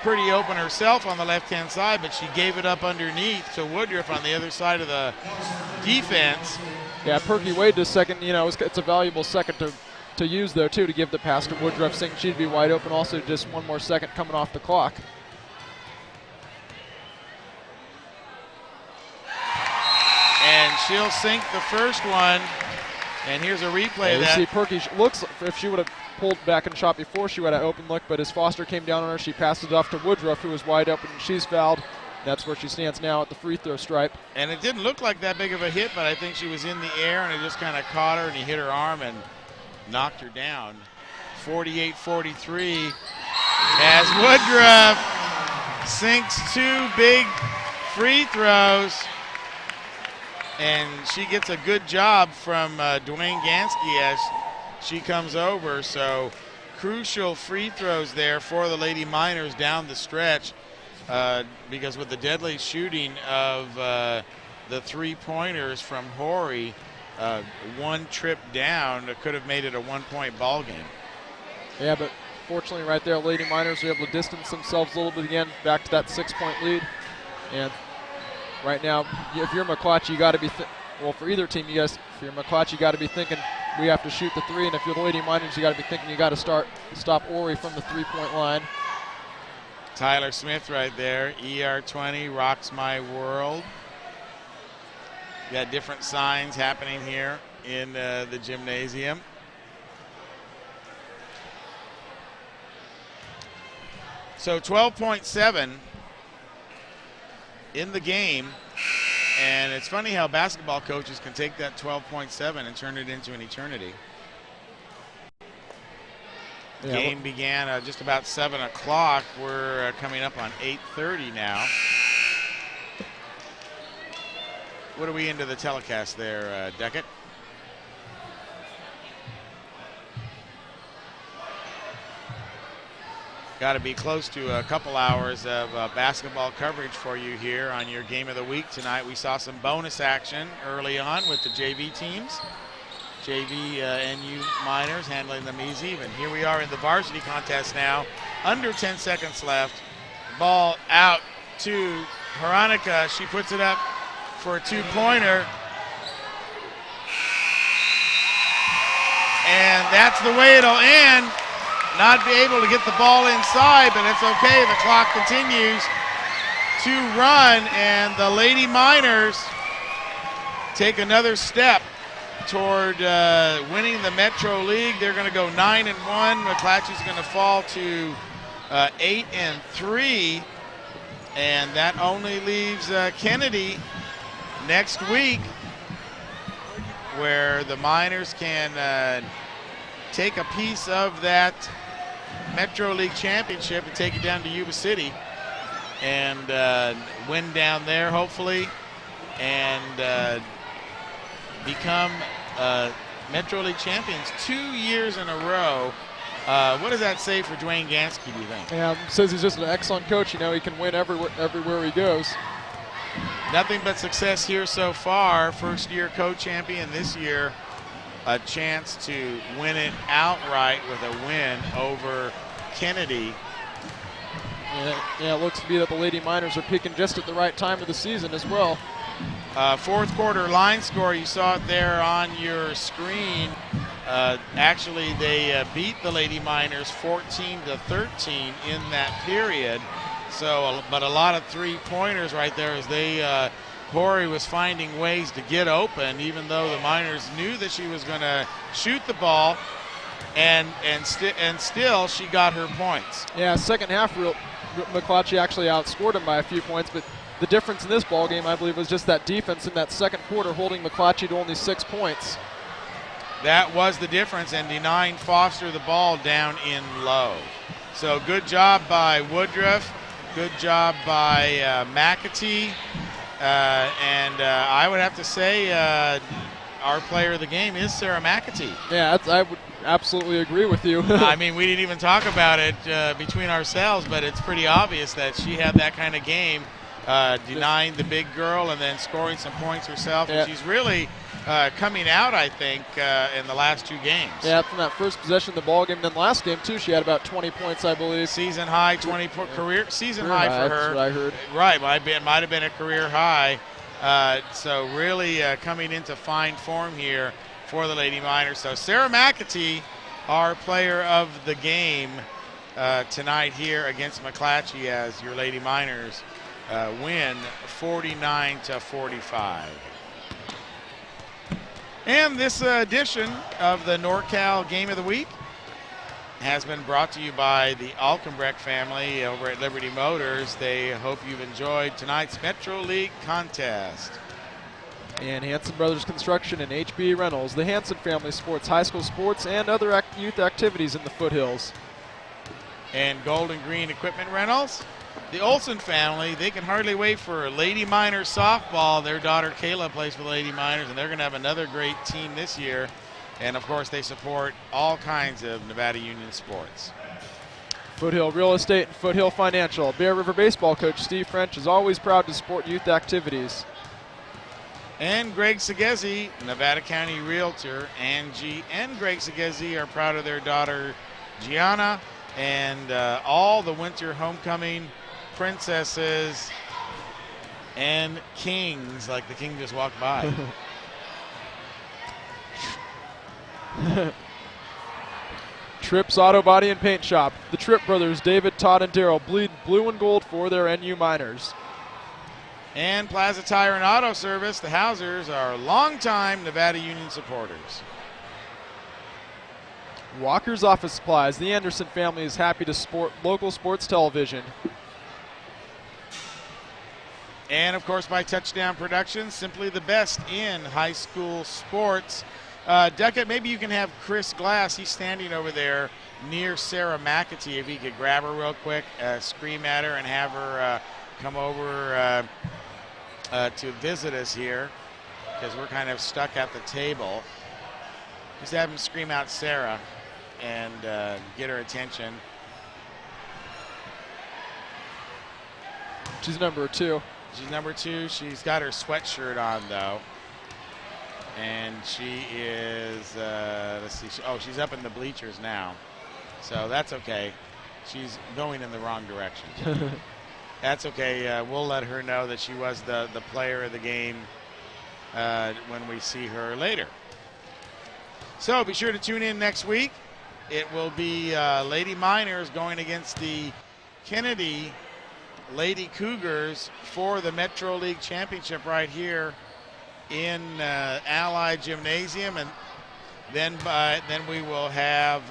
S1: pretty open herself on the left-hand side, but she gave it up underneath to Woodruff on the other side of the defense.
S2: Yeah, Perky waited a second. You know, it's a valuable second to use there too, to give the pass to Woodruff, saying she'd be wide open. Also, just one more second coming off the clock.
S1: And she'll sink the first one. And here's a replay of that.
S2: You see Perky looks, if she would have pulled back and shot before, she would have open look, but as Foster came down on her, she passed it off to Woodruff, who was wide open, and she's fouled. That's where she stands now at the free throw stripe.
S1: And it didn't look like that big of a hit, but I think she was in the air, and it just kind of caught her, and he hit her arm and knocked her down. 48-43 as Woodruff sinks 2 big free throws. And she gets a good job from Duwaine Ganskie as she comes over. So crucial free throws there for the Lady Miners down the stretch, because with the deadly shooting of the 3-pointers from Horry, one trip down could have made it a 1-point ball game.
S2: Yeah, but fortunately right there, Lady Miners were able to distance themselves a little bit again, back to that 6-point lead. And right now, if you're McClatchy, you got to be, well, for either team, if you're McClatchy, you got to be thinking we have to shoot the 3, and if you're the Lady Miners, you got to be thinking you got to stop Ori from the 3-point line.
S1: Tyler Smith right there, ER20, rocks my world. Got different signs happening here in the gymnasium. So 12.7 in the game, and it's funny how basketball coaches can take that 12.7 and turn it into an eternity. The game began just about 7 o'clock. We're coming up on 8:30 now. What are we into the telecast there, Deckett? Got to be close to a couple hours of basketball coverage for you here on your game of the week tonight. We saw some bonus action early on with the JV teams. JV NU Miners handling them easy. And here we are in the varsity contest now. Under 10 seconds left. Ball out to Veronica. She puts it up for a 2-pointer. And that's the way it'll end. Not be able to get the ball inside, but it's okay. The clock continues to run, and the Lady Miners take another step toward winning the Metro League. They're going to go 9-1. McClatchy's going to fall to 8-3, and that only leaves Kennedy next week, where the Miners can take a piece of that Metro League championship and take it down to Yuba City and win down there, hopefully, and become Metro League champions 2 years in a row. What does that say for Duwaine Ganskie, do you think?
S2: Yeah, says he's just an excellent coach. You know, he can win everywhere he goes.
S1: Nothing but success here so far. First year co-champion this year. A chance to win it outright with a win over Kennedy.
S2: Yeah, it looks to be that the Lady Miners are peaking just at the right time of the season as well.
S1: Fourth quarter line score, you saw it there on your screen. Actually, they beat the Lady Miners 14-13 in that period. So, but a lot of 3-pointers right there as they Horry was finding ways to get open, even though the Miners knew that she was going to shoot the ball, and still she got her points.
S2: Yeah, second half, McClatchy actually outscored him by a few points, but the difference in this ball game, I believe, was just that defense in that second quarter, holding McClatchy to only 6 points.
S1: That was the difference, and denying Foster the ball down in low. So good job by Woodruff, good job by McAtee. And I would have to say our player of the game is Sarah McAtee.
S2: Yeah, I would absolutely agree with you.
S1: I mean, we didn't even talk about it between ourselves, but it's pretty obvious that she had that kind of game denying the big girl and then scoring some points herself.
S2: Yeah.
S1: And she's really coming out, I think, in the last 2 games.
S2: Yeah, from that first possession of the ball game. Then last game, too, she had about 20 points, I believe.
S1: Season high, 20 career season high for her.
S2: That's what I heard.
S1: Right, might have been a career high. So really coming into fine form here for the Lady Miners. So Sarah McAtee, our player of the game tonight here against McClatchy, as your Lady Miners win 49-45. And this edition of the NorCal Game of the Week has been brought to you by the Alkenbrecht family over at Liberty Motors. They hope you've enjoyed tonight's Metro League contest.
S2: And Hanson Brothers Construction and HB Reynolds. The Hanson family sports high school sports and other youth activities in the foothills.
S1: And Golden Green Equipment Rentals. The Olson family, they can hardly wait for Lady Miners softball. Their daughter Kayla plays for the Lady Miners, and they're going to have another great team this year. And, of course, they support all kinds of Nevada Union sports.
S2: Foothill Real Estate and Foothill Financial. Bear River baseball coach Steve French is always proud to support youth activities.
S1: And Greg Segezi, Nevada County Realtor. Angie and Greg Segezi are proud of their daughter Gianna and all the winter homecoming princesses and kings, like the king just walked by.
S2: Tripp's Auto Body and Paint Shop. The Tripp brothers, David, Todd, and Daryl, bleed blue and gold for their NU Miners.
S1: And Plaza Tire and Auto Service, the Hausers are longtime Nevada Union supporters.
S2: Walker's Office Supplies. The Anderson family is happy to support local sports television.
S1: And, of course, by Touchdown Productions, simply the best in high school sports. Duckett, maybe you can have Chris Glass. He's standing over there near Sarah McAtee. If he could grab her real quick, scream at her, and have her come over to visit us here, because we're kind of stuck at the table. Just have him scream out Sarah and get her attention.
S2: She's number 2.
S1: She's number 2. She's got her sweatshirt on, though. And she is, let's see, she's up in the bleachers now. So that's okay. She's going in the wrong direction. That's okay. We'll let her know that she was the player of the game when we see her later. So be sure to tune in next week. It will be Lady Miners going against the Kennedy Lady Cougars for the Metro League Championship right here in Allied Gymnasium, and then we will have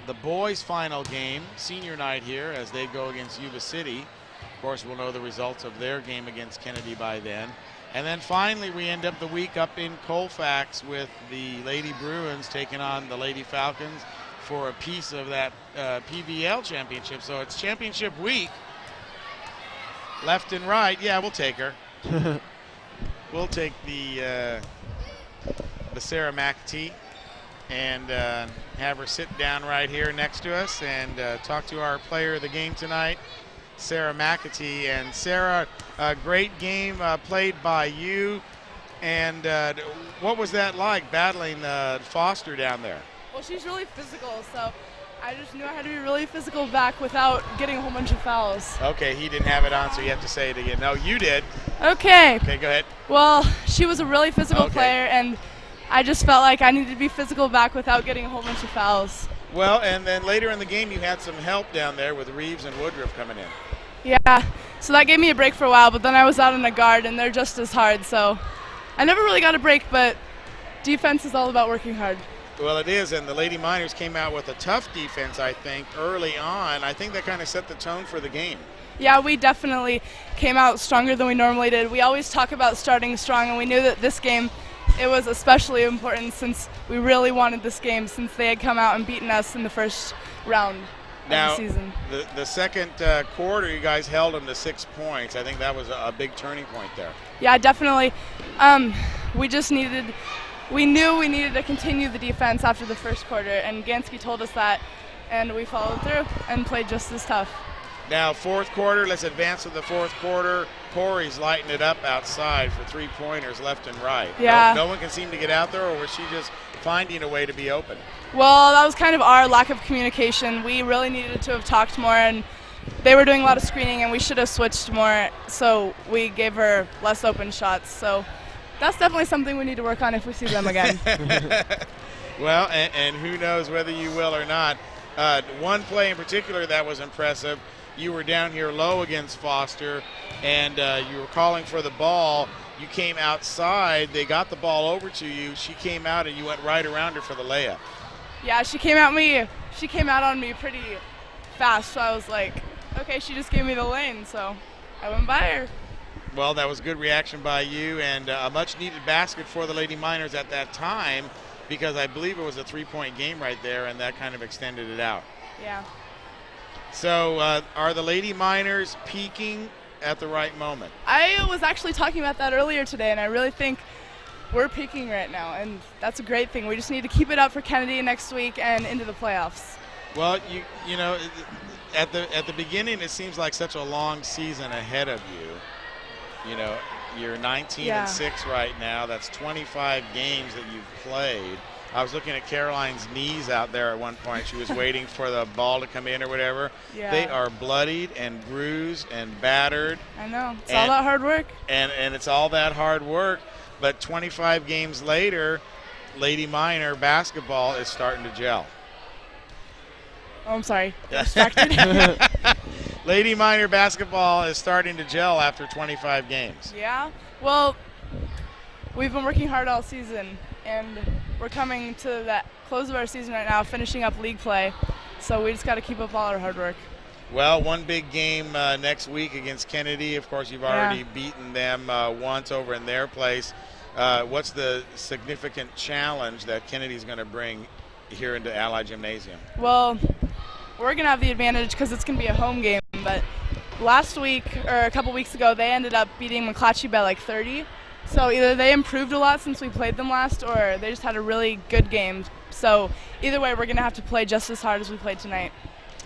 S1: the boys' final game, senior night here, as they go against Yuba City. Of course, we'll know the results of their game against Kennedy by then. And then finally, we end up the week up in Colfax with the Lady Bruins taking on the Lady Falcons for a piece of that PBL championship. So it's championship week, left and right. Yeah, we'll take her. We'll take the Sarah McAtee and have her sit down right here next to us and talk to our player of the game tonight, Sarah McAtee. And Sarah, a great game played by you. And what was that like, battling Foster down there?
S5: Well, she's really physical, so I just knew I had to be really physical back without getting a whole bunch of fouls.
S1: Okay, he didn't have it on, so you have to say it again. No, you did.
S5: Okay.
S1: Okay, go ahead.
S5: Well, she was a really physical player, and I just felt like I needed to be physical back without getting a whole bunch of fouls.
S1: Well, and then later in the game, you had some help down there with Reeves and Woodruff coming in.
S5: Yeah, so that gave me a break for a while, but then I was out on a guard, and they're just as hard, so I never really got a break, but defense is all about working hard.
S1: Well, it is, and the Lady Miners came out with a tough defense, I think, early on. I think that kind of set the tone for the game.
S5: Yeah, we definitely came out stronger than we normally did. We always talk about starting strong, and we knew that this game, it was especially important since we really wanted this game since they had come out and beaten us in the first round of the season.
S1: The second quarter, you guys held them to 6 points. I think that was a big turning point there.
S5: Yeah, definitely. We knew we needed to continue the defense after the first quarter, and Ganskie told us that, and we followed through and played just as tough.
S1: Now, fourth quarter, let's advance to the fourth quarter. Corey's lighting it up outside for three-pointers left and right.
S5: Yeah.
S1: No one can seem to get out there, or was she just finding a way to be open?
S5: Well, that was kind of our lack of communication. We really needed to have talked more, and they were doing a lot of screening, and we should have switched more, so we gave her less open shots. So that's definitely something we need to work on if we see them again.
S1: Well, and who knows whether you will or not. One play in particular that was impressive, you were down here low against Foster, and you were calling for the ball. You came outside. They got the ball over to you. She came out, and you went right around her for the layup.
S5: Yeah, she came out on me pretty fast, so I was like, okay, she just gave me the lane, so I went by her.
S1: Well, that was good reaction by you, and a much-needed basket for the Lady Miners at that time, because I believe it was a three-point game right there, and that kind of extended it out.
S5: Yeah.
S1: So are the Lady Miners peaking at the right moment?
S5: I was actually talking about that earlier today, and I really think we're peaking right now, and that's a great thing. We just need to keep it up for Kennedy next week and into the playoffs.
S1: Well, you know, at the beginning, it seems like such a long season ahead of you. You know, you're 19-6 right now. That's 25 games that you've played. I was looking at Caroline's knees out there at one point. She was waiting for the ball to come in or whatever.
S5: Yeah.
S1: They are bloodied and bruised and battered.
S5: I know. It's all that hard work.
S1: And it's all that hard work. But 25 games later, Lady Miner basketball is starting to gel.
S5: Oh, I'm sorry. Distracted.
S1: Lady Miner basketball is starting to gel after 25 games.
S5: Yeah. Well, we've been working hard all season, and we're coming to the close of our season right now, finishing up league play. So we just got to keep up all our hard work.
S1: Well, one big game next week against Kennedy. Of course, you've already beaten them once over in their place. What's the significant challenge that Kennedy's going to bring here into Allied Gymnasium?
S5: Well, we're going to have the advantage because it's going to be a home game. But last week, or a couple weeks ago, they ended up beating McClatchy by like 30. So either they improved a lot since we played them last, or they just had a really good game. So either way, we're going to have to play just as hard as we played tonight.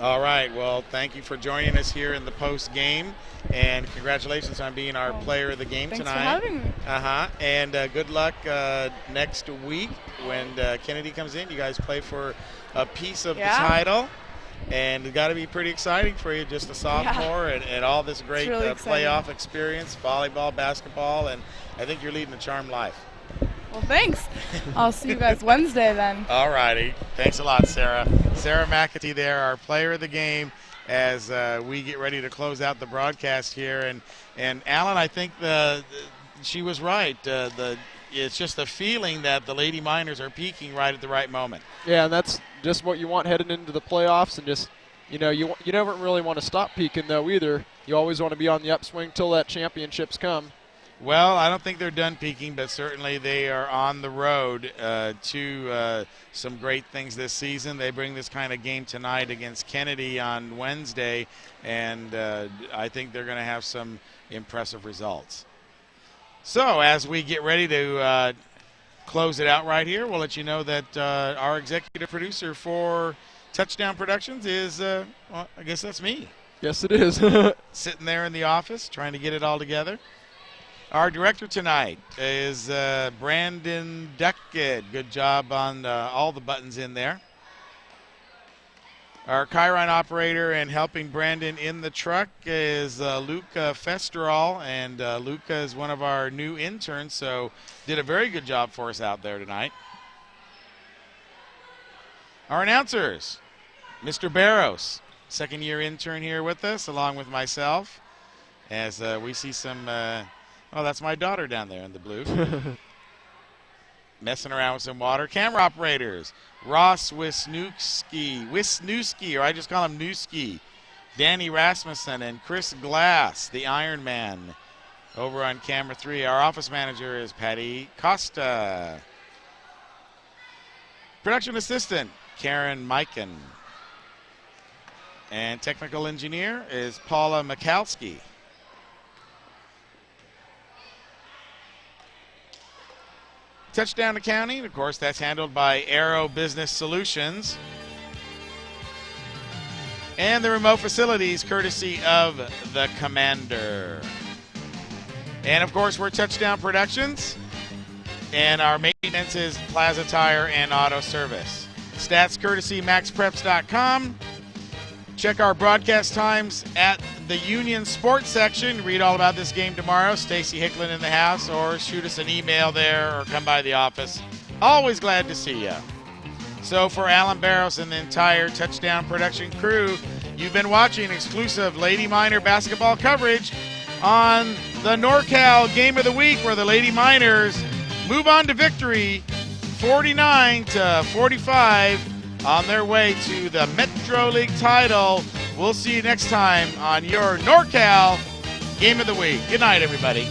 S1: All right. Well, thank you for joining us here in the post game, and congratulations on being our player of the game
S5: Thanks
S1: tonight.
S5: for having me.
S1: And good luck next week when Kennedy comes in. You guys play for a piece of the title, and it's got to be pretty exciting for you, just a sophomore and all this great
S5: really
S1: playoff experience, volleyball, basketball, and I think you're leading a charmed life.
S5: Well, thanks. I'll see you guys Wednesday then.
S1: All righty. Thanks a lot, Sarah. Sarah McAtee there, our player of the game, as we get ready to close out the broadcast here. And Alan, I think she was right. It's just a feeling that the Lady Miners are peaking right at the right moment.
S2: Yeah, and that's just what you want heading into the playoffs, and just, you know, you never really want to stop peaking though either. You always want to be on the upswing till that championships come.
S1: Well, I don't think they're done peaking, but certainly they are on the road to some great things this season. They bring this kind of game tonight against Kennedy on Wednesday, and I think they're going to have some impressive results. So as we get ready to close it out right here, we'll let you know that our executive producer for Touchdown Productions is, well, I guess that's me.
S2: Yes, it is.
S1: Sitting there in the office trying to get it all together. Our director tonight is Brandon Duckett. Good job on all the buttons in there. Our Chiron operator and helping Brandon in the truck is Luca Festerall, and Luca is one of our new interns, so did a very good job for us out there tonight. Our announcers, Mr. Barros, second-year intern here with us, along with myself, as we see some oh, that's my daughter down there in the blue. Messing around with some water. Camera operators, Ross Wisniewski, or I just call him Newski. Danny Rasmussen and Chris Glass, the Iron Man, over on camera 3. Our office manager is Patty Costa. Production assistant, Karen Mikan. And technical engineer is Paula Mikalski. Touchdown accounting, of course, that's handled by Arrow Business Solutions. and the remote facilities courtesy of the Commander. And of course, we're Touchdown Productions, and our maintenance is Plaza Tire and Auto Service. Stats courtesy maxpreps.com. Check our broadcast times at the Union Sports section. Read all about this game tomorrow. Stacy Hicklin in the house, or shoot us an email there or come by the office. Always glad to see you. So for Alan Barros and the entire Touchdown Production crew, you've been watching exclusive Lady Miner basketball coverage on the NorCal Game of the Week, where the Lady Miners move on to victory 49-45 on their way to the Metro League title. We'll see you next time on your NorCal Game of the Week. Good night, everybody.